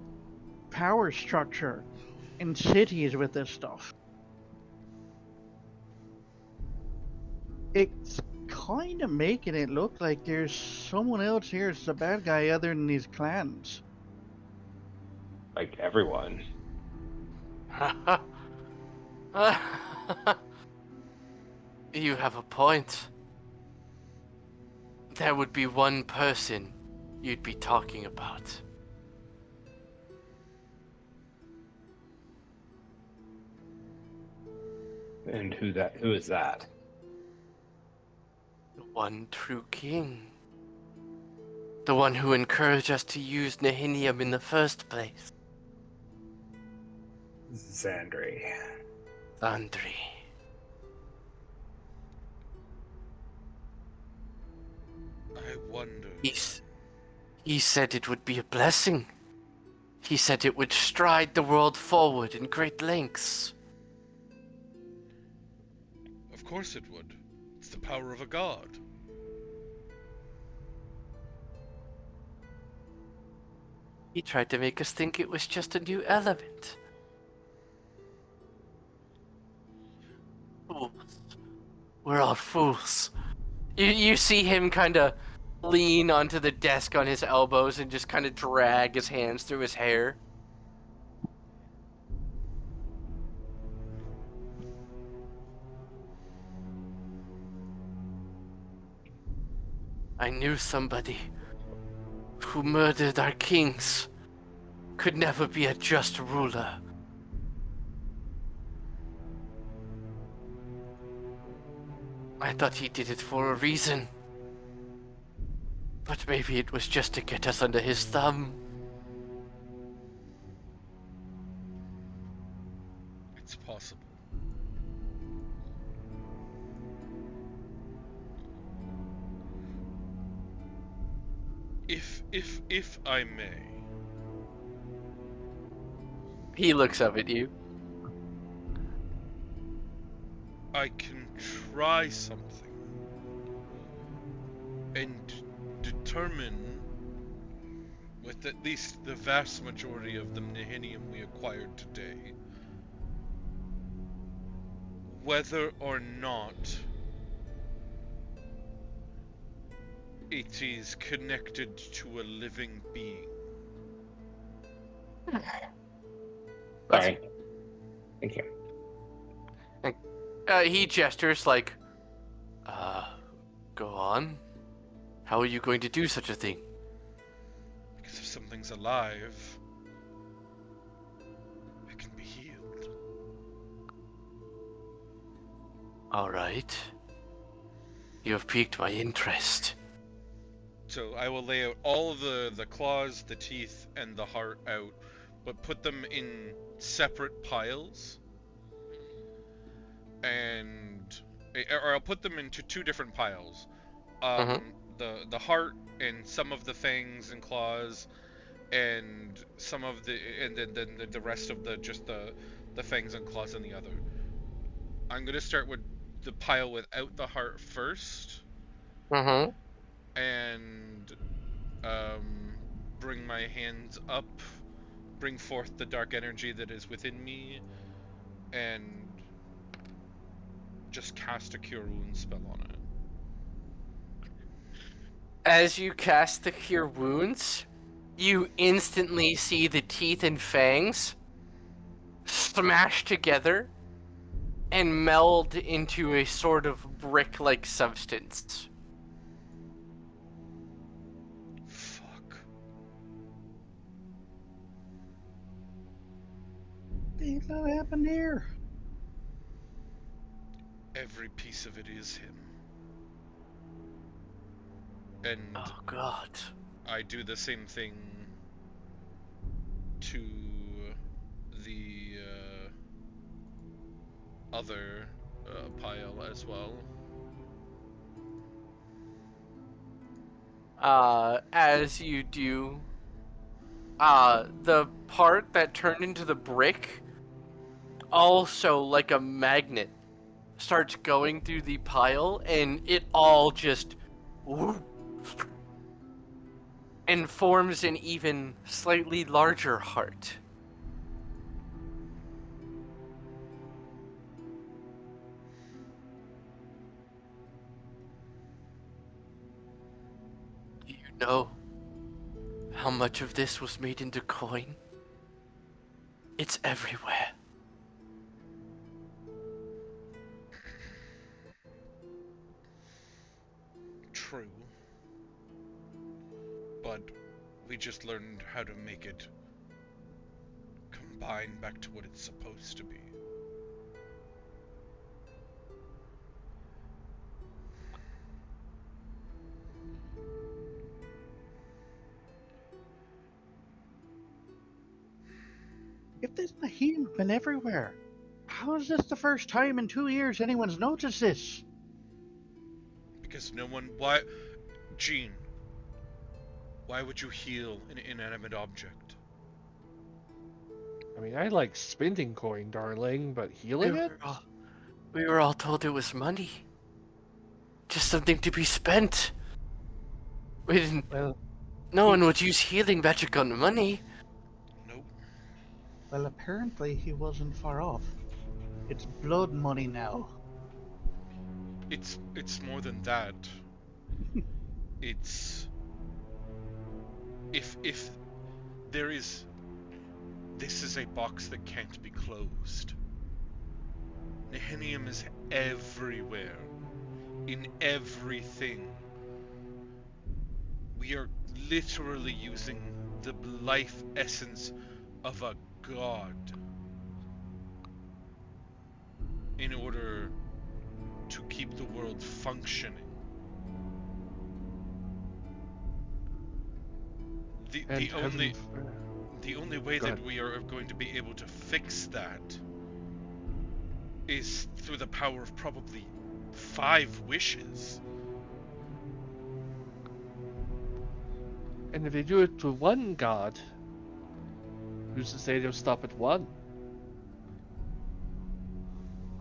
power structure in cities with this stuff, it's kind of making it look like there's someone else here that's the bad guy other than these clans. Like everyone. You have a point. There would be one person you'd be talking about. And who is that? The one true king. The one who encouraged us to use Nehinium in the first place. Zandri. Andri. I wonder. He said it would be a blessing. He said it would stride the world forward in great lengths. Of course it would. It's the power of a god. He tried to make us think it was just a new element. Fools. We're all fools. You see him kind of lean onto the desk on his elbows and just kind of drag his hands through his hair. I knew somebody who murdered our kings could never be a just ruler. I thought he did it for a reason. But maybe it was just to get us under his thumb. It's possible. If I may. He looks up at you. I can try something and determine with at least the vast majority of the Nihinium we acquired today whether or not it is connected to a living being. Sorry. Thank you. He gestures like, go on. How are you going to do such a thing? Because if something's alive, it can be healed. All right. You have piqued my interest. So I will lay out all of the claws, the teeth, and the heart out, but put them in separate piles. Or I'll put them into two different piles. The heart and some of the fangs and claws, and some of then the rest of the fangs and claws in the other. I'm gonna start with the pile without the heart first, Mm-hmm. and bring my hands up, bring forth the dark energy that is within me, and just cast a Cure Wounds spell on it. As you cast the Cure Wounds, you instantly see the teeth and fangs smash together and meld into a sort of brick-like substance. Fuck. What the hell happened here? Every piece of it is him. And Oh god. I do the same thing to the other pile as well. As you do, the part that turned into the brick also, like a magnet, starts going through the pile, and it all just and forms an even slightly larger heart. Do you know how much of this was made into coin? It's everywhere. True. But we just learned how to make it combine back to what it's supposed to be. If this Naheem's been everywhere, how is this the first time in 2 years anyone's noticed this? Because no one... Why... Gene, why would you heal an inanimate object? I mean, I like spending coin, darling, but healing it? We were all told it was money. Just something to be spent. We didn't... Well, No one would use healing magic on money. Nope. Well, apparently he wasn't far off. It's blood money now. It's more than that. It's... If there is... This is a box that can't be closed. Nehenium is everywhere. In everything. We are literally using the life essence of a god in order to keep the world functioning. The only way that we are going to be able to fix that is through the power of probably 5 wishes. And if they do it to one god, who's to say they'll stop at one?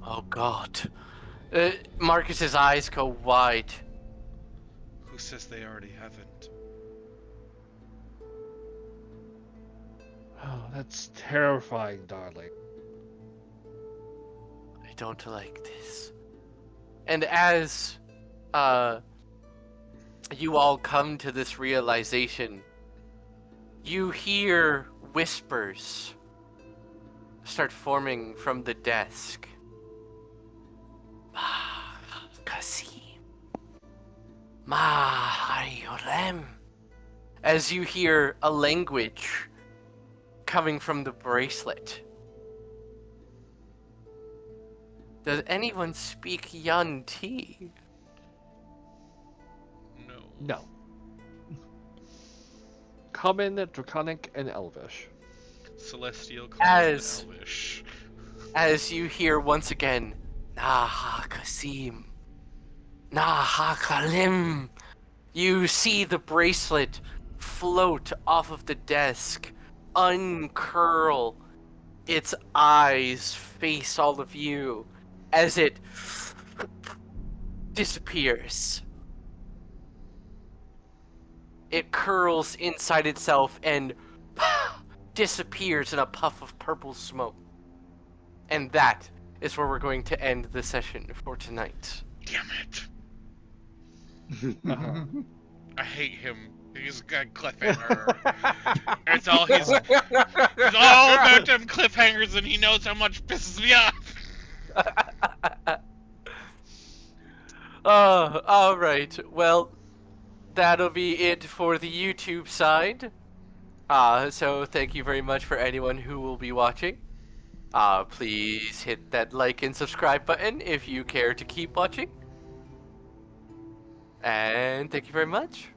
Oh god. Marcus's eyes go wide. Who says they already haven't? Oh, that's terrifying, darling. I don't like this. And as you all come to this realization, you hear whispers start forming from the desk. Kasim. Maharem. As you hear a language coming from the bracelet. Does anyone speak Yuan-Ti? No. No. Common, Draconic, and Elvish. Celestial, As- common, elvish. As you hear once again, Naha Kasim, Naha Kalim. You see the bracelet float off of the desk, uncurl. Its eyes face all of you as it disappears. It curls inside itself and disappears in a puff of purple smoke. And that is where we're going to end the session for tonight. Damn it. Uh-huh. I hate him. He's got cliffhanger. It's all he's all about them cliffhangers, and he knows how much pisses me off. Alright. Well, that'll be it for the YouTube side. So thank you very much for anyone who will be watching. Please hit that like and subscribe button if you care to keep watching. And thank you very much.